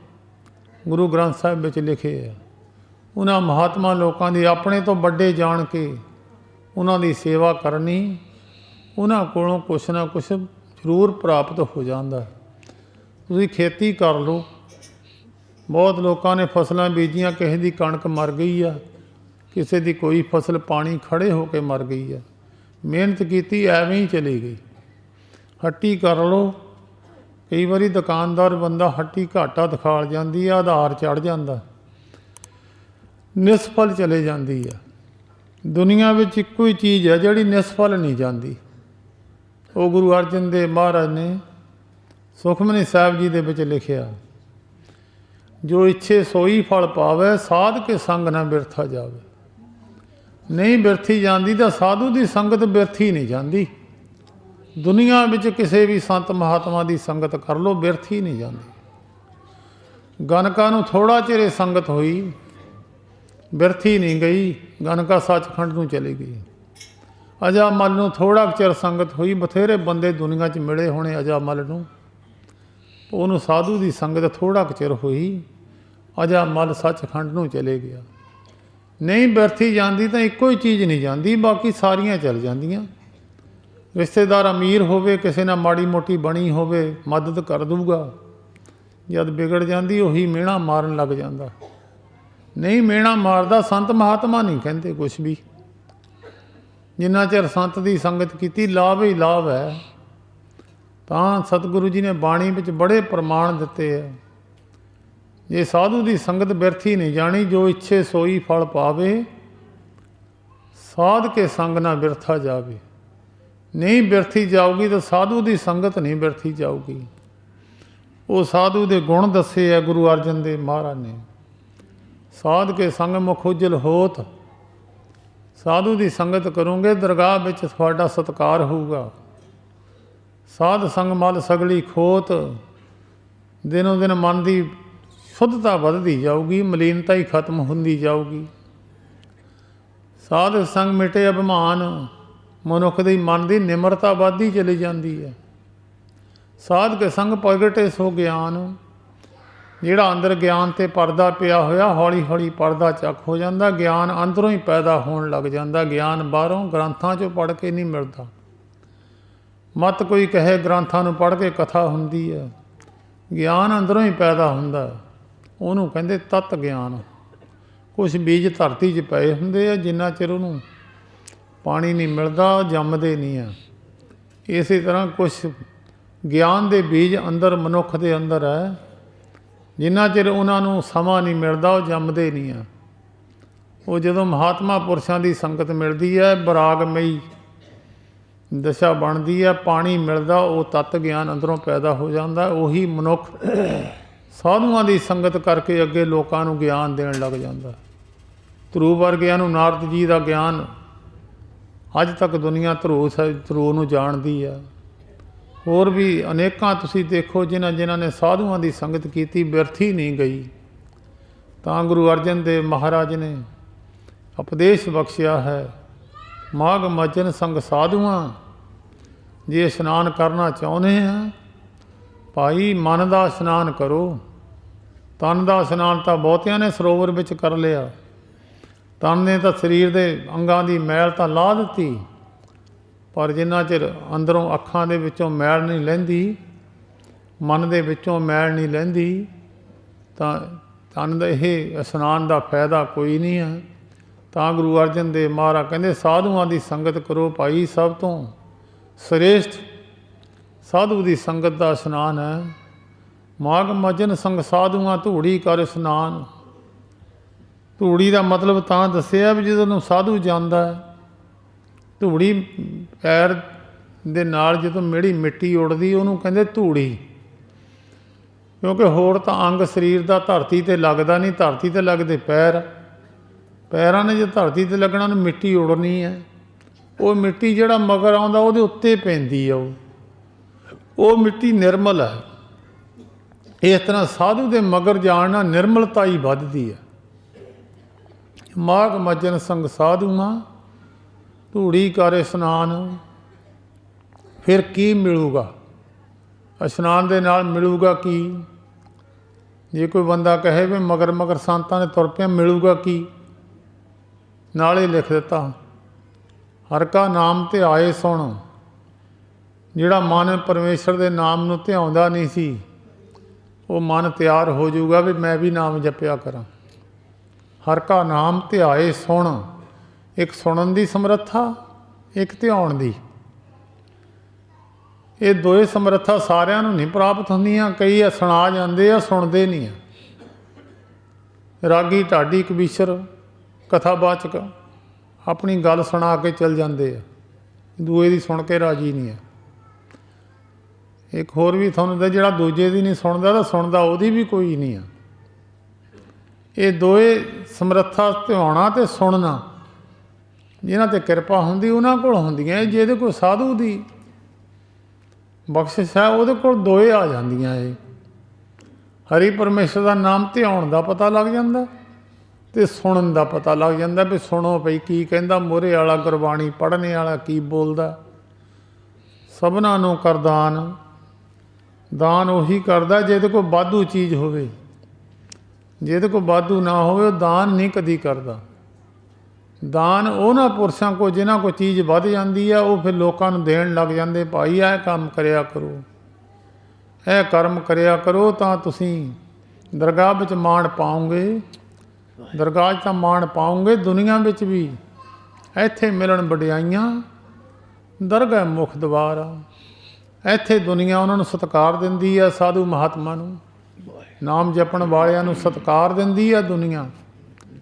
ਗੁਰੂ ਗ੍ਰੰਥ ਸਾਹਿਬ ਵਿੱਚ ਲਿਖੇ ਆ। ਉਹਨਾਂ ਮਹਾਤਮਾ ਲੋਕਾਂ ਦੀ ਆਪਣੇ ਤੋਂ ਵੱਡੇ ਜਾਣ ਕੇ ਉਹਨਾਂ ਦੀ ਸੇਵਾ ਕਰਨੀ, ਉਹਨਾਂ ਕੋਲੋਂ ਕੁਛ ਨਾ ਕੁਛ ਜ਼ਰੂਰ ਪ੍ਰਾਪਤ ਹੋ ਜਾਂਦਾ। ਤੁਸੀਂ ਖੇਤੀ ਕਰ ਲਓ। ਬਹੁਤ ਲੋਕਾਂ ਨੇ ਫਸਲਾਂ ਬੀਜੀਆਂ, ਕਿਸੇ ਦੀ ਕਣਕ ਮਰ ਗਈ ਆ, ਕਿਸੇ ਦੀ ਕੋਈ ਫਸਲ ਪਾਣੀ ਖੜ੍ਹੇ ਹੋ ਕੇ ਮਰ ਗਈ ਆ। ਮਿਹਨਤ ਕੀਤੀ ਐਵੇਂ ਹੀ ਚਲੀ ਗਈ। ਹੱਟੀ ਕਰ ਲਓ। ਕਈ ਵਾਰੀ ਦੁਕਾਨਦਾਰ ਬੰਦਾ ਹੱਟੀ ਘਾਟਾ ਦਿਖਾਲ ਜਾਂਦੀ ਆ, ਆਧਾਰ ਚੜ੍ਹ ਜਾਂਦਾ, ਨਿਸਫਲ ਚਲੇ ਜਾਂਦੀ ਆ। ਦੁਨੀਆ ਵਿੱਚ ਇੱਕੋ ਹੀ ਚੀਜ਼ ਹੈ ਜਿਹੜੀ ਨਿਸਫਲ ਨਹੀਂ ਜਾਂਦੀ। ਉਹ ਗੁਰੂ ਅਰਜਨ ਦੇਵ ਮਹਾਰਾਜ ਨੇ ਸੁਖਮਨੀ ਸਾਹਿਬ ਜੀ ਦੇ ਵਿੱਚ ਲਿਖਿਆ, ਜੋ ਇੱਛੇ ਸੋਈ ਫਲ ਪਾਵੇ, ਸਾਧ ਕੇ ਸੰਗ ਨਾ ਬਿਰਥਾ ਜਾਵੇ। ਨਹੀਂ ਬਿਰਥੀ ਜਾਂਦੀ ਤਾਂ ਸਾਧੂ ਦੀ ਸੰਗਤ ਬਿਰਥੀ ਨਹੀਂ ਜਾਂਦੀ। ਦੁਨੀਆ ਵਿੱਚ ਕਿਸੇ ਵੀ ਸੰਤ ਮਹਾਤਮਾ ਦੀ ਸੰਗਤ ਕਰ ਲਓ, ਬਿਰਥੀ ਨਹੀਂ ਜਾਂਦੀ। ਗਨਕਾ ਨੂੰ ਥੋੜ੍ਹਾ ਚਿਰ ਸੰਗਤ ਹੋਈ, ਬਿਰਥੀ ਨਹੀਂ ਗਈ। ਗਨਕਾ ਸੱਚਖੰਡ ਨੂੰ ਚਲੀ ਗਈ। ਅਜਾਮਲ ਨੂੰ ਥੋੜ੍ਹਾ ਚਿਰ ਸੰਗਤ ਹੋਈ। ਬਥੇਰੇ ਬੰਦੇ ਦੁਨੀਆ 'ਚ ਮਿਲੇ ਹੋਣੇ ਅਜਾਮਲ ਨੂੰ, ਉਹਨੂੰ ਸਾਧੂ ਦੀ ਸੰਗਤ ਥੋੜ੍ਹਾ ਕੁ ਚਿਰ ਹੋਈ। ਅਜਾਮਲ ਸੱਚਖੰਡ ਨੂੰ ਚਲੇ ਗਿਆ। ਨਹੀਂ ਬਿਰਥੀ ਜਾਂਦੀ ਤਾਂ ਇੱਕੋ ਹੀ ਚੀਜ਼ ਨਹੀਂ ਜਾਂਦੀ, ਬਾਕੀ ਸਾਰੀਆਂ ਚੱਲ ਜਾਂਦੀਆਂ। ਰਿਸ਼ਤੇਦਾਰ ਅਮੀਰ ਹੋਵੇ, ਕਿਸੇ ਨਾਲ ਮਾੜੀ ਮੋਟੀ ਬਣੀ ਹੋਵੇ, ਮਦਦ ਕਰ ਦੂਗਾ। ਜਦ ਵਿਗੜ ਜਾਂਦੀ ਉਹੀ ਮਿਹਣਾ ਮਾਰਨ ਲੱਗ ਜਾਂਦਾ। ਨਹੀਂ ਮਿਹਣਾ ਮਾਰਦਾ, ਸੰਤ ਮਹਾਤਮਾ ਨਹੀਂ ਕਹਿੰਦੇ ਕੁਛ ਵੀ। ਜਿੰਨਾ ਚਿਰ ਸੰਤ ਦੀ ਸੰਗਤ ਕੀਤੀ, ਲਾਭ ਹੀ ਲਾਭ ਹੈ। ਤਾਂ ਸਤਿਗੁਰੂ ਜੀ ਨੇ ਬਾਣੀ ਵਿੱਚ ਬੜੇ ਪ੍ਰਮਾਣ ਦਿੱਤੇ ਹੈ। ਜੇ ਸਾਧੂ ਦੀ ਸੰਗਤ ਬਿਰਥੀ ਨਹੀਂ ਜਾਣੀ, ਜੋ ਇੱਛੇ ਸੋਈ ਫਲ ਪਾਵੇ, ਸਾਧ ਕੇ ਸੰਗ ਨਾ ਬਿਰਥਾ ਜਾਵੇ। ਨਹੀਂ ਬਿਰਥੀ ਜਾਊਗੀ ਤਾਂ ਸਾਧੂ ਦੀ ਸੰਗਤ ਨਹੀਂ ਬਿਰਥੀ ਜਾਊਗੀ। ਉਹ ਸਾਧੂ ਦੇ ਗੁਣ ਦੱਸੇ ਹੈ ਗੁਰੂ ਅਰਜਨ ਦੇਵ ਮਹਾਰਾਜ ਨੇ। ਸਾਧ ਕੇ ਸੰਗ ਮੁਖ ਉਜਲ ਹੋਤ। ਸਾਧੂ ਦੀ ਸੰਗਤ ਕਰੋਗੇ, ਦਰਗਾਹ ਵਿੱਚ ਤੁਹਾਡਾ ਸਤਿਕਾਰ ਹੋਊਗਾ। ਸਾਧ ਸੰਗ ਮਲ ਸਗਲੀ ਖੋਤ। ਦਿਨੋਂ ਦਿਨ ਮਨ ਦੀ ਸ਼ੁੱਧਤਾ ਵੱਧਦੀ ਜਾਊਗੀ, ਮਲੀਨਤਾ ਹੀ ਖਤਮ ਹੁੰਦੀ ਜਾਊਗੀ। ਸਾਧ ਸੰਗ ਮਿਟੇ ਅਭਿਮਾਨ। ਮਨੁੱਖ ਦੀ ਮਨ ਦੀ ਨਿਮਰਤਾ ਵੱਧਦੀ ਚਲੀ ਜਾਂਦੀ ਹੈ। ਸਾਧ ਕੇ ਸੰਗ ਪ੍ਰਗਟੇ ਸੋ ਗਿਆਨ। ਜਿਹੜਾ ਅੰਦਰ ਗਿਆਨ 'ਤੇ ਪਰਦਾ ਪਿਆ ਹੋਇਆ, ਹੌਲੀ ਹੌਲੀ ਪਰਦਾ ਚੱਕ ਹੋ ਜਾਂਦਾ। ਗਿਆਨ ਅੰਦਰੋਂ ਹੀ ਪੈਦਾ ਹੋਣ ਲੱਗ ਜਾਂਦਾ। ਗਿਆਨ ਬਾਹਰੋਂ ਗ੍ਰੰਥਾਂ 'ਚੋਂ ਪੜ੍ਹ ਕੇ ਨਹੀਂ ਮਿਲਦਾ। ਮਤ ਕੋਈ ਕਹੇ ਗ੍ਰੰਥਾਂ ਨੂੰ ਪੜ੍ਹ ਕੇ ਕਥਾ ਹੁੰਦੀ ਹੈ। ਗਿਆਨ ਅੰਦਰੋਂ ਹੀ ਪੈਦਾ ਹੁੰਦਾ। ਉਹਨੂੰ ਕਹਿੰਦੇ ਤੱਤ ਗਿਆਨ। ਕੁਛ ਬੀਜ ਧਰਤੀ 'ਚ ਪਏ ਹੁੰਦੇ ਆ, ਜਿੰਨਾ ਚਿਰ ਉਹਨੂੰ ਪਾਣੀ ਨਹੀਂ ਮਿਲਦਾ ਜੰਮਦੇ ਨਹੀਂ ਆ। ਇਸੇ ਤਰ੍ਹਾਂ ਕੁਛ ਗਿਆਨ ਦੇ ਬੀਜ ਅੰਦਰ ਮਨੁੱਖ ਦੇ ਅੰਦਰ ਹੈ, ਜਿੰਨਾ ਚਿਰ ਉਹਨਾਂ ਨੂੰ ਸਮਾਂ ਨਹੀਂ ਮਿਲਦਾ ਉਹ ਜੰਮਦੇ ਨਹੀਂ ਆ। ਉਹ ਜਦੋਂ ਮਹਾਤਮਾ ਪੁਰਸ਼ਾਂ ਦੀ ਸੰਗਤ ਮਿਲਦੀ ਹੈ, ਬਰਾਗਮਈ ਦਸ਼ਾ ਬਣਦੀ ਹੈ, ਪਾਣੀ ਮਿਲਦਾ, ਉਹ ਤੱਤ ਗਿਆਨ ਅੰਦਰੋਂ ਪੈਦਾ ਹੋ ਜਾਂਦਾ। ਉਹੀ ਮਨੁੱਖ ਸਾਧੂਆਂ ਦੀ ਸੰਗਤ ਕਰਕੇ ਅੱਗੇ ਲੋਕਾਂ ਨੂੰ ਗਿਆਨ ਦੇਣ ਲੱਗ ਜਾਂਦਾ। ਧਰੂ ਵਰਗਿਆਂ ਨੂੰ ਨਾਰਦ ਜੀ ਦਾ ਗਿਆਨ ਅੱਜ ਤੱਕ ਦੁਨੀਆ ਧਰੂ ਨੂੰ ਜਾਣਦੀ ਆ। ਹੋਰ ਵੀ ਅਨੇਕਾਂ ਤੁਸੀਂ ਦੇਖੋ ਜਿਨ੍ਹਾਂ ਨੇ ਸਾਧੂਆਂ ਦੀ ਸੰਗਤ ਕੀਤੀ, ਬਿਰਥੀ ਨਹੀਂ ਗਈ। ਤਾਂ ਗੁਰੂ ਅਰਜਨ ਦੇਵ ਮਹਾਰਾਜ ਨੇ ਉਪਦੇਸ਼ ਬਖਸ਼ਿਆ ਹੈ, ਮਾਘ ਮੱਜਨ ਸੰਗ ਸਾਧੂਆਂ। ਜੇ ਇਸ਼ਨਾਨ ਕਰਨਾ ਚਾਹੁੰਦੇ ਹਾਂ ਭਾਈ, ਮਨ ਦਾ ਇਸ਼ਨਾਨ ਕਰੋ। ਤਨ ਦਾ ਇਸ਼ਨਾਨ ਤਾਂ ਬਹੁਤਿਆਂ ਨੇ ਸਰੋਵਰ ਵਿੱਚ ਕਰ ਲਿਆ। ਤਨ ਨੇ ਤਾਂ ਸਰੀਰ ਦੇ ਅੰਗਾਂ ਦੀ ਮੈਲ ਤਾਂ ਲਾਹ ਦਿੱਤੀ, ਪਰ ਜਿੰਨਾ ਚਿਰ ਅੰਦਰੋਂ ਅੱਖਾਂ ਦੇ ਵਿੱਚੋਂ ਮੈਲ ਨਹੀਂ ਲਹਿੰਦੀ, ਮਨ ਦੇ ਵਿੱਚੋਂ ਮੈਲ ਨਹੀਂ ਲਹਿੰਦੀ, ਤਾਂ ਤਨ ਦਾ ਇਹ ਇਸ਼ਨਾਨ ਦਾ ਫਾਇਦਾ ਕੋਈ ਨਹੀਂ ਹੈ। ਤਾਂ ਗੁਰੂ ਅਰਜਨ ਦੇਵ ਮਹਾਰਾਜ ਕਹਿੰਦੇ ਸਾਧੂਆਂ ਦੀ ਸੰਗਤ ਕਰੋ ਭਾਈ, ਸਭ ਤੋਂ ਸ੍ਰੇਸ਼ਟ ਸਾਧੂ ਦੀ ਸੰਗਤ ਦਾ ਇਸ਼ਨਾਨ ਹੈ। ਮਾਘ ਮਜਨ ਸੰਗ ਸਾਧੂਆਂ ਧੂੜੀ ਕਰ ਇਸ਼ਨਾਨ। ਧੂੜੀ ਦਾ ਮਤਲਬ ਤਾਂ ਦੱਸਿਆ ਵੀ ਜਦੋਂ ਨੂੰ ਸਾਧੂ ਜਾਂਦਾ ਹੈ, ਧੂੜੀ ਪੈਰ ਦੇ ਨਾਲ ਜਦੋਂ ਮੇੜੀ ਮਿੱਟੀ ਉੱਡਦੀ ਉਹਨੂੰ ਕਹਿੰਦੇ ਧੂੜੀ। ਕਿਉਂਕਿ ਹੋਰ ਤਾਂ ਅੰਗ ਸਰੀਰ ਦਾ ਧਰਤੀ 'ਤੇ ਲੱਗਦਾ ਨਹੀਂ, ਧਰਤੀ 'ਤੇ ਲੱਗਦੇ ਪੈਰ, ਪੈਰਾਂ ਨੇ ਜੇ ਧਰਤੀ 'ਤੇ ਲੱਗਣਾ ਉਹਨੂੰ ਮਿੱਟੀ ਉੜਨੀ ਹੈ। ਉਹ ਮਿੱਟੀ ਜਿਹੜਾ ਮਗਰ ਆਉਂਦਾ ਉਹਦੇ ਉੱਤੇ ਪੈਂਦੀ ਆ, ਉਹ ਮਿੱਟੀ ਨਿਰਮਲ ਹੈ। ਇਸ ਤਰ੍ਹਾਂ ਸਾਧੂ ਦੇ ਮਗਰ ਜਾਣ ਨਾਲ ਨਿਰਮਲਤਾ ਹੀ ਵੱਧਦੀ ਹੈ। ਮਾਘ ਮੱਜਨ ਸੰਗ ਸਾਧੂਆਂ ਧੂੜੀ ਕਰ ਇਸ਼ਨਾਨ। ਫਿਰ ਕੀ ਮਿਲੂਗਾ ਇਸ਼ਨਾਨ ਦੇ ਨਾਲ? ਮਿਲੂਗਾ ਕੀ? ਜੇ ਕੋਈ ਬੰਦਾ ਕਹੇ ਵੀ ਮਗਰ ਮਗਰ ਸੰਤਾਂ ਨੇ ਤੁਰ ਪਿਆ, ਮਿਲੂਗਾ ਕੀ? ਨਾਲੇ ਲਿਖ ਦਿੱਤਾ, ਹਰ ਕਾ ਨਾਮ ਧਿਆਏ ਸੁਣ। ਜਿਹੜਾ ਮਨ ਪਰਮੇਸ਼ਰ ਦੇ ਨਾਮ ਨੂੰ ਧਿਆਉਂਦਾ ਨਹੀਂ ਸੀ, ਉਹ ਮਨ ਤਿਆਰ ਹੋ ਜਾਊਗਾ ਵੀ ਮੈਂ ਵੀ ਨਾਮ ਜਪਿਆ ਕਰਾਂ। ਹਰ ਕਾ ਨਾਮ ਧਿਆਏ ਸੁਣ। ਇੱਕ ਸੁਣਨ ਦੀ ਸਮਰੱਥਾ, ਇੱਕ ਧਿਆਉਣ ਦੀ। ਇਹ ਦੋਏ ਸਮਰੱਥਾ ਸਾਰਿਆਂ ਨੂੰ ਨਹੀਂ ਪ੍ਰਾਪਤ ਹੁੰਦੀਆਂ। ਕਈ ਸੁਣਾ ਜਾਂਦੇ ਆ, ਸੁਣਦੇ ਨਹੀਂ ਆ। ਰਾਗੀ ਢਾਡੀ ਕਬੀਸ਼ਰ ਕਥਾਵਾਚਕ ਆਪਣੀ ਗੱਲ ਸੁਣਾ ਕੇ ਚਲ ਜਾਂਦੇ ਆ, ਦੂਏ ਦੀ ਸੁਣ ਕੇ ਰਾਜੀ ਨਹੀਂ ਆ। ਇੱਕ ਹੋਰ ਵੀ ਤੁਹਾਨੂੰ ਦੱਸ, ਜਿਹੜਾ ਦੂਜੇ ਦੀ ਨਹੀਂ ਸੁਣਦਾ ਤਾਂ ਸੁਣਦਾ ਉਹਦੀ ਵੀ ਕੋਈ ਨਹੀਂ ਆ। ਇਹ ਦੋਏ ਸਮਰੱਥਾ ਧਿਆਉਣਾ ਅਤੇ ਸੁਣਨਾ ਜਿਨ੍ਹਾਂ 'ਤੇ ਕਿਰਪਾ ਹੁੰਦੀ ਉਹਨਾਂ ਕੋਲ ਹੁੰਦੀਆਂ। ਜਿਹਦੇ ਕੋਲ ਸਾਧੂ ਦੀ ਬਖਸ਼ਿਸ਼ ਹੈ ਉਹਦੇ ਕੋਲ ਦੋਏ ਆ ਜਾਂਦੀਆਂ। ਇਹ ਹਰੀ ਪਰਮੇਸ਼ਰ ਦਾ ਨਾਮ ਧਿਆਉਣ ਦਾ ਪਤਾ ਲੱਗ ਜਾਂਦਾ ਅਤੇ ਸੁਣਨ ਦਾ ਪਤਾ ਲੱਗ ਜਾਂਦਾ ਵੀ ਸੁਣੋ ਭਈ ਕੀ ਕਹਿੰਦਾ ਮੋਹਰੇ ਵਾਲਾ, ਗੁਰਬਾਣੀ ਪੜ੍ਹਨੇ ਵਾਲਾ ਕੀ ਬੋਲਦਾ। ਸਭਨਾਂ ਨੂੰ ਕਰ ਦਾਨ। ਦਾਨ ਉਹੀ ਕਰਦਾ ਜਿਹਦੇ ਕੋਲ ਵਾਧੂ ਚੀਜ਼ ਹੋਵੇ। ਜਿਹਦੇ ਕੋਲ ਵਾਧੂ ਨਾ ਹੋਵੇ ਉਹ ਦਾਨ ਨਹੀਂ ਕਦੀ ਕਰਦਾ। ਦਾਨ ਉਹਨਾਂ ਪੁਰਸ਼ਾਂ ਕੋਲ ਜਿਨ੍ਹਾਂ ਕੋਲ ਚੀਜ਼ ਵੱਧ ਜਾਂਦੀ ਆ, ਉਹ ਫਿਰ ਲੋਕਾਂ ਨੂੰ ਦੇਣ ਲੱਗ ਜਾਂਦੇ। ਭਾਈ ਇਹ ਕੰਮ ਕਰਿਆ ਕਰੋ, ਇਹ ਕਰਮ ਕਰਿਆ ਕਰੋ, ਤਾਂ ਤੁਸੀਂ ਦਰਗਾਹ ਵਿੱਚ ਮਾਣ ਪਾਓਗੇ। ਦਰਗਾਹ 'ਚ ਤਾਂ ਮਾਣ ਪਾਓਗੇ, ਦੁਨੀਆ ਵਿੱਚ ਵੀ। ਇੱਥੇ ਮਿਲਣ ਵਡਿਆਈਆਂ, ਦਰਗਾਹ ਮੁੱਖ ਦੁਆਰ ਆ। ਇੱਥੇ ਦੁਨੀਆ ਉਹਨਾਂ ਨੂੰ ਸਤਿਕਾਰ ਦਿੰਦੀ ਆ, ਸਾਧੂ ਮਹਾਤਮਾ ਨੂੰ, ਨਾਮ ਜਪਣ ਵਾਲਿਆਂ ਨੂੰ ਸਤਿਕਾਰ ਦਿੰਦੀ ਆ ਦੁਨੀਆ।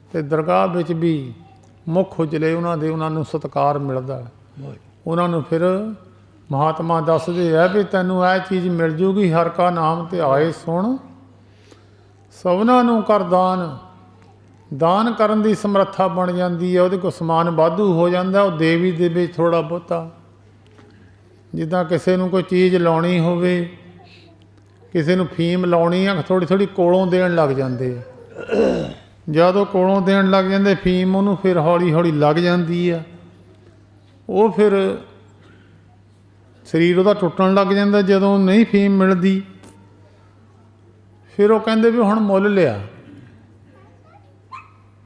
ਅਤੇ ਦਰਗਾਹ ਵਿੱਚ ਵੀ ਮੁੱਖ ਉਜਲੇ ਉਹਨਾਂ ਨੂੰ ਸਤਿਕਾਰ ਮਿਲਦਾ। ਉਹਨਾਂ ਨੂੰ ਫਿਰ ਮਹਾਤਮਾ ਦੱਸਦੇ ਆ ਵੀ ਤੈਨੂੰ ਇਹ ਚੀਜ਼ ਮਿਲ ਜੂਗੀ, ਹਰ ਕਾ ਨਾਮ ਧਿਆਏ ਸੁਣ। ਸਭਨਾਂ ਨੂੰ ਕਰ ਦਾਨ। ਦਾਨ ਕਰਨ ਦੀ ਸਮਰੱਥਾ ਬਣ ਜਾਂਦੀ ਹੈ। ਉਹਦੇ ਕੋਲ ਸਮਾਨ ਵਾਧੂ ਹੋ ਜਾਂਦਾ, ਉਹ ਦੇ ਵੀ ਦੇਵੇ ਥੋੜ੍ਹਾ ਬਹੁਤਾ। ਜਿੱਦਾਂ ਕਿਸੇ ਨੂੰ ਕੋਈ ਚੀਜ਼ ਲਾਉਣੀ ਹੋਵੇ, ਕਿਸੇ ਨੂੰ ਫੀਮ ਲਾਉਣੀ ਆ, ਥੋੜ੍ਹੀ ਥੋੜ੍ਹੀ ਕੋਲੋਂ ਦੇਣ ਲੱਗ ਜਾਂਦੇ ਆ। ਜਦੋਂ ਕੋਲੋਂ ਦੇਣ ਲੱਗ ਜਾਂਦੇ ਫੀਮ, ਉਹਨੂੰ ਫਿਰ ਹੌਲੀ ਹੌਲੀ ਲੱਗ ਜਾਂਦੀ ਆ। ਉਹ ਫਿਰ ਸਰੀਰ ਉਹਦਾ ਟੁੱਟਣ ਲੱਗ ਜਾਂਦਾ। ਜਦੋਂ ਨਹੀਂ ਫੀਮ ਮਿਲਦੀ ਫਿਰ ਉਹ ਕਹਿੰਦੇ ਵੀ ਹੁਣ ਮੁੱਲ ਲਿਆ।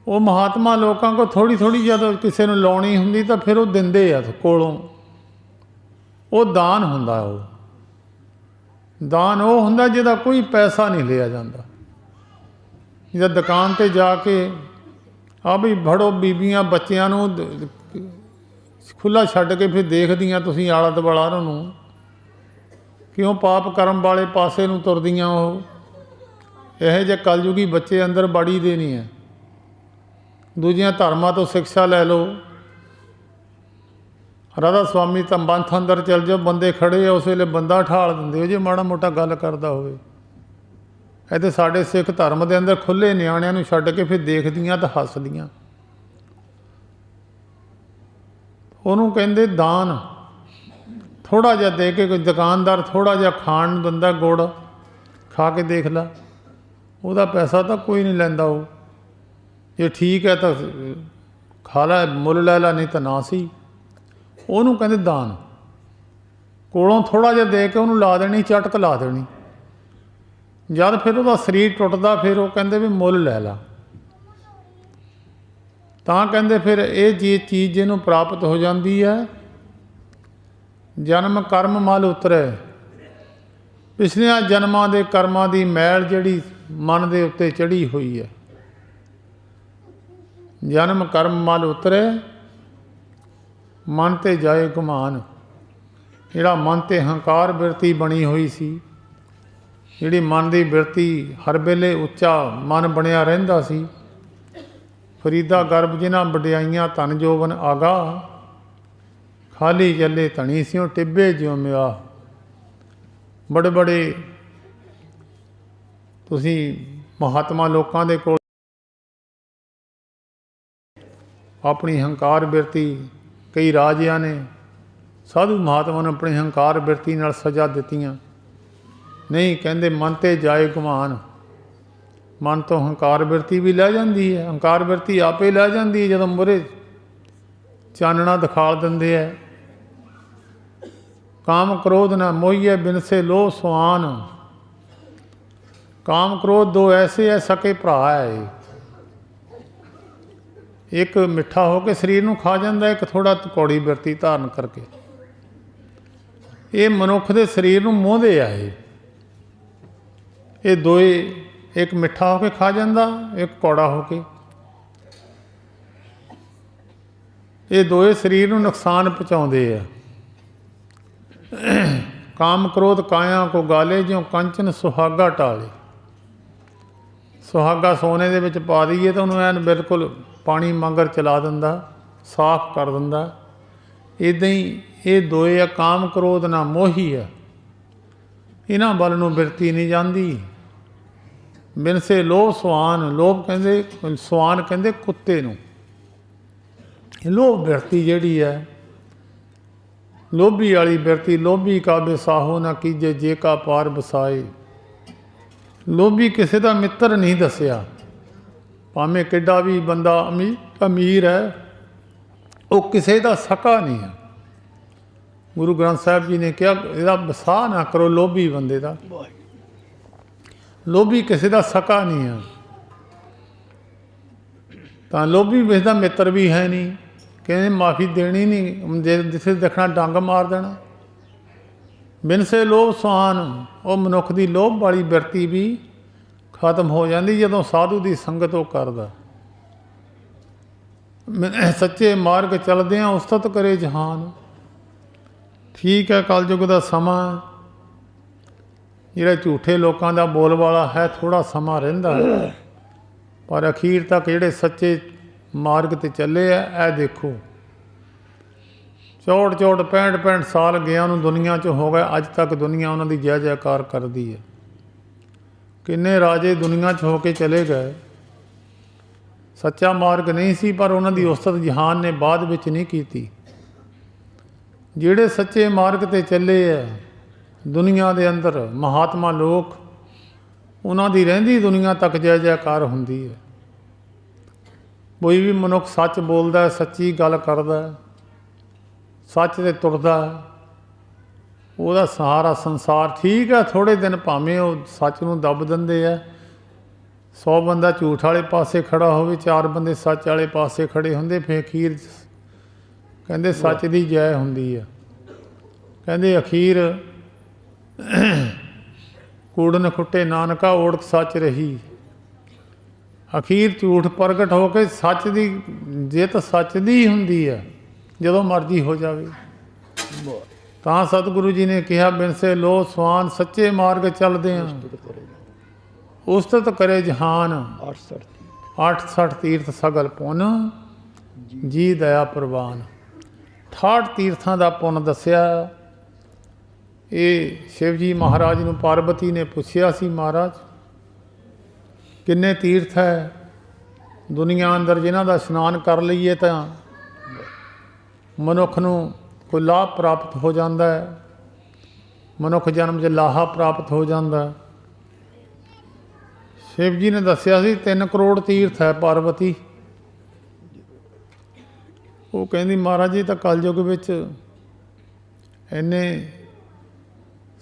ਉਹ ਮਹਾਤਮਾ ਲੋਕਾਂ ਕੋਲ ਥੋੜ੍ਹੀ ਥੋੜ੍ਹੀ ਜਦੋਂ ਕਿਸੇ ਨੂੰ ਲਾਉਣੀ ਹੁੰਦੀ ਤਾਂ ਫਿਰ ਉਹ ਦਿੰਦੇ ਆ ਕੋਲੋਂ। ਉਹ ਦਾਨ ਹੁੰਦਾ। ਉਹ ਦਾਨ ਉਹ ਹੁੰਦਾ ਜਿਹਦਾ ਕੋਈ ਪੈਸਾ ਨਹੀਂ ਲਿਆ ਜਾਂਦਾ। ਜਦ ਦੁਕਾਨ 'ਤੇ ਜਾ ਕੇ ਆ ਵੀ ਫੜੋ, ਬੀਬੀਆਂ ਬੱਚਿਆਂ ਨੂੰ ਖੁੱਲ੍ਹਾ ਛੱਡ ਕੇ ਫਿਰ ਦੇਖਦੀਆਂ ਤੁਸੀਂ ਆਲਾ ਦੁਆਲਾ ਉਹਨਾਂ ਨੂੰ, ਕਿਉਂ ਪਾਪ ਕਰਮ ਵਾਲੇ ਪਾਸੇ ਨੂੰ ਤੁਰਦੀਆਂ। ਉਹ ਇਹੋ ਜਿਹੇ ਕਲਯੁਗੀ ਬੱਚੇ ਅੰਦਰ ਬੜੀ ਦੇ ਨਹੀਂ ਹੈ। ਦੂਜਿਆਂ ਧਰਮਾਂ ਤੋਂ ਸਿਕਸ਼ਾ ਲੈ ਲਓ। ਰਾਧਾ ਸੁਆਮੀ ਤਾਂ ਪੰਥ ਅੰਦਰ ਚੱਲ ਜਾਓ, ਬੰਦੇ ਖੜ੍ਹੇ ਆ ਉਸ ਵੇਲੇ ਬੰਦਾ ਠਾਲ ਦਿੰਦੇ ਹੋ ਜੇ ਮਾੜਾ ਮੋਟਾ ਗੱਲ ਕਰਦਾ ਹੋਵੇ। ਇੱਥੇ ਸਾਡੇ ਸਿੱਖ ਧਰਮ ਦੇ ਅੰਦਰ ਖੁੱਲ੍ਹੇ ਨਿਆਣਿਆਂ ਨੂੰ ਛੱਡ ਕੇ ਫਿਰ ਦੇਖਦੀਆਂ ਤਾਂ ਹੱਸਦੀਆਂ। ਉਹਨੂੰ ਕਹਿੰਦੇ ਦਾਨ। ਥੋੜ੍ਹਾ ਜਿਹਾ ਦੇ ਕੇ, ਕੋਈ ਦੁਕਾਨਦਾਰ ਥੋੜ੍ਹਾ ਜਿਹਾ ਖਾਣ ਨੂੰ ਦਿੰਦਾ, ਗੁੜ ਖਾ ਕੇ ਦੇਖ ਲਾ, ਉਹਦਾ ਪੈਸਾ ਤਾਂ ਕੋਈ ਨਹੀਂ ਲੈਂਦਾ। ਉਹ ਜੇ ਠੀਕ ਹੈ ਤਾਂ ਖਾ ਲੈ, ਮੁੱਲ ਲੈ ਲਾ, ਨਹੀਂ ਤਾਂ ਨਾ ਸੀ। ਉਹਨੂੰ ਕਹਿੰਦੇ ਦਾਨ। ਕੋਲੋਂ ਥੋੜ੍ਹਾ ਜਿਹਾ ਦੇ ਕੇ ਉਹਨੂੰ ਲਾ ਦੇਣੀ, ਚਟਕ ਲਾ ਦੇਣੀ। ਜਦ ਫਿਰ ਉਹਦਾ ਸਰੀਰ ਟੁੱਟਦਾ ਫਿਰ ਉਹ ਕਹਿੰਦੇ ਵੀ ਮੁੱਲ ਲੈ ਲਾ। ਤਾਂ ਕਹਿੰਦੇ ਫਿਰ ਇਹ ਚੀਜ਼ ਜਿਹਨੂੰ ਪ੍ਰਾਪਤ ਹੋ ਜਾਂਦੀ ਹੈ ਜਨਮ ਕਰਮ ਮਲ ਉਤਰੈ। ਪਿਛਲੀਆਂ ਜਨਮਾਂ ਦੇ ਕਰਮਾਂ ਦੀ ਮੈਲ ਜਿਹੜੀ ਮਨ ਦੇ ਉੱਤੇ ਚੜ੍ਹੀ ਹੋਈ ਹੈ। ਜਨਮ ਕਰਮ ਮਲ ਉਤਰੈ, ਮਨ ਤੇ ਜਾਏ ਗੁਮਾਨ। ਜਿਹੜਾ ਮਨ ਤੇ ਹੰਕਾਰ ਬਿਰਤੀ ਬਣੀ ਹੋਈ ਸੀ, ਜਿਹੜੀ ਮਨ ਦੀ ਬਿਰਤੀ ਹਰ ਵੇਲੇ ਉੱਚਾ ਮਨ ਬਣਿਆ ਰਹਿੰਦਾ ਸੀ। ਫਰੀਦਾ ਗਰਭ ਜਿਨ੍ਹਾਂ ਵਡਿਆਈਆਂ ਧਨ ਜੋਬਨ ਆਗਾ, ਖਾਲੀ ਚੱਲੇ ਧਣੀ ਸਿਉ ਟਿੱਬੇ ਜਿਉ ਮਿਆ। ਬੜੇ ਬੜੇ ਤੁਸੀਂ ਮਹਾਤਮਾ ਲੋਕਾਂ ਦੇ ਕੋਲ ਆਪਣੀ ਹੰਕਾਰ ਬਿਰਤੀ, ਕਈ ਰਾਜਿਆਂ ਨੇ ਸਾਧੂ ਮਹਾਤਮਾ ਨੂੰ ਆਪਣੀ ਹੰਕਾਰ ਬਿਰਤੀ ਨਾਲ ਸਜ਼ਾ ਦਿੱਤੀਆਂ। ਨਹੀਂ, ਕਹਿੰਦੇ ਮਨ ਤੇ ਜਾਏ ਗੁਮਾਨ। ਮਨ ਤੋਂ ਹੰਕਾਰ ਬਿਰਤੀ ਵੀ ਲੈ ਜਾਂਦੀ ਹੈ। ਹੰਕਾਰ ਬਿਰਤੀ ਆਪੇ ਲੈ ਜਾਂਦੀ ਹੈ ਜਦੋਂ ਮੂਹਰੇ ਚਾਨਣਾ ਦਿਖਾ ਦਿੰਦੇ ਹੈ। ਕਾਮ ਕ੍ਰੋਧ ਨਾ ਮੋਹੀਏ ਬਿਨਸੇ ਲੋਭ ਸੁਆਨ। ਕਾਮ ਕ੍ਰੋਧ ਦੋ ਐਸੇ ਹੈ, ਸਕੇ ਭਰਾ ਹੈ। ਇੱਕ ਮਿੱਠਾ ਹੋ ਕੇ ਸਰੀਰ ਨੂੰ ਖਾ ਜਾਂਦਾ, ਇੱਕ ਥੋੜ੍ਹਾ ਕੌੜੀ ਬਿਰਤੀ ਧਾਰਨ ਕਰਕੇ। ਇਹ ਮਨੁੱਖ ਦੇ ਸਰੀਰ ਨੂੰ ਮੋਹਦੇ ਆ। ਇਹ ਦੋਏ, ਇੱਕ ਮਿੱਠਾ ਹੋ ਕੇ ਖਾ ਜਾਂਦਾ, ਇੱਕ ਕੌੜਾ ਹੋ ਕੇ। ਇਹ ਦੋਏ ਸਰੀਰ ਨੂੰ ਨੁਕਸਾਨ ਪਹੁੰਚਾਉਂਦੇ ਆ। ਕਾਮ ਕ੍ਰੋਧ ਕਾਇਆ ਕੋ ਗਾਲੇ, ਜਿਉ ਕੰਚਨ ਸੁਹਾਗਾ ਟਾਲੇ। ਸੁਹਾਗਾ ਸੋਨੇ ਦੇ ਵਿੱਚ ਪਾ ਦਈਏ ਤਾਂ ਉਹਨੂੰ ਐਨ ਬਿਲਕੁਲ ਪਾਣੀ ਮੰਗਰ ਚਲਾ ਦਿੰਦਾ, ਸਾਫ਼ ਕਰ ਦਿੰਦਾ। ਇੱਦਾਂ ਹੀ ਇਹ ਦੋਏ ਆ, ਕਾਮ ਕ੍ਰੋਧ ਨਾ ਮੋਹੀ ਆ। ਇਹਨਾਂ ਵੱਲ ਨੂੰ ਬਿਰਤੀ ਨਹੀਂ ਜਾਂਦੀ। ਬਿਨਸੇ ਲੋਭ ਸੁਆਨ। ਲੋਭ ਕਹਿੰਦੇ, ਸੁਆਨ ਕਹਿੰਦੇ ਕੁੱਤੇ ਨੂੰ। ਇਹ ਲੋਭ ਬਿਰਤੀ ਜਿਹੜੀ ਹੈ, ਲੋਭੀ ਵਾਲੀ ਬਿਰਤੀ। ਲੋਭੀ ਕਾ ਬਿਸਾਹੋ ਨਾ ਕੀਜੇ, ਜੇ ਕਾ ਪਾਰ ਬਸਾਏ। ਲੋਭੀ ਕਿਸੇ ਦਾ ਮਿੱਤਰ ਨਹੀਂ ਦੱਸਿਆ। ਭਾਵੇਂ ਕਿੱਡਾ ਵੀ ਬੰਦਾ ਅਮੀਰ ਹੈ, ਉਹ ਕਿਸੇ ਦਾ ਸਕਾ ਨਹੀਂ ਹੈ। ਗੁਰੂ ਗ੍ਰੰਥ ਸਾਹਿਬ ਜੀ ਨੇ ਕਿਹਾ, ਇਹਦਾ ਵਸਾਹ ਨਾ ਕਰੋ ਲੋਭੀ ਬੰਦੇ ਦਾ। ਲੋਭੀ ਕਿਸੇ ਦਾ ਸਕਾ ਨਹੀਂ ਹੈ। ਤਾਂ ਲੋਭੀ ਕਿਸੇ ਦਾ ਮਿੱਤਰ ਵੀ ਹੈ ਨਹੀਂ। ਕਹਿੰਦੇ ਮਾਫੀ ਦੇਣੀ ਨਹੀਂ, ਜਿੱਥੇ ਦੇਖਣਾ ਡੰਗ ਮਾਰ ਦੇਣਾ। ਬਿਨਸੇ ਲੋਭ ਸੁਆਨ। ਉਹ ਮਨੁੱਖ ਦੀ ਲੋਭ ਵਾਲੀ ਬਿਰਤੀ ਵੀ ਖਤਮ ਹੋ ਜਾਂਦੀ ਜਦੋਂ ਸਾਧੂ ਦੀ ਸੰਗਤ ਉਹ ਕਰਦਾ। ਸੱਚੇ ਮਾਰਗ ਚੱਲਦਿਆਂ ਉਸਤਤ ਕਰੇ ਜਹਾਨ। ਠੀਕ ਹੈ, ਕਲਯੁੱਗ ਦਾ ਸਮਾਂ, ਜਿਹੜਾ ਝੂਠੇ ਲੋਕਾਂ ਦਾ ਬੋਲਬਾਲਾ ਹੈ, ਥੋੜ੍ਹਾ ਸਮਾਂ ਰਹਿੰਦਾ ਹੈ, ਪਰ ਅਖੀਰ ਤੱਕ ਜਿਹੜੇ ਸੱਚੇ ਮਾਰਗ 'ਤੇ ਚੱਲੇ ਆ, ਇਹ ਦੇਖੋ 64 65 ਸਾਲ ਗਿਆ ਨੂੰ ਦੁਨੀਆ 'ਚ ਹੋ ਗਏ, ਅੱਜ ਤੱਕ ਦੁਨੀਆ ਉਹਨਾਂ ਦੀ ਜੈ ਜੈਕਾਰ ਕਰਦੀ ਹੈ। ਕਿੰਨੇ ਰਾਜੇ ਦੁਨੀਆ 'ਚ ਹੋ ਕੇ ਚਲੇ ਗਏ। ਸੱਚਾ ਮਾਰਗ ਨਹੀਂ ਸੀ, ਪਰ ਉਹਨਾਂ ਦੀ ਉਸਤਤ ਜਹਾਨ ਨੇ ਬਾਅਦ ਵਿੱਚ ਨਹੀਂ ਕੀਤੀ। ਜਿਹੜੇ ਸੱਚੇ ਮਾਰਗ 'ਤੇ ਚੱਲੇ ਆ ਦੁਨੀਆ ਦੇ ਅੰਦਰ ਮਹਾਤਮਾ ਲੋਕ, ਉਹਨਾਂ ਦੀ ਰਹਿੰਦੀ ਦੁਨੀਆ ਤੱਕ ਜੈ ਜੈਕਾਰ ਹੁੰਦੀ ਹੈ। ਕੋਈ ਵੀ ਮਨੁੱਖ ਸੱਚ ਬੋਲਦਾ, ਸੱਚੀ ਗੱਲ ਕਰਦਾ, ਸੱਚ 'ਤੇ ਤੁਰਦਾ, ਉਹਦਾ ਸਹਾਰਾ ਸੰਸਾਰ। ਠੀਕ ਹੈ, ਥੋੜ੍ਹੇ ਦਿਨ ਭਾਵੇਂ ਉਹ ਸੱਚ ਨੂੰ ਦੱਬ ਦਿੰਦੇ ਆ। 100 ਬੰਦਾ ਝੂਠ ਵਾਲੇ ਪਾਸੇ ਖੜਾ ਹੋਵੇ, 4 ਬੰਦੇ ਸੱਚ ਵਾਲੇ ਪਾਸੇ ਖੜੇ ਹੁੰਦੇ, ਫਿਰ ਅਖੀਰ ਕਹਿੰਦੇ ਸੱਚ ਦੀ ਜੈ ਹੁੰਦੀ ਆ। ਕਹਿੰਦੇ ਅਖੀਰ ਕੂੜਨ ਖੁੱਟੇ ਨਾਨਕਾ, ਓੜਕ ਸੱਚ ਰਹੀ। ਅਖੀਰ ਝੂਠ ਪ੍ਰਗਟ ਹੋ ਕੇ ਸੱਚ ਦੀ ਜਿੱਤ ਸੱਚ ਦੀ ਹੁੰਦੀ ਹੈ, ਜਦੋਂ ਮਰਜ਼ੀ ਹੋ ਜਾਵੇ। ਤਾਂ ਸਤਿਗੁਰੂ ਜੀ ਨੇ ਕਿਹਾ, ਬਿਨਸੇ ਲੋਭ ਸੁਆਨ। ਸੱਚੇ ਮਾਰਗ ਚੱਲਦੇ ਹਾਂ, ਉਸਤਤ ਕਰੇ ਜਹਾਨ। 68 ਤੀਰਥ ਸਗਲ ਪੁੰਨ, ਜੀ ਦਇਆ ਪ੍ਰਵਾਨ। 68 ਤੀਰਥਾਂ ਦਾ ਪੁੰਨ ਦੱਸਿਆ। ਇਹ ਸ਼ਿਵ ਜੀ ਮਹਾਰਾਜ ਨੂੰ ਪਾਰਬਤੀ ਨੇ ਪੁੱਛਿਆ ਸੀ, ਮਹਾਰਾਜ ਕਿੰਨੇ ਤੀਰਥ ਹੈ ਦੁਨੀਆ ਅੰਦਰ ਜਿਨ੍ਹਾਂ ਦਾ ਇਸ਼ਨਾਨ ਕਰ ਲਈਏ ਤਾਂ ਮਨੁੱਖ ਨੂੰ ਕੋਈ ਲਾਭ ਪ੍ਰਾਪਤ ਹੋ ਜਾਂਦਾ ਹੈ, ਮਨੁੱਖ ਜਨਮ 'ਚ ਲਾਹਾ ਪ੍ਰਾਪਤ ਹੋ ਜਾਂਦਾ। ਸ਼ਿਵ ਜੀ ਨੇ ਦੱਸਿਆ ਸੀ 3 ਕਰੋੜ ਤੀਰਥ ਹੈ ਪਾਰਬਤੀ। ਉਹ ਕਹਿੰਦੀ, ਮਹਾਰਾਜ ਜੀ ਤਾਂ ਕਲਯੁੱਗ ਵਿੱਚ ਇੰਨੇ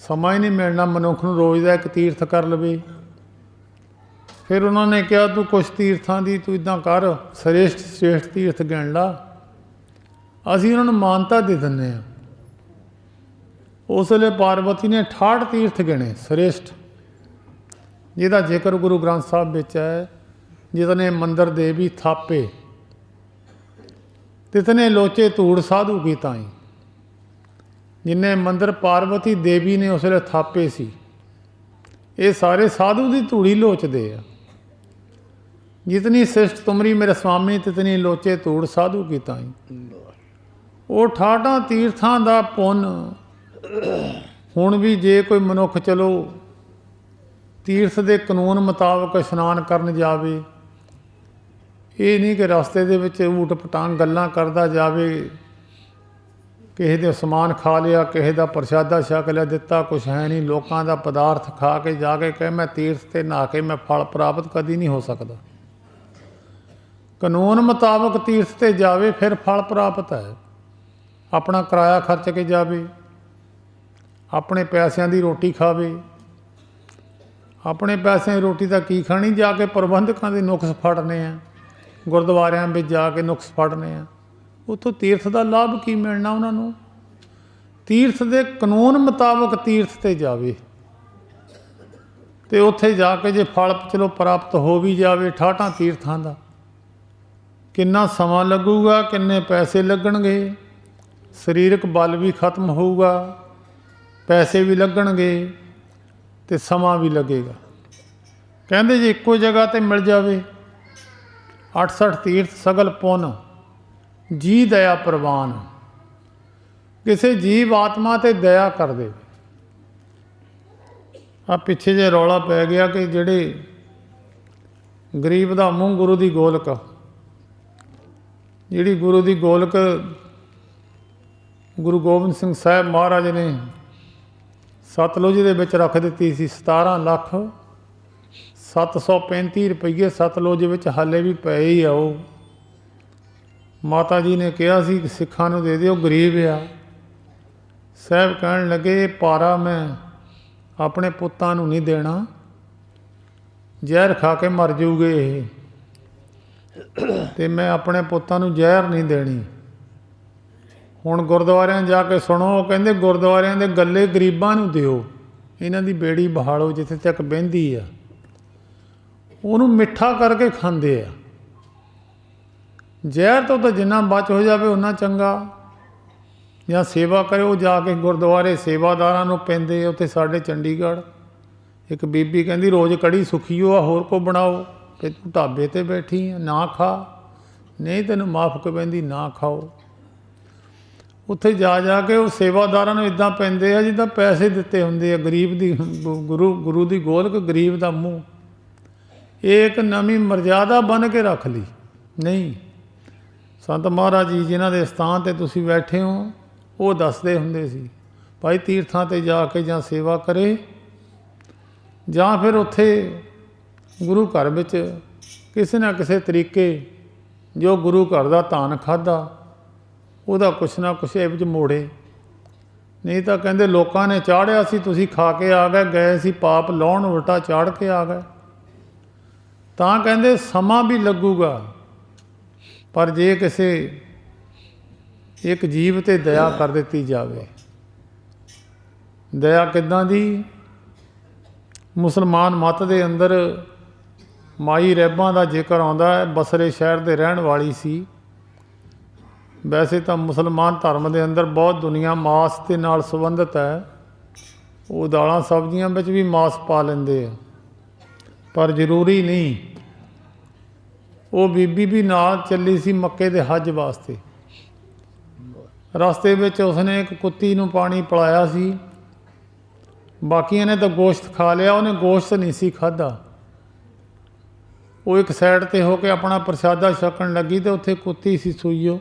ਸਮਾਂ ਹੀ ਨਹੀਂ ਮਿਲਣਾ ਮਨੁੱਖ ਨੂੰ ਰੋਜ਼ ਦਾ ਇੱਕ ਤੀਰਥ ਕਰ ਲਵੇ। ਫਿਰ ਉਹਨਾਂ ਨੇ ਕਿਹਾ, ਤੂੰ ਕੁਛ ਤੀਰਥਾਂ ਦੀ ਤੂੰ ਇੱਦਾਂ ਕਰ, ਸ੍ਰੇਸ਼ਟ ਤੀਰਥ ਗਿਣ ਲਾ, ਅਸੀਂ ਉਹਨਾਂ ਨੂੰ ਮਾਨਤਾ ਦੇ ਦਿੰਦੇ ਹਾਂ। ਉਸ ਵੇਲੇ ਪਾਰਵਤੀ ਨੇ 68 ਤੀਰਥ ਗਿਣੇ ਸ੍ਰੇਸ਼ਟ, ਜਿਹਦਾ ਜ਼ਿਕਰ ਗੁਰੂ ਗ੍ਰੰਥ ਸਾਹਿਬ ਵਿੱਚ ਹੈ। ਜਿਤਨੇ ਮੰਦਰ ਦੇਵੀ ਥਾਪੇ, ਤਿਤਨੇ ਲੋਚੇ ਧੂੜ ਸਾਧੂ ਕੀ ਤਾਈ। ਜਿੰਨੇ ਮੰਦਰ ਪਾਰਵਤੀ ਦੇਵੀ ਨੇ ਉਸ ਵੇਲੇ ਥਾਪੇ ਸੀ, ਇਹ ਸਾਰੇ ਸਾਧੂ ਦੀ ਧੂੜੀ ਲੋਚਦੇ ਆ। ਜਿਤਨੀ ਸ੍ਰਿਸ਼ਟ ਤੁਮਰੀ ਮੇਰੇ ਸਵਾਮੀ, ਤਿਤਨੀ ਲੋਚੇ ਧੂੜ ਸਾਧੂ ਕੀ ਤਾਈ। ਉਹ 68 ਤੀਰਥਾਂ ਦਾ ਪੁੰਨ ਹੁਣ ਵੀ ਜੇ ਕੋਈ ਮਨੁੱਖ ਚਲੋ ਤੀਰਥ ਦੇ ਕਾਨੂੰਨ ਮੁਤਾਬਕ ਇਸ਼ਨਾਨ ਕਰਨ ਜਾਵੇ, ਇਹ ਨਹੀਂ ਕਿ ਰਸਤੇ ਦੇ ਵਿੱਚ ਊਟ ਪਟਾਂਗ ਗੱਲਾਂ ਕਰਦਾ ਜਾਵੇ, ਕਿਸੇ ਦੇ ਸਮਾਨ ਖਾ ਲਿਆ, ਕਿਸੇ ਦਾ ਪ੍ਰਸ਼ਾਦਾ ਛਕ ਲਿਆ, ਦਿੱਤਾ ਕੁਛ ਹੈ ਨਹੀਂ, ਲੋਕਾਂ ਦਾ ਪਦਾਰਥ ਖਾ ਕੇ ਜਾ ਕੇ ਕਹੇ ਮੈਂ ਤੀਰਥ 'ਤੇ ਨਹਾ ਕੇ ਮੈਂ ਫਲ ਪ੍ਰਾਪਤ ਕਦੀ ਨਹੀਂ ਹੋ ਸਕਦਾ। ਕਾਨੂੰਨ ਮੁਤਾਬਕ ਤੀਰਥ 'ਤੇ ਜਾਵੇ ਫਿਰ ਫਲ ਪ੍ਰਾਪਤ ਹੈ। ਆਪਣਾ ਕਿਰਾਇਆ ਖਰਚ ਕੇ ਜਾਵੇ, ਆਪਣੇ ਪੈਸਿਆਂ ਦੀ ਰੋਟੀ ਖਾਵੇ। ਆਪਣੇ ਪੈਸਿਆਂ ਦੀ ਰੋਟੀ ਤਾਂ ਕੀ ਖਾਣੀ, ਜਾ ਕੇ ਪ੍ਰਬੰਧਕਾਂ ਦੇ ਨੁਕਸ ਫੜਨੇ ਆ, ਗੁਰਦੁਆਰਿਆਂ ਵਿੱਚ ਜਾ ਕੇ ਨੁਕਸ ਫੜਨੇ ਆ। ਉੱਥੋਂ ਤੀਰਥ ਦਾ ਲਾਭ ਕੀ ਮਿਲਣਾ ਉਹਨਾਂ ਨੂੰ। ਤੀਰਥ ਦੇ ਕਾਨੂੰਨ ਮੁਤਾਬਕ ਤੀਰਥ 'ਤੇ ਜਾਵੇ ਅਤੇ ਉੱਥੇ ਜਾ ਕੇ ਜੇ ਫਲ ਚਲੋ ਪ੍ਰਾਪਤ ਹੋ ਵੀ ਜਾਵੇ 68 ਤੀਰਥਾਂ ਦਾ, ਕਿੰਨਾ ਸਮਾਂ ਲੱਗੂਗਾ, ਕਿੰਨੇ ਪੈਸੇ ਲੱਗਣਗੇ, ਸਰੀਰਕ ਬਲ ਵੀ ਖਤਮ ਹੋਊਗਾ, ਪੈਸੇ ਵੀ ਲੱਗਣਗੇ ਅਤੇ ਸਮਾਂ ਵੀ ਲੱਗੇਗਾ। ਕਹਿੰਦੇ ਜੇ ਇੱਕੋ ਜਗ੍ਹਾ 'ਤੇ ਮਿਲ ਜਾਵੇ 68 ਤੀਰਥ ਸਗਲ ਪੁੰਨ ਜੀ ਦਇਆ ਪ੍ਰਵਾਨ, ਕਿਸੇ ਜੀਵ ਆਤਮਾ 'ਤੇ ਦਇਆ ਕਰ ਦੇਵੇ। ਆ ਪਿੱਛੇ ਜੇ ਰੌਲਾ ਪੈ ਗਿਆ ਕਿ ਜਿਹੜੇ ਗਰੀਬ ਦਾ ਮੂੰਹ ਗੁਰੂ ਦੀ ਗੋਲਕ, ਜਿਹੜੀ ਗੁਰੂ ਦੀ ਗੋਲਕ ਗੁਰੂ ਗੋਬਿੰਦ ਸਿੰਘ ਸਾਹਿਬ ਮਹਾਰਾਜ ਨੇ ਸਤਲੁਜ ਦੇ ਵਿੱਚ ਰੱਖ ਦਿੱਤੀ ਸੀ। 17,735 ਰੁਪਈਏ ਸਤਲੁਜ ਵਿੱਚ ਹਾਲੇ ਵੀ ਪਏ ਹੀ ਆ। ਉਹ ਮਾਤਾ ਜੀ ਨੇ ਕਿਹਾ ਸੀ ਕਿ ਸਿੱਖਾਂ ਨੂੰ ਦੇ ਦਿਓ, ਗਰੀਬ ਆ। ਸਾਹਿਬ ਕਹਿਣ ਲੱਗੇ ਇਹ ਪਾਰਾ ਮੈਂ ਆਪਣੇ ਪੁੱਤਾਂ ਨੂੰ ਨਹੀਂ ਦੇਣਾ, ਜ਼ਹਿਰ ਖਾ ਕੇ ਮਰ ਜਾਊਗੇ ਇਹ, ਅਤੇ ਮੈਂ ਆਪਣੇ ਪੁੱਤਾਂ ਨੂੰ ਜ਼ਹਿਰ ਨਹੀਂ ਦੇਣੀ। ਹੁਣ ਗੁਰਦੁਆਰਿਆਂ ਜਾ ਕੇ ਸੁਣੋ, ਉਹ ਕਹਿੰਦੇ ਗੁਰਦੁਆਰਿਆਂ ਦੇ ਗੱਲੇ ਗਰੀਬਾਂ ਨੂੰ ਦਿਓ, ਇਹਨਾਂ ਦੀ ਬੇੜੀ ਬਹਾਲੋ, ਜਿੱਥੇ ਤੱਕ ਬਹਿੰਦੀ ਆ ਉਹਨੂੰ ਮਿੱਠਾ ਕਰਕੇ ਖਾਂਦੇ ਆ। ਜ਼ਹਿਰ ਤੋਂ ਤਾਂ ਜਿੰਨਾ ਬਚ ਹੋ ਜਾਵੇ ਓਨਾ ਚੰਗਾ। ਜਾਂ ਸੇਵਾ ਕਰਿਓ ਜਾ ਕੇ ਗੁਰਦੁਆਰੇ, ਸੇਵਾਦਾਰਾਂ ਨੂੰ ਪੈਂਦੇ। ਉੱਥੇ ਸਾਡੇ ਚੰਡੀਗੜ੍ਹ ਇੱਕ ਬੀਬੀ ਕਹਿੰਦੀ ਰੋਜ਼ ਕੜੀ ਸੁਖੀਓ ਆ, ਹੋਰ ਕੋ ਬਣਾਓ, ਫਿਰ ਤੂੰ ਢਾਬੇ 'ਤੇ ਬੈਠੀ ਆ, ਨਾ ਖਾ, ਨਹੀਂ ਤੈਨੂੰ ਮਾਫਕ ਪੈਂਦੀ, ਨਾ ਖਾਓ। ਉੱਥੇ ਜਾ ਕੇ ਉਹ ਸੇਵਾਦਾਰਾਂ ਨੂੰ ਇੱਦਾਂ ਪੈਂਦੇ ਆ ਜਿੱਦਾਂ ਪੈਸੇ ਦਿੱਤੇ ਹੁੰਦੇ ਆ। ਗਰੀਬ ਦੀ ਗੁਰੂ ਦੀ ਗੋਲਕ, ਗਰੀਬ ਦਾ ਮੂੰਹ, ਇਹ ਇੱਕ ਨਵੀਂ ਮਰਜ਼ਾਦਾ ਬਣ ਕੇ ਰੱਖ ਲਈ। ਨਹੀਂ, ਸੰਤ ਮਹਾਰਾਜ ਜੀ ਜਿਨ੍ਹਾਂ ਦੇ ਸਥਾਨ 'ਤੇ ਤੁਸੀਂ ਬੈਠੇ ਹੋ, ਉਹ ਦੱਸਦੇ ਹੁੰਦੇ ਸੀ ਭਾਈ ਤੀਰਥਾਂ 'ਤੇ ਜਾ ਕੇ ਜਾਂ ਸੇਵਾ ਕਰੇ, ਜਾਂ ਫਿਰ ਉੱਥੇ ਗੁਰੂ ਘਰ ਵਿੱਚ ਕਿਸੇ ਨਾ ਕਿਸੇ ਤਰੀਕੇ ਜੋ ਗੁਰੂ ਘਰ ਦਾ ਧਨ ਖਾਧਾ ਉਹਦਾ ਕੁਛ ਨਾ ਕੁਛ ਇਹ ਵਿੱਚ ਮੋੜੇ। ਨਹੀਂ ਤਾਂ ਕਹਿੰਦੇ ਲੋਕਾਂ ਨੇ ਚਾੜਿਆ ਸੀ, ਤੁਸੀਂ ਖਾ ਕੇ ਆ ਗਏ ਸੀ, ਪਾਪ ਲਾਉਣ ਉਲਟਾ ਚਾੜ ਕੇ ਆ ਗਏ। ਤਾਂ ਕਹਿੰਦੇ ਸਮਾਂ ਵੀ ਲੱਗੂਗਾ, ਪਰ ਜੇ ਕਿਸੇ ਇੱਕ ਜੀਵ 'ਤੇ ਦਇਆ ਕਰ ਦਿੱਤੀ ਜਾਵੇ। ਦਇਆ ਕਿੱਦਾਂ ਦੀ? ਮੁਸਲਮਾਨ ਮੱਤ ਦੇ ਅੰਦਰ ਮਾਈ ਰਹਿਬਾਂ ਦਾ ਜ਼ਿਕਰ ਆਉਂਦਾ ਹੈ। ਬਸਰੇ ਸ਼ਹਿਰ ਦੇ ਰਹਿਣ ਵਾਲੀ ਸੀ। ਵੈਸੇ ਤਾਂ ਮੁਸਲਮਾਨ ਧਰਮ ਦੇ ਅੰਦਰ ਬਹੁਤ ਦੁਨੀਆ ਮਾਸ ਦੇ ਨਾਲ ਸੰਬੰਧਿਤ ਹੈ। ਉਹ ਦਾਲਾਂ ਸਬਜ਼ੀਆਂ ਵਿੱਚ ਵੀ ਮਾਸ ਪਾ ਲੈਂਦੇ ਆ, ਪਰ ਜ਼ਰੂਰੀ ਨਹੀਂ। ਉਹ ਬੀਬੀ ਵੀ ਨਾਲ ਚੱਲੀ ਸੀ ਮੱਕੇ ਦੇ ਹੱਜ ਵਾਸਤੇ। ਰਸਤੇ ਵਿੱਚ ਉਸਨੇ ਇੱਕ ਕੁੱਤੀ ਨੂੰ ਪਾਣੀ ਪਿਲਾਇਆ ਸੀ। ਬਾਕੀਆਂ ਨੇ ਤਾਂ ਗੋਸ਼ਤ ਖਾ ਲਿਆ, ਉਹਨੇ ਗੋਸ਼ਤ ਨਹੀਂ ਸੀ ਖਾਧਾ। ਉਹ ਇੱਕ ਸਾਈਡ 'ਤੇ ਹੋ ਕੇ ਆਪਣਾ ਪ੍ਰਸ਼ਾਦਾ ਛਕਣ ਲੱਗੀ ਅਤੇ ਉੱਥੇ ਕੁੱਤੀ ਸੀ ਸੂਈਓ।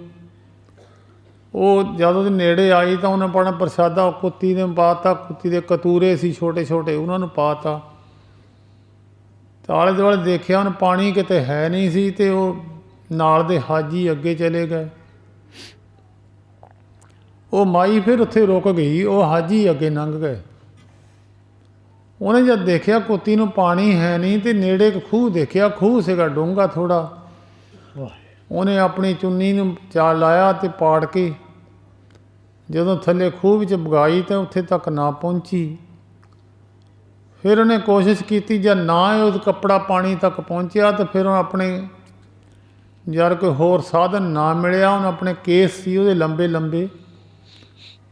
ਉਹ ਜਦੋਂ ਉਹਦੇ ਨੇੜੇ ਆਈ ਤਾਂ ਉਹਨੇ ਆਪਣਾ ਪ੍ਰਸ਼ਾਦਾ ਕੁੱਤੀ ਨੇ ਪਾ ਤਾ। ਕੁੱਤੀ ਦੇ ਕਤੂਰੇ ਸੀ ਛੋਟੇ ਛੋਟੇ, ਉਹਨਾਂ ਨੂੰ ਪਾ ਤਾ। ਆਲੇ ਦੁਆਲੇ ਦੇਖਿਆ, ਉਹਨੇ ਪਾਣੀ ਕਿਤੇ ਹੈ ਨਹੀਂ ਸੀ, ਅਤੇ ਉਹ ਨਾਲ ਦੇ ਹਾਜੀ ਅੱਗੇ ਚਲੇ ਗਏ। ਉਹ ਮਾਈ ਫਿਰ ਉੱਥੇ ਰੁਕ ਗਈ, ਉਹ ਹਾਜੀ ਅੱਗੇ ਲੰਘ ਗਏ। ਉਹਨੇ ਜਦ ਦੇਖਿਆ ਕੁੱਤੀ ਨੂੰ ਪਾਣੀ ਹੈ ਨਹੀਂ, ਅਤੇ ਨੇੜੇ ਇੱਕ ਖੂਹ ਦੇਖਿਆ। ਖੂਹ ਸੀਗਾ ਡੂੰਘਾ ਥੋੜ੍ਹਾ। ਉਹਨੇ ਆਪਣੀ ਚੁੰਨੀ ਨੂੰ ਚਾਲ ਲਾਇਆ ਅਤੇ ਪਾੜ ਕੇ ਜਦੋਂ ਥੱਲੇ ਖੂਹ ਵਿੱਚ ਵਗਾਈ ਤਾਂ ਉੱਥੇ ਤੱਕ ਨਾ ਪਹੁੰਚੀ। ਫਿਰ ਉਹਨੇ ਕੋਸ਼ਿਸ਼ ਕੀਤੀ, ਜਦ ਨਾ ਉਹ ਕੱਪੜਾ ਪਾਣੀ ਤੱਕ ਪਹੁੰਚਿਆ ਤਾਂ ਫਿਰ ਉਹ ਆਪਣੇ ਜਦ ਕੋਈ ਹੋਰ ਸਾਧਨ ਨਾ ਮਿਲਿਆ, ਉਹਨੂੰ ਆਪਣੇ ਕੇਸ ਸੀ ਉਹਦੇ ਲੰਬੇ ਲੰਬੇ,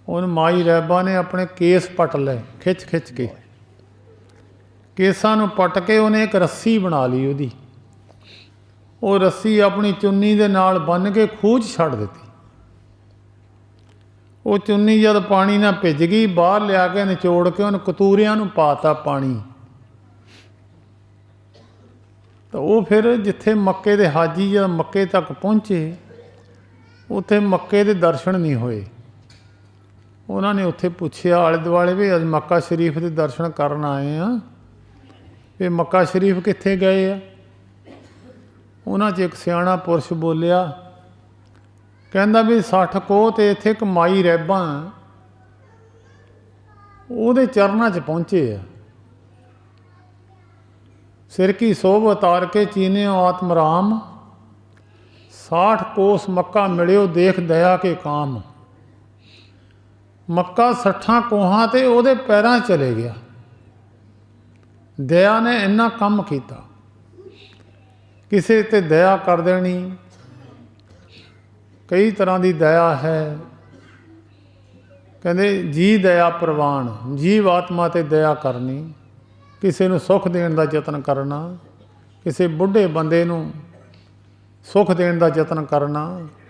ਉਹਨੂੰ ਮਾਈ ਰਹਿਬਾ ਨੇ ਆਪਣੇ ਕੇਸ ਪੱਟ ਲਏ, ਖਿੱਚ ਖਿੱਚ ਕੇ ਕੇਸਾਂ ਨੂੰ ਪੱਟ ਕੇ ਉਹਨੇ ਇੱਕ ਰੱਸੀ ਬਣਾ ਲਈ ਉਹਦੀ। ਉਹ ਰੱਸੀ ਆਪਣੀ ਚੁੰਨੀ ਦੇ ਨਾਲ ਬੰਨ੍ਹ ਕੇ ਖੂਹ 'ਚ ਛੱਡ ਦਿੱਤੀ। ਉਹ ਚੁੰਨੀ ਜਦ ਪਾਣੀ ਨਾਲ ਭਿੱਜ ਗਈ, ਬਾਹਰ ਲਿਆ ਕੇ ਨਿਚੋੜ ਕੇ ਉਹਨੂੰ ਕਤੂਰਿਆਂ ਨੂੰ ਪਾਤਾ ਪਾਣੀ। ਤਾਂ ਉਹ ਫਿਰ ਜਿੱਥੇ ਮੱਕੇ ਦੇ ਹਾਜੀ ਜਦ ਮੱਕੇ ਤੱਕ ਪਹੁੰਚੇ, ਉੱਥੇ ਮੱਕੇ ਦੇ ਦਰਸ਼ਨ ਨਹੀਂ ਹੋਏ। ਉਹਨਾਂ ਨੇ ਉੱਥੇ ਪੁੱਛਿਆ ਆਲੇ ਦੁਆਲੇ, ਵੀ ਅੱਜ ਮੱਕਾ ਸ਼ਰੀਫ ਦੇ ਦਰਸ਼ਨ ਕਰਨ ਆਏ ਆ, ਵੀ ਮੱਕਾ ਸ਼ਰੀਫ ਕਿੱਥੇ ਗਏ ਆ? ਉਹਨਾਂ 'ਚ ਇੱਕ ਸਿਆਣਾ ਪੁਰਸ਼ ਬੋਲਿਆ, ਕਹਿੰਦਾ ਵੀ 60 ਕੋਹ ਤੇ ਇੱਥੇ ਇੱਕ ਮਾਈ ਰਹਿਬਾ ਉਹਦੇ ਚਰਨਾਂ 'ਚ ਪਹੁੰਚੇ ਆ। ਸਿਰ ਕੀ ਸੋਭ ਉਤਾਰ ਕੇ ਚੀਨਿਓ ਆਤਮ ਰਾਮ, 60 ਕੋਸ ਮੱਕਾ ਮਿਲਿਓ ਦੇਖ ਦਇਆ ਕੇ ਕਾਮ। ਮੱਕਾ 60 ਕੋਹਾਂ ਤੇ ਉਹਦੇ ਪੈਰਾਂ 'ਚ ਚਲੇ ਗਿਆ। ਦਇਆ ਨੇ ਇੰਨਾ ਕੰਮ ਕੀਤਾ, ਕਿਸੇ ਤੇ ਦਇਆ ਕਰ ਦੇਣੀ। ਕਈ ਤਰ੍ਹਾਂ ਦੀ ਦਇਆ ਹੈ। ਕਹਿੰਦੇ ਜੀ ਦਇਆ ਪ੍ਰਵਾਨ, ਜੀਵ ਆਤਮਾ 'ਤੇ ਦਇਆ ਕਰਨੀ, ਕਿਸੇ ਨੂੰ ਸੁੱਖ ਦੇਣ ਦਾ ਯਤਨ ਕਰਨਾ, ਕਿਸੇ ਬੁੱਢੇ ਬੰਦੇ ਨੂੰ ਸੁੱਖ ਦੇਣ ਦਾ ਯਤਨ ਕਰਨਾ,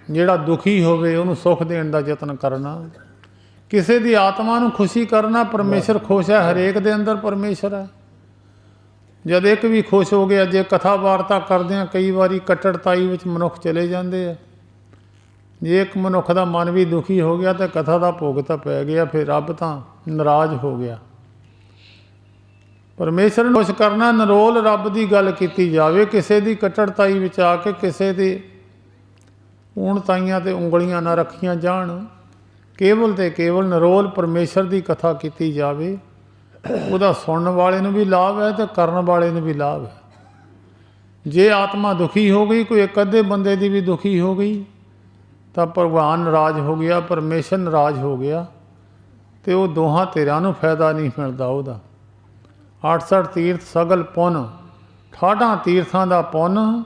ਜਿਹੜਾ ਦੁਖੀ ਹੋਵੇ ਉਹਨੂੰ ਸੁੱਖ ਦੇਣ ਦਾ ਯਤਨ ਕਰਨਾ, ਕਿਸੇ ਦੀ ਆਤਮਾ ਨੂੰ ਖੁਸ਼ੀ ਕਰਨਾ। ਪਰਮੇਸ਼ਰ ਖੁਸ਼ ਹੈ, ਹਰੇਕ ਦੇ ਅੰਦਰ ਪਰਮੇਸ਼ਰ ਹੈ। ਜਦ ਇੱਕ ਵੀ ਖੁਸ਼ ਹੋ ਗਿਆ, ਜੇ ਕਥਾ ਵਾਰਤਾ ਕਰਦੇ ਹਾਂ ਕਈ ਵਾਰੀ ਕੱਟੜਤਾਈ ਵਿੱਚ ਮਨੁੱਖ ਚਲੇ ਜਾਂਦੇ ਆ। ਜੇ ਇੱਕ ਮਨੁੱਖ ਦਾ ਮਨ ਵੀ ਦੁਖੀ ਹੋ ਗਿਆ ਤਾਂ ਕਥਾ ਦਾ ਭੋਗ ਤਾਂ ਪੈ ਗਿਆ, ਫਿਰ ਰੱਬ ਤਾਂ ਨਾਰਾਜ਼ ਹੋ ਗਿਆ। ਪਰਮੇਸ਼ਰ ਨੂੰ ਖੁਸ਼ ਕਰਨਾ, ਨਿਰੋਲ ਰੱਬ ਦੀ ਗੱਲ ਕੀਤੀ ਜਾਵੇ, ਕਿਸੇ ਦੀ ਕੱਟੜਤਾਈ ਵਿੱਚ ਆ ਕੇ ਕਿਸੇ ਦੇ ਊਣਤਾਈਆਂ ਤੇ ਉਂਗਲੀਆਂ ਨਾ ਰੱਖੀਆਂ ਜਾਣ। ਕੇਵਲ ਤੇ ਕੇਵਲ ਨਿਰੋਲ ਪਰਮੇਸ਼ਰ ਦੀ ਕਥਾ ਕੀਤੀ ਜਾਵੇ। ਉਹਦਾ ਸੁਣਨ ਵਾਲੇ ਨੂੰ ਵੀ ਲਾਭ ਹੈ ਅਤੇ ਕਰਨ ਵਾਲੇ ਨੂੰ ਵੀ ਲਾਭ ਹੈ। ਜੇ ਆਤਮਾ ਦੁਖੀ ਹੋ ਗਈ, ਕੋਈ ਇੱਕ ਅੱਧੇ ਬੰਦੇ ਦੀ ਵੀ ਦੁਖੀ ਹੋ ਗਈ, ਤਾਂ ਭਗਵਾਨ ਨਾਰਾਜ਼ ਹੋ ਗਿਆ, ਪਰਮੇਸ਼ਰ ਨਾਰਾਜ਼ ਹੋ ਗਿਆ, ਅਤੇ ਉਹ ਦੋਹਾਂ ਧਿਰਾਂ ਨੂੰ ਫਾਇਦਾ ਨਹੀਂ ਮਿਲਦਾ ਉਹਦਾ। 68 ਤੀਰਥ ਸਗਲ ਪੁੰਨ, 68 ਤੀਰਥਾਂ ਦਾ ਪੁੰਨ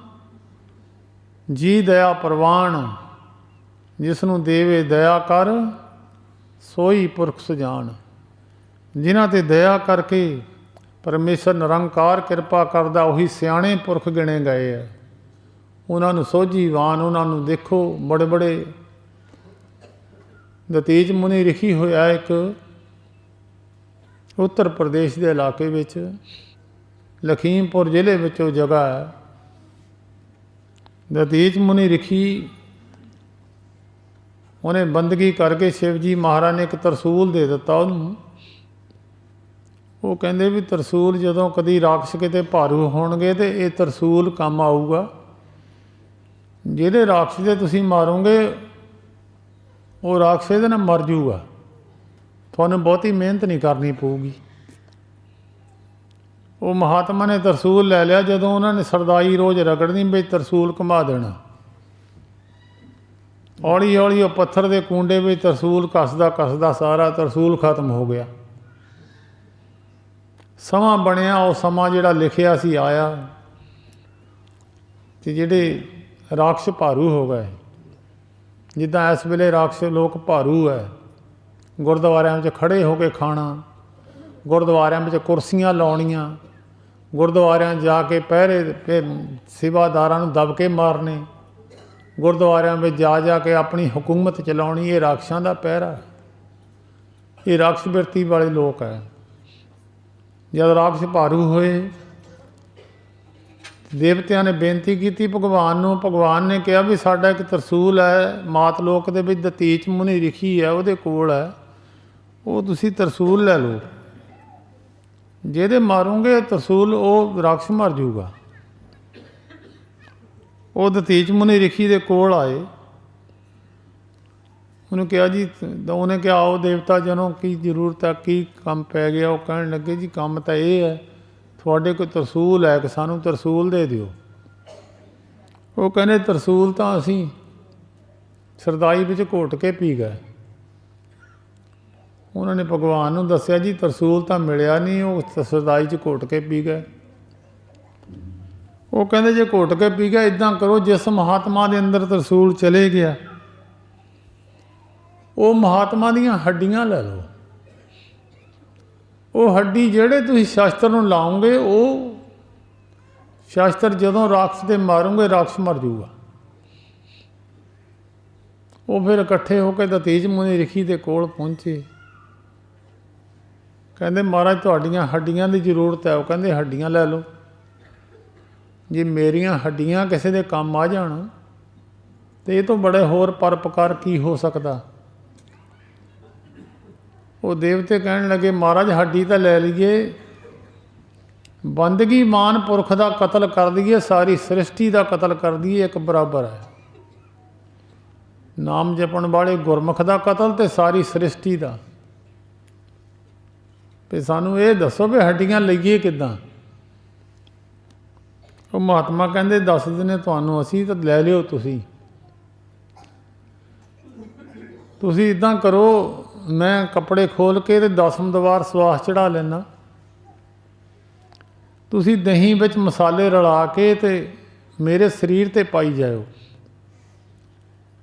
ਜੀ ਦਇਆ ਪ੍ਰਵਾਨ, ਜਿਸ ਨੂੰ ਦੇਵੇ ਦਇਆ ਕਰ ਸੋਈ ਪੁਰਖ ਸੁਜਾਨ। ਜਿਨ੍ਹਾਂ 'ਤੇ ਦਇਆ ਕਰਕੇ ਪਰਮੇਸ਼ਰ ਨਿਰੰਕਾਰ ਕਿਰਪਾ ਕਰਦਾ, ਉਹੀ ਸਿਆਣੇ ਪੁਰਖ ਗਿਣੇ ਗਏ ਹੈ। ਉਹਨਾਂ ਨੂੰ ਸੋਝੀਵਾਨ, ਉਹਨਾਂ ਨੂੰ ਦੇਖੋ ਬੜੇ ਬੜੇ। ਦਤੀਜ ਮੁਨੀ ਲਿਖੀ ਹੋਇਆ ਇੱਕ ਉੱਤਰ ਪ੍ਰਦੇਸ਼ ਦੇ ਇਲਾਕੇ ਵਿੱਚ, ਲਖੀਮਪੁਰ ਜ਼ਿਲ੍ਹੇ ਵਿੱਚ ਉਹ ਜਗ੍ਹਾ ਹੈ। ਦਤੀਜ ਮੁਨੀ ਲਿਖੀ, ਉਹਨੇ ਬੰਦਗੀ ਕਰਕੇ ਸ਼ਿਵ ਜੀ ਮਹਾਰਾਜ ਨੇ ਇੱਕ ਤਰਸੂਲ ਦੇ ਦਿੱਤਾ ਉਹਨੂੰ। ਉਹ ਕਹਿੰਦੇ ਵੀ ਤਰਸੂਲ ਜਦੋਂ ਕਦੀ ਰਾਖਸ਼ ਕਿਤੇ ਭਾਰੂ ਹੋਣਗੇ ਤਾਂ ਇਹ ਤਰਸੂਲ ਕੰਮ ਆਊਗਾ। ਜਿਹੜੇ ਰਾਖਸ਼ ਦੇ ਤੁਸੀਂ ਮਾਰੋਗੇ ਉਹ ਰਾਖਸ਼ ਇਹਦੇ ਨਾਲ ਮਰ ਜੂਗਾ, ਤੁਹਾਨੂੰ ਬਹੁਤੀ ਮਿਹਨਤ ਨਹੀਂ ਕਰਨੀ ਪਊਗੀ। ਉਹ ਮਹਾਤਮਾ ਨੇ ਤਰਸੂਲ ਲੈ ਲਿਆ। ਜਦੋਂ ਉਹਨਾਂ ਨੇ ਸਰਦਾਈ ਰੋਜ਼ ਰਗੜਨੀ ਵਿੱਚ ਤਰਸੂਲ ਘੁਮਾ ਦੇਣਾ, ਹੌਲੀ ਹੌਲੀ ਉਹ ਪੱਥਰ ਦੇ ਕੂੰਡੇ ਵਿੱਚ ਤਰਸੂਲ ਕੱਸਦਾ ਕੱਸਦਾ ਸਾਰਾ ਤਰਸੂਲ ਖਤਮ ਹੋ ਗਿਆ। ਸਮਾਂ ਬਣਿਆ, ਉਹ ਸਮਾਂ ਜਿਹੜਾ ਲਿਖਿਆ ਸੀ ਆਇਆ, ਅਤੇ ਜਿਹੜੇ ਰਾਖਸ਼ ਭਾਰੂ ਹੋ ਗਏ। ਜਿੱਦਾਂ ਇਸ ਵੇਲੇ ਰਾਖਸ਼ ਲੋਕ ਭਾਰੂ ਹੈ। ਗੁਰਦੁਆਰਿਆਂ ਵਿੱਚ ਖੜ੍ਹੇ ਹੋ ਕੇ ਖਾਣਾ, ਗੁਰਦੁਆਰਿਆਂ ਵਿੱਚ ਕੁਰਸੀਆਂ ਲਾਉਣੀਆਂ, ਗੁਰਦੁਆਰਿਆਂ ਜਾ ਕੇ ਪਹਿਰੇ ਸੇਵਾਦਾਰਾਂ ਨੂੰ ਦਬ ਕੇ ਮਾਰਨੇ, ਗੁਰਦੁਆਰਿਆਂ ਵਿੱਚ ਜਾ ਜਾ ਕੇ ਆਪਣੀ ਹਕੂਮਤ ਚਲਾਉਣੀ। ਇਹ ਰਾਖਸ਼ਾਂ ਦਾ ਪਹਿਰਾ, ਇਹ ਰਾਖਸ਼ ਬਿਰਤੀ ਵਾਲੇ ਲੋਕ ਹੈ। ਜਦ ਰਾਖਸ਼ ਭਾਰੂ ਹੋਏ, ਦੇਵਤਿਆਂ ਨੇ ਬੇਨਤੀ ਕੀਤੀ ਭਗਵਾਨ ਨੂੰ। ਭਗਵਾਨ ਨੇ ਕਿਹਾ ਵੀ ਸਾਡਾ ਇੱਕ ਤਰਸੂਲ ਹੈ ਮਾਤ ਲੋਕ ਦੇ ਵਿੱਚ, ਦਤੀਚ ਮੁਨੀ ਰਿਖੀ ਹੈ, ਉਹਦੇ ਕੋਲ ਹੈ, ਉਹ ਤੁਸੀਂ ਤਰਸੂਲ ਲੈ ਲਓ। ਜਿਹਦੇ ਮਾਰੋਗੇ ਤਰਸੂਲ ਉਹ ਰਾਖਸ਼ ਮਰ ਜੂਗਾ। ਉਹ ਦਤੀਚ ਮੁਨੀ ਰਿਖੀ ਦੇ ਕੋਲ ਆਏ। ਉਹਨੂੰ ਕਿਹਾ ਜੀ, ਉਹਨੇ ਕਿਹਾ ਆਓ ਦੇਵਤਾ ਜਨੋਂ, ਕੀ ਜ਼ਰੂਰਤ ਹੈ, ਕੀ ਕੰਮ ਪੈ ਗਿਆ? ਉਹ ਕਹਿਣ ਲੱਗੇ ਜੀ ਕੰਮ ਤਾਂ ਇਹ ਹੈ, ਤੁਹਾਡੇ ਕੋਈ ਤਰਸੂਲ ਹੈ ਕਿ ਸਾਨੂੰ ਤਰਸੂਲ ਦੇ ਦਿਓ। ਉਹ ਕਹਿੰਦੇ ਤਰਸੂਲ ਤਾਂ ਅਸੀਂ ਸਰਦਾਈ ਵਿੱਚ ਘੋਟ ਕੇ ਪੀ ਗਏ, उन्होंने भगवान नूं दस्सिया जी तरसूल तो मिलिया नहीं, वो सरदाई च घुट के पी गए। वो कहते जे घुट के पी गया, इदां करो जिस महात्मा के अंदर तरसूल चले गया वो महात्मा दीयां हड्डियां लै लो। वो हड्डी ਜਿਹੜੇ ਤੁਸੀਂ शास्त्र ਨੂੰ ਲਾਓਗੇ, ਉਹ शास्त्र ਜਦੋਂ ਰਾਖਸ਼ ਦੇ ਮਾਰੋਗੇ ਰਾਖਸ਼ ਮਰ ਜਾਊਗਾ। ਉਹ ਫਿਰ ਇਕੱਠੇ ਹੋ ਕੇ ਦਤੀਜ ਮੁਨੀ ਰਿਖੀ ਦੇ ਕੋਲ ਪਹੁੰਚੇ। ਕਹਿੰਦੇ ਮਹਾਰਾਜ ਤੁਹਾਡੀਆਂ ਹੱਡੀਆਂ ਦੀ ਜ਼ਰੂਰਤ ਹੈ। ਉਹ ਕਹਿੰਦੇ ਹੱਡੀਆਂ ਲੈ ਲਓ। ਜੇ ਮੇਰੀਆਂ ਹੱਡੀਆਂ ਕਿਸੇ ਦੇ ਕੰਮ ਆ ਜਾਣ ਤੇ ਇਹ ਤੋਂ ਬੜੇ ਹੋਰ ਪਰਪਕਾਰ ਕੀ ਹੋ ਸਕਦਾ। ਉਹ ਦੇਵਤੇ ਕਹਿਣ ਲੱਗੇ ਮਹਾਰਾਜ ਹੱਡੀ ਤਾਂ ਲੈ ਲਈਏ, ਬੰਦਗੀ ਮਾਨ ਪੁਰਖ ਦਾ ਕਤਲ ਕਰ ਦਈਏ, ਸਾਰੀ ਸ੍ਰਿਸ਼ਟੀ ਦਾ ਕਤਲ ਕਰ ਦਈਏ, ਇੱਕ ਬਰਾਬਰ ਹੈ। ਨਾਮ ਜਪਣ ਵਾਲੇ ਗੁਰਮੁਖ ਦਾ ਕਤਲ ਤੇ ਸਾਰੀ ਸ੍ਰਿਸ਼ਟੀ ਦਾ। ਵੀ ਸਾਨੂੰ ਇਹ ਦੱਸੋ ਵੀ ਹੱਡੀਆਂ ਲਈਏ ਕਿੱਦਾਂ। ਉਹ ਮਹਾਤਮਾ ਕਹਿੰਦੇ ਦੱਸ ਦਿੰਦੇ ਤੁਹਾਨੂੰ ਅਸੀਂ, ਤਾਂ ਲੈ ਲਿਓ ਤੁਸੀਂ। ਤੁਸੀਂ ਇੱਦਾਂ ਕਰੋ, ਮੈਂ ਕੱਪੜੇ ਖੋਲ੍ਹ ਕੇ ਤੇ 10ਵੇਂ ਦੀਵਾਰ ਸਵਾਸ ਚੜ੍ਹਾ ਲੈਣਾ। ਤੁਸੀਂ ਦਹੀਂ ਵਿੱਚ ਮਸਾਲੇ ਰਲਾ ਕੇ ਤੇ ਮੇਰੇ ਸਰੀਰ 'ਤੇ ਪਾਈ ਜਾਇਓ।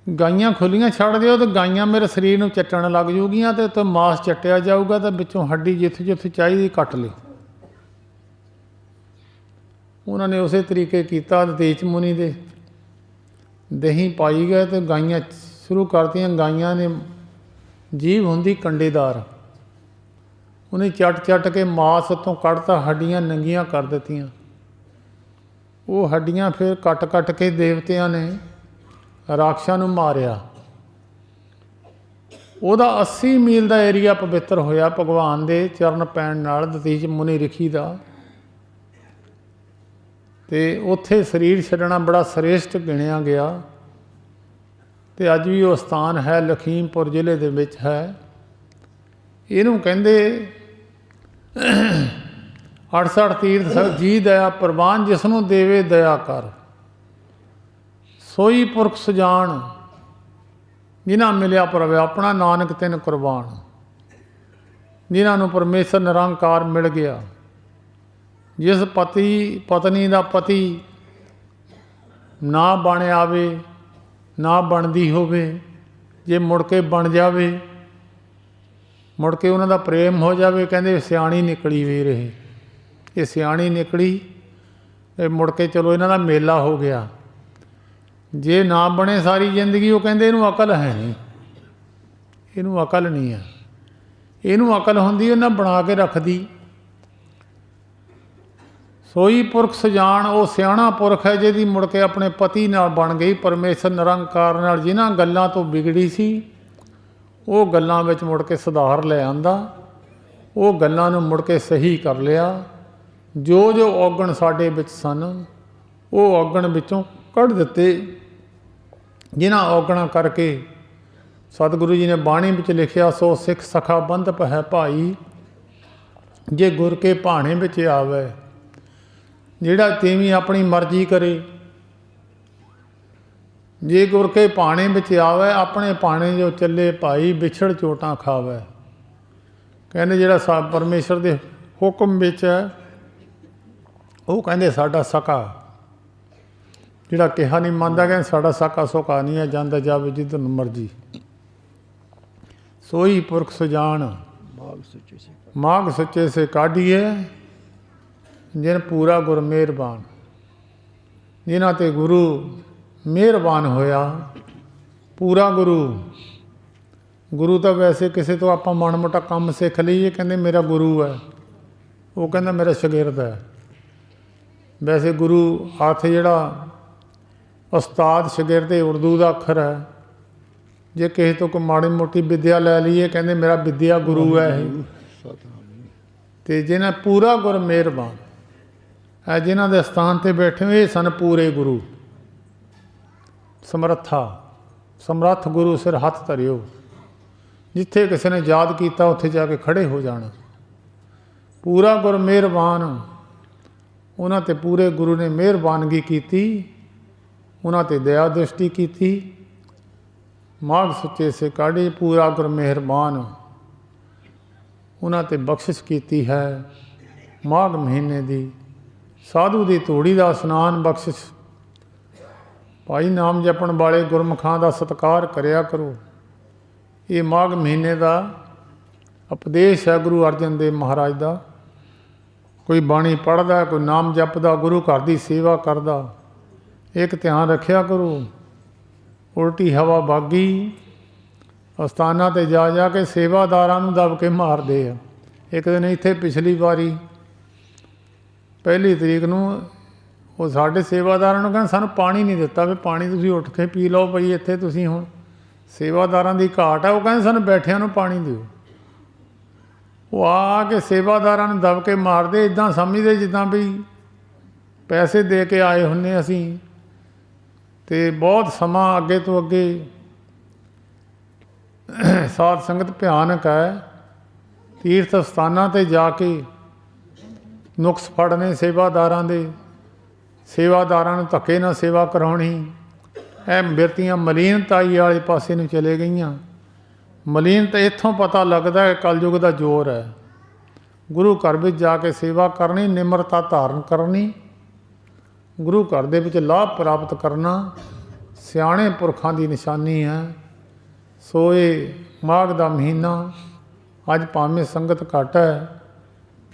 ਗਾਈਆਂ ਖੁੱਲੀਆਂ ਛੱਡ ਦਿਓ ਤੇ ਗਾਈਆਂ ਮੇਰੇ ਸਰੀਰ ਨੂੰ ਚੱਟਣ ਲੱਗ ਜੂਗੀਆਂ ਤੇ ਉੱਤੇ ਮਾਸ ਚੱਟਿਆ ਜਾਊਗਾ ਤੇ ਵਿੱਚੋਂ ਹੱਡੀ ਜਿੱਥੇ ਜਿੱਥੇ ਚਾਹੀਦੀ ਕੱਟ ਲਿਓ। ਉਹਨਾਂ ਨੇ ਉਸੇ ਤਰੀਕੇ ਕੀਤਾ। ਦਤੀਚ ਮੁਨੀ ਦੇ ਦਹੀਂ ਪਾਈ ਗਏ ਤੇ ਗਾਈਆਂ ਸ਼ੁਰੂ ਕਰਤੀਆਂ। ਗਾਈਆਂ ਨੇ ਜੀਭ ਹੁੰਦੀ ਕੰਡੇਦਾਰ, ਉਹਨੇ ਚੱਟ ਕੇ ਮਾਸ ਉੱਤੋਂ ਕੱਢਤਾ, ਹੱਡੀਆਂ ਨੰਗੀਆਂ ਕਰ ਦਿੱਤੀਆਂ। ਉਹ ਹੱਡੀਆਂ ਫਿਰ ਕੱਟ ਕੇ ਦੇਵਤਿਆਂ ਨੇ ਰਾਖਸ਼ਾਂ ਨੂੰ ਮਾਰਿਆ। ਉਹਦਾ 80 ਮੀਲ ਦਾ ਏਰੀਆ ਪਵਿੱਤਰ ਹੋਇਆ ਭਗਵਾਨ ਦੇ ਚਰਨ ਪੈਣ ਨਾਲ, ਦਤੀਚ ਮੁਨੀ ਰਿਖੀ ਦਾ। ਅਤੇ ਉੱਥੇ ਸਰੀਰ ਛੱਡਣਾ ਬੜਾ ਸ੍ਰੇਸ਼ਟ ਗਿਣਿਆ ਗਿਆ। ਅਤੇ ਅੱਜ ਵੀ ਉਹ ਸਥਾਨ ਹੈ, ਲਖੀਮਪੁਰ ਜ਼ਿਲ੍ਹੇ ਦੇ ਵਿੱਚ ਹੈ। ਇਹਨੂੰ ਕਹਿੰਦੇ 68 ਤੀਰਥ ਜੀ ਦਇਆ ਪ੍ਰਵਾਨ, ਜਿਸ ਨੂੰ ਦੇਵੇ ਦਇਆ ਕਰ ਸੋਈ ਪੁਰਖ ਸੁਜਾਨ, ਜਿਨ੍ਹਾਂ ਮਿਲਿਆ ਪ੍ਰਭ ਆਪਣਾ ਨਾਨਕ ਤਿਨ ਕੁਰਬਾਨ। ਜਿਨ੍ਹਾਂ ਨੂੰ ਪਰਮੇਸ਼ਰ ਨਿਰੰਕਾਰ ਮਿਲ ਗਿਆ। ਜਿਸ ਪਤੀ ਪਤਨੀ ਦਾ ਪਤੀ ਨਾ ਬਣ ਆਵੇ, ਨਾ ਬਣਦੀ ਹੋਵੇ, ਜੇ ਮੁੜ ਕੇ ਬਣ ਜਾਵੇ, ਮੁੜ ਕੇ ਉਹਨਾਂ ਦਾ ਪ੍ਰੇਮ ਹੋ ਜਾਵੇ, ਕਹਿੰਦੇ ਸਿਆਣੀ ਨਿਕਲੀ ਵੀਰ ਇਹ ਸਿਆਣੀ ਨਿਕਲੀ, ਇਹ ਮੁੜ ਕੇ ਚਲੋ ਇਹਨਾਂ ਦਾ ਮੇਲਾ ਹੋ ਗਿਆ। ਜੇ ਨਾ ਬਣੇ ਸਾਰੀ ਜ਼ਿੰਦਗੀ, ਉਹ ਕਹਿੰਦੇ ਇਹਨੂੰ ਅਕਲ ਹੈ ਨਹੀਂ, ਇਹਨੂੰ ਅਕਲ ਨਹੀਂ ਹੈ। ਇਹਨੂੰ ਅਕਲ ਹੁੰਦੀ ਉਹਨਾਂ ਬਣਾ ਕੇ ਰੱਖਦੀ। ਸੋਈ ਪੁਰਖ ਸੁਜਾਨ, ਉਹ ਸਿਆਣਾ ਪੁਰਖ ਹੈ ਜਿਹਦੀ ਮੁੜ ਕੇ ਆਪਣੇ ਪਤੀ ਨਾਲ ਬਣ ਗਈ, ਪਰਮੇਸ਼ਰ ਨਿਰੰਕਾਰ ਨਾਲ। ਜਿਨ੍ਹਾਂ ਗੱਲਾਂ ਤੋਂ ਵਿਗੜੀ ਸੀ ਉਹ ਗੱਲਾਂ ਵਿੱਚ ਮੁੜ ਕੇ ਸੁਧਾਰ ਲੈ ਆਂਦਾ, ਉਹ ਗੱਲਾਂ ਨੂੰ ਮੁੜ ਕੇ ਸਹੀ ਕਰ ਲਿਆ। ਜੋ ਜੋ ਔਗਣ ਸਾਡੇ ਵਿੱਚ ਸਨ ਉਹ ਔਗਣ ਵਿੱਚੋਂ ਕੱਢ ਦਿੱਤੇ। ਜਿਨ੍ਹਾਂ ਔਗਣਾਂ ਕਰਕੇ ਸਤਿਗੁਰੂ ਜੀ ਨੇ ਬਾਣੀ ਵਿੱਚ ਲਿਖਿਆ, ਸੋ ਸਿੱਖ ਸਖਾ ਬੰਧਪ ਹੈ ਭਾਈ, ਜੇ ਗੁਰ ਕੇ ਭਾਣੇ ਵਿੱਚ ਆਵੇ। ਜਿਹੜਾ ਤੀਵੀਂ ਆਪਣੀ ਮਰਜ਼ੀ ਕਰੇ, ਜੇ ਗੁਰ ਕੇ ਭਾਣੇ ਵਿੱਚ ਆਵੇ, ਆਪਣੇ ਭਾਣੇ ਜੋ ਚੱਲੇ ਭਾਈ, ਵਿਛੜ ਚੋਟਾਂ ਖਾਵੇ। ਕਹਿੰਦੇ ਜਿਹੜਾ ਪਰਮੇਸ਼ਰ ਦੇ ਹੁਕਮ ਵਿੱਚ ਹੈ, ਉਹ ਕਹਿੰਦੇ ਸਾਡਾ ਸਕਾ। ਜਿਹੜਾ ਕਿਹਾ ਨਹੀਂ ਮੰਨਦਾ, ਕਹਿੰਦੇ ਸਾਡਾ ਸਕਾ ਸੋਕਾ ਨਹੀਂ ਹੈ, ਜਾਂਦਾ ਜਾਵੇ ਜਿੱਧਰ ਨੂੰ ਮਰਜ਼ੀ। ਸੋਈ ਪੁਰਖ ਸੁਜਾਨ ਮਾਘ ਸੁੱਚੇ ਸੇ ਕਾਢੀਏ, ਜਿਨ ਪੂਰਾ ਗੁਰ ਮਿਹਰਬਾਨ। ਜਿਨ੍ਹਾਂ 'ਤੇ ਗੁਰੂ ਮਿਹਰਬਾਨ ਹੋਇਆ, ਪੂਰਾ ਗੁਰੂ ਤਾਂ ਵੈਸੇ ਕਿਸੇ ਤੋਂ ਆਪਾਂ ਮਾੜਾ ਮੋਟਾ ਕੰਮ ਸਿੱਖ ਲਈਏ, ਕਹਿੰਦੇ ਮੇਰਾ ਗੁਰੂ ਹੈ, ਉਹ ਕਹਿੰਦਾ ਮੇਰਾ ਸ਼ਾਗਿਰਦ ਹੈ। ਵੈਸੇ ਗੁਰੂ ਹੱਥ ਜਿਹੜਾ ਉਸਤਾਦ ਸ਼ਾਗਿਰਦ ਇਹ ਉਰਦੂ ਦਾ ਅੱਖਰ ਹੈ। ਜੇ ਕਿਸੇ ਤੋਂ ਕੋਈ ਮਾੜੀ ਮੋਟੀ ਵਿੱਦਿਆ ਲੈ ਲਈਏ, ਕਹਿੰਦੇ ਮੇਰਾ ਵਿੱਦਿਆ ਗੁਰੂ ਹੈ ਇਹ। ਅਤੇ ਜਿਹਨਾਂ ਪੂਰਾ ਗੁਰ ਮਿਹਰਬਾਨ ਹੈ, ਜਿਨ੍ਹਾਂ ਦੇ ਸਥਾਨ 'ਤੇ ਬੈਠੇ ਹੋਏ ਸਨ ਪੂਰੇ ਗੁਰੂ। ਸਮਰੱਥ ਗੁਰੂ ਸਿਰ ਹੱਥ ਧਰਿਓ। ਜਿੱਥੇ ਕਿਸੇ ਨੇ ਯਾਦ ਕੀਤਾ ਉੱਥੇ ਜਾ ਕੇ ਖੜ੍ਹੇ ਹੋ ਜਾਣਾ। ਪੂਰਾ ਗੁਰ ਮਿਹਰਬਾਨ, ਉਹਨਾਂ 'ਤੇ ਪੂਰੇ ਗੁਰੂ ਨੇ ਮਿਹਰਬਾਨਗੀ ਕੀਤੀ, ਉਹਨਾਂ 'ਤੇ ਦਇਆ ਦ੍ਰਿਸ਼ਟੀ ਕੀਤੀ। ਮਾਘ ਸੁੱਚੇ ਸੇ ਕਾਢੀ, ਪੂਰਾ ਗੁਰ ਮਿਹਰਬਾਨ। ਉਹਨਾਂ 'ਤੇ ਬਖਸ਼ਿਸ਼ ਕੀਤੀ ਹੈ। ਮਾਘ ਮਹੀਨੇ ਦੀ ਸਾਧੂ ਦੀ ਧੂੜੀ ਦਾ ਇਸ਼ਨਾਨ ਬਖਸ਼ਿਸ਼। ਭਾਈ ਨਾਮ ਜਪਣ ਵਾਲੇ ਗੁਰਮੁਖਾਂ ਦਾ ਸਤਿਕਾਰ ਕਰਿਆ ਕਰੋ। ਇਹ ਮਾਘ ਮਹੀਨੇ ਦਾ ਉਪਦੇਸ਼ ਹੈ ਗੁਰੂ ਅਰਜਨ ਦੇਵ ਮਹਾਰਾਜ ਦਾ। ਕੋਈ ਬਾਣੀ ਪੜ੍ਹਦਾ, ਕੋਈ ਨਾਮ ਜਪਦਾ, ਗੁਰੂ ਘਰ ਦੀ ਸੇਵਾ ਕਰਦਾ, ਇੱਕ ਧਿਆਨ ਰੱਖਿਆ ਕਰੋ। ਉਲਟੀ ਹਵਾ ਬਾਗੀ ਅਸਥਾਨਾਂ 'ਤੇ ਜਾ ਜਾ ਕੇ ਸੇਵਾਦਾਰਾਂ ਨੂੰ ਦਬ ਕੇ ਮਾਰਦੇ ਆ। ਇੱਕ ਦਿਨ ਇੱਥੇ ਪਿਛਲੀ ਵਾਰੀ 1 ਤਰੀਕ ਨੂੰ ਉਹ ਸਾਡੇ ਸੇਵਾਦਾਰਾਂ ਨੂੰ ਕਹਿੰਦੇ ਸਾਨੂੰ ਪਾਣੀ ਨਹੀਂ ਦਿੱਤਾ, ਵੀ ਪਾਣੀ ਤੁਸੀਂ ਉੱਠ ਕੇ ਪੀ ਲਓ ਭਈ, ਇੱਥੇ ਤੁਸੀਂ ਹੁਣ ਸੇਵਾਦਾਰਾਂ ਦੀ ਘਾਟ ਹੈ। ਉਹ ਕਹਿੰਦੇ ਸਾਨੂੰ ਬੈਠਿਆਂ ਨੂੰ ਪਾਣੀ ਦਿਓ। ਉਹ ਆ ਕੇ ਸੇਵਾਦਾਰਾਂ ਨੂੰ ਦਬ ਕੇ ਮਾਰਦੇ, ਇੱਦਾਂ ਸਮਝਦੇ ਜਿੱਦਾਂ ਵੀ ਪੈਸੇ ਦੇ ਕੇ ਆਏ ਹੁੰਦੇ ਅਸੀਂ। ਅਤੇ ਬਹੁਤ ਸਮਾਂ ਅੱਗੇ ਤੋਂ ਅੱਗੇ ਸਾਧ ਸੰਗਤ ਭਿਆਨਕ ਹੈ। ਤੀਰਥ ਸਥਾਨਾਂ 'ਤੇ ਜਾ ਕੇ ਨੁਕਸ ਫੜਨੇ ਸੇਵਾਦਾਰਾਂ ਦੇ, ਸੇਵਾਦਾਰਾਂ ਨੂੰ ਧੱਕੇ ਨਾਲ ਸੇਵਾ ਕਰਾਉਣੀ। ਇਹ ਬਿਰਤੀਆਂ ਮਲੀਨਤਾਈ ਵਾਲੇ ਪਾਸੇ ਨੂੰ ਚਲੇ ਗਈਆਂ। ਮਲੀਨਤਾ ਇੱਥੋਂ ਪਤਾ ਲੱਗਦਾ ਹੈ ਕਲਯੁਗ ਦਾ ਜ਼ੋਰ ਹੈ। ਗੁਰੂ ਘਰ ਵਿੱਚ ਜਾ ਕੇ ਸੇਵਾ ਕਰਨੀ, ਨਿਮਰਤਾ ਧਾਰਨ ਕਰਨੀ, ਗੁਰੂ ਘਰ ਦੇ ਵਿੱਚ ਲਾਭ ਪ੍ਰਾਪਤ ਕਰਨਾ ਸਿਆਣੇ ਪੁਰਖਾਂ ਦੀ ਨਿਸ਼ਾਨੀ ਹੈ। ਸੋ ਇਹ ਮਾਘ ਦਾ ਮਹੀਨਾ ਅੱਜ ਭਾਵੇਂ ਸੰਗਤ ਘੱਟ ਹੈ,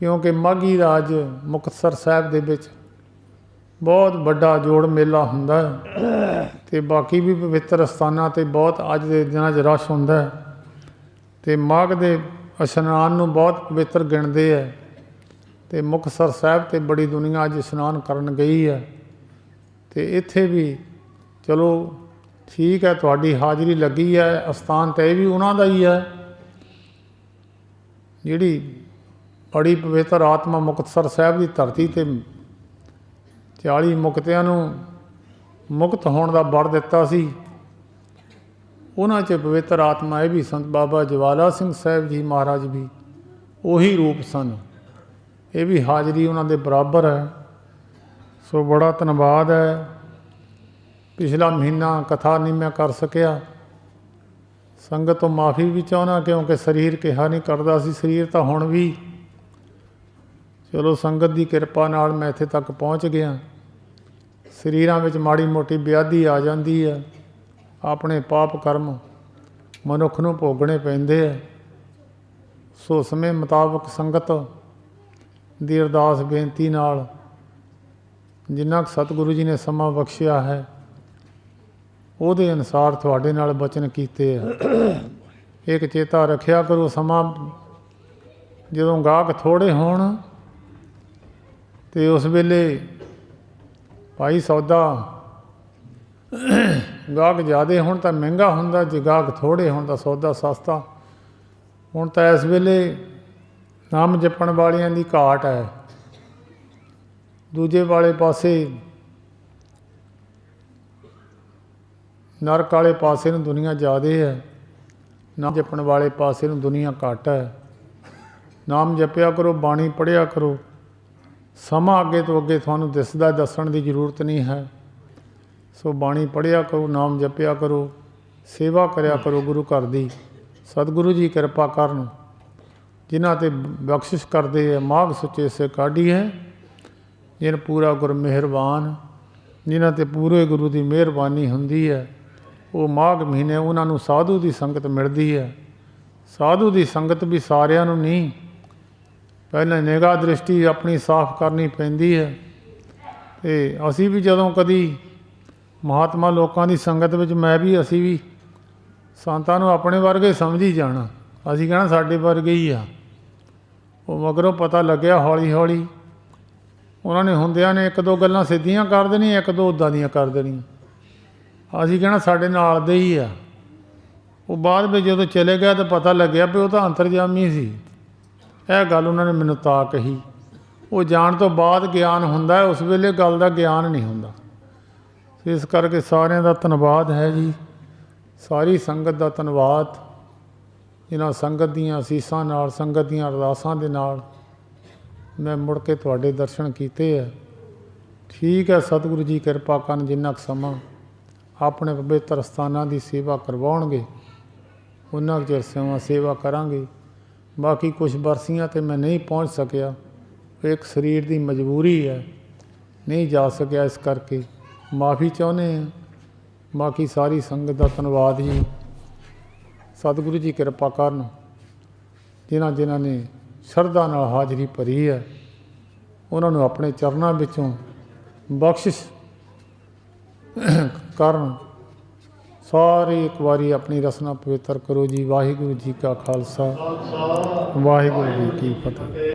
ਕਿਉਂਕਿ ਮਾਘੀ ਦਾ ਅੱਜ ਮੁਕਤਸਰ ਸਾਹਿਬ ਦੇ ਵਿੱਚ ਬਹੁਤ ਵੱਡਾ ਜੋੜ ਮੇਲਾ ਹੁੰਦਾ ਹੈ। ਅਤੇ ਬਾਕੀ ਵੀ ਪਵਿੱਤਰ ਸਥਾਨਾਂ 'ਤੇ ਬਹੁਤ ਅੱਜ ਦੇ ਦਿਨਾਂ 'ਚ ਰਸ਼ ਹੁੰਦਾ ਹੈ। ਅਤੇ ਮਾਘ ਦੇ ਇਸ਼ਨਾਨ ਨੂੰ ਬਹੁਤ ਪਵਿੱਤਰ ਗਿਣਦੇ ਹੈ। ਅਤੇ ਮੁਕਤਸਰ ਸਾਹਿਬ 'ਤੇ ਬੜੀ ਦੁਨੀਆ ਅੱਜ ਇਸ਼ਨਾਨ ਕਰਨ ਗਈ ਹੈ। ਅਤੇ ਇੱਥੇ ਵੀ ਚਲੋ ਠੀਕ ਹੈ, ਤੁਹਾਡੀ ਹਾਜ਼ਰੀ ਲੱਗੀ ਹੈ। ਅਸਥਾਨ ਤਾਂ ਇਹ ਵੀ ਉਹਨਾਂ ਦਾ ਹੀ ਹੈ। ਜਿਹੜੀ ਬੜੀ ਪਵਿੱਤਰ ਆਤਮਾ ਮੁਕਤਸਰ ਸਾਹਿਬ ਦੀ ਧਰਤੀ 'ਤੇ 40 ਮੁਕਤਿਆਂ ਨੂੰ ਮੁਕਤ ਹੋਣ ਦਾ ਵਰ ਦਿੱਤਾ ਸੀ। ਉਹਨਾਂ 'ਚ ਪਵਿੱਤਰ ਆਤਮਾ ਇਹ ਵੀ ਸੰਤ ਬਾਬਾ ਜਵਾਲਾ ਸਿੰਘ ਸਾਹਿਬ ਜੀ ਮਹਾਰਾਜ ਵੀ ਉਹੀ ਰੂਪ ਸਨ। ਇਹ ਵੀ ਹਾਜ਼ਰੀ ਉਹਨਾਂ ਦੇ ਬਰਾਬਰ ਹੈ। ਸੋ ਬੜਾ ਧੰਨਵਾਦ ਹੈ। ਪਿਛਲਾ ਮਹੀਨਾ ਕਥਾ ਨਹੀਂ ਮੈਂ ਕਰ ਸਕਿਆ, ਸੰਗਤ ਤੋਂ ਮਾਫੀ ਵੀ ਚਾਹੁੰਦਾ, ਕਿਉਂਕਿ ਸਰੀਰ ਕਿਹਾ ਨਹੀਂ ਕਰਦਾ ਸੀ। ਸਰੀਰ ਤਾਂ ਹੁਣ ਵੀ ਚਲੋ ਸੰਗਤ ਦੀ ਕਿਰਪਾ ਨਾਲ ਮੈਂ ਇੱਥੇ ਤੱਕ ਪਹੁੰਚ ਗਿਆ। ਸਰੀਰਾਂ ਵਿੱਚ ਮਾੜੀ ਮੋਟੀ ਵਿਆਧੀ ਆ ਜਾਂਦੀ ਹੈ। ਆਪਣੇ ਪਾਪ ਕਰਮ ਮਨੁੱਖ ਨੂੰ ਭੋਗਣੇ ਪੈਂਦੇ ਆ। ਸੋ ਸਮੇਂ ਮੁਤਾਬਕ ਸੰਗਤ ਦੀ ਅਰਦਾਸ ਬੇਨਤੀ ਨਾਲ ਜਿੰਨਾ ਕੁ ਸਤਿਗੁਰੂ ਜੀ ਨੇ ਸਮਾਂ ਬਖਸ਼ਿਆ ਹੈ ਉਹਦੇ ਅਨੁਸਾਰ ਤੁਹਾਡੇ ਨਾਲ ਬਚਨ ਕੀਤੇ ਆ। ਇੱਕ ਚੇਤਾ ਰੱਖਿਆ ਕਰੋ, ਸਮਾਂ ਜਦੋਂ ਗਾਹਕ ਥੋੜ੍ਹੇ ਹੋਣ ਅਤੇ ਉਸ ਵੇਲੇ ਭਾਈ ਸੌਦਾ ਗਾਹਕ ਜ਼ਿਆਦਾ ਹੋਣ ਤਾਂ ਮਹਿੰਗਾ ਹੁੰਦਾ, ਜੇ ਗਾਹਕ ਥੋੜ੍ਹੇ ਹੋਣ ਤਾਂ ਸੌਦਾ ਸਸਤਾ। ਹੁਣ ਤਾਂ ਇਸ ਵੇਲੇ ਨਾਮ ਜਪਣ ਵਾਲਿਆਂ ਦੀ ਘਾਟ ਹੈ। ਦੂਜੇ ਵਾਲੇ ਪਾਸੇ ਨਰਕ ਵਾਲੇ ਪਾਸੇ ਨੂੰ ਦੁਨੀਆ ਜ਼ਿਆਦਾ ਹੈ, ਨਾਮ ਜਪਣ ਵਾਲੇ ਪਾਸੇ ਨੂੰ ਦੁਨੀਆ ਘੱਟ ਹੈ। ਨਾਮ ਜਪਿਆ ਕਰੋ, ਬਾਣੀ ਪੜ੍ਹਿਆ ਕਰੋ। ਸਮਾਂ ਅੱਗੇ ਤੋਂ ਅੱਗੇ ਤੁਹਾਨੂੰ ਦਿਸਦਾ, ਦੱਸਣ ਦੀ ਜ਼ਰੂਰਤ ਨਹੀਂ ਹੈ। ਸੋ ਬਾਣੀ ਪੜ੍ਹਿਆ ਕਰੋ, ਨਾਮ ਜਪਿਆ ਕਰੋ, ਸੇਵਾ ਕਰਿਆ ਕਰੋ ਗੁਰੂ ਘਰ ਦੀ। ਸਤਿਗੁਰੂ ਜੀ ਕਿਰਪਾ ਕਰਨ, ਜਿਨ੍ਹਾਂ 'ਤੇ ਬਖਸ਼ਿਸ਼ ਕਰਦੇ ਹੈ। ਮਾਘ ਸੁੱਚੇ ਸੇ ਕਾਢੀ ਹੈ, ਜਿਨ ਪੂਰਾ ਗੁਰ ਮਿਹਰਬਾਨ। ਜਿਨ੍ਹਾਂ 'ਤੇ ਪੂਰੇ ਗੁਰੂ ਦੀ ਮਿਹਰਬਾਨੀ ਹੁੰਦੀ ਹੈ, ਉਹ ਮਾਘ ਮਹੀਨੇ ਉਹਨਾਂ ਨੂੰ ਸਾਧੂ ਦੀ ਸੰਗਤ ਮਿਲਦੀ ਹੈ। ਸਾਧੂ ਦੀ ਸੰਗਤ ਵੀ ਸਾਰਿਆਂ ਨੂੰ ਨਹੀਂ, ਪਹਿਲਾਂ ਨਿਗਾਹ ਦ੍ਰਿਸ਼ਟੀ ਆਪਣੀ ਸਾਫ਼ ਕਰਨੀ ਪੈਂਦੀ ਹੈ। ਅਤੇ ਅਸੀਂ ਵੀ ਜਦੋਂ ਕਦੀ ਮਹਾਤਮਾ ਲੋਕਾਂ ਦੀ ਸੰਗਤ ਵਿੱਚ ਅਸੀਂ ਵੀ ਸੰਤਾਂ ਨੂੰ ਆਪਣੇ ਵਰਗੇ ਸਮਝੀ ਜਾਣਾ। ਅਸੀਂ ਕਹਿਣਾ ਸਾਡੇ ਵਰਗੇ ਹੀ ਆ। ਉਹ ਮਗਰੋਂ ਪਤਾ ਲੱਗਿਆ ਹੌਲੀ ਹੌਲੀ ਉਹਨਾਂ ਨੇ ਹੁੰਦਿਆਂ ਨੇ 1-2 ਗੱਲਾਂ ਸਿੱਧੀਆਂ ਕਰ ਦੇਣੀਆਂ, 1-2 ਉੱਦਾਂ ਦੀਆਂ ਕਰ ਦੇਣੀਆਂ। ਅਸੀਂ ਕਹਿਣਾ ਸਾਡੇ ਨਾਲ ਦੇ ਹੀ ਆ। ਉਹ ਬਾਅਦ ਵਿੱਚ ਜਦੋਂ ਚਲੇ ਗਿਆ ਤਾਂ ਪਤਾ ਲੱਗਿਆ ਵੀ ਉਹ ਤਾਂ ਅੰਤਰਜਾਮੀ ਸੀ। ਇਹ ਗੱਲ ਉਹਨਾਂ ਨੇ ਮੈਨੂੰ ਤਾਂ ਕਹੀ। ਉਹ ਜਾਣ ਤੋਂ ਬਾਅਦ ਗਿਆਨ ਹੁੰਦਾ, ਉਸ ਵੇਲੇ ਗੱਲ ਦਾ ਗਿਆਨ ਨਹੀਂ ਹੁੰਦਾ। ਇਸ ਕਰਕੇ ਸਾਰਿਆਂ ਦਾ ਧੰਨਵਾਦ ਹੈ ਜੀ। ਸਾਰੀ ਸੰਗਤ ਦਾ ਧੰਨਵਾਦ। ਇਹਨਾਂ ਸੰਗਤ ਦੀਆਂ ਅਸੀਸਾਂ ਨਾਲ, ਸੰਗਤ ਦੀਆਂ ਅਰਦਾਸਾਂ ਦੇ ਨਾਲ ਮੈਂ ਮੁੜ ਕੇ ਤੁਹਾਡੇ ਦਰਸ਼ਨ ਕੀਤੇ ਹੈ। ਠੀਕ ਹੈ, ਸਤਿਗੁਰੂ ਜੀ ਕਿਰਪਾ ਕਰਨ, ਜਿੰਨਾ ਕੁ ਸਮਾਂ ਆਪਣੇ ਪਵਿੱਤਰ ਸਥਾਨਾਂ ਦੀ ਸੇਵਾ ਕਰਵਾਉਣਗੇ ਉਹਨਾਂ ਕੁ ਚਿਰ ਸੇਵਾ ਕਰਾਂਗੇ। बाकी कुछ बरसियां तो मैं नहीं पहुंच सकिया, एक शरीर की मजबूरी है, नहीं जा सकिया, इस करके माफ़ी चाहुंदे हैं। बाकी सारी संगत का धन्नवाद जी। सतगुरु जी कृपा करन, जिन्हां जिन्हां ने शरधा नाल हाज़री भरी है उन्होंने अपने चरणों विचों बख्शिश करन। सारे एक बारी अपनी रसना पवित्र करो जी। वाहिगुरू जी का खालसा, वाहिगुरू जी की फतेह।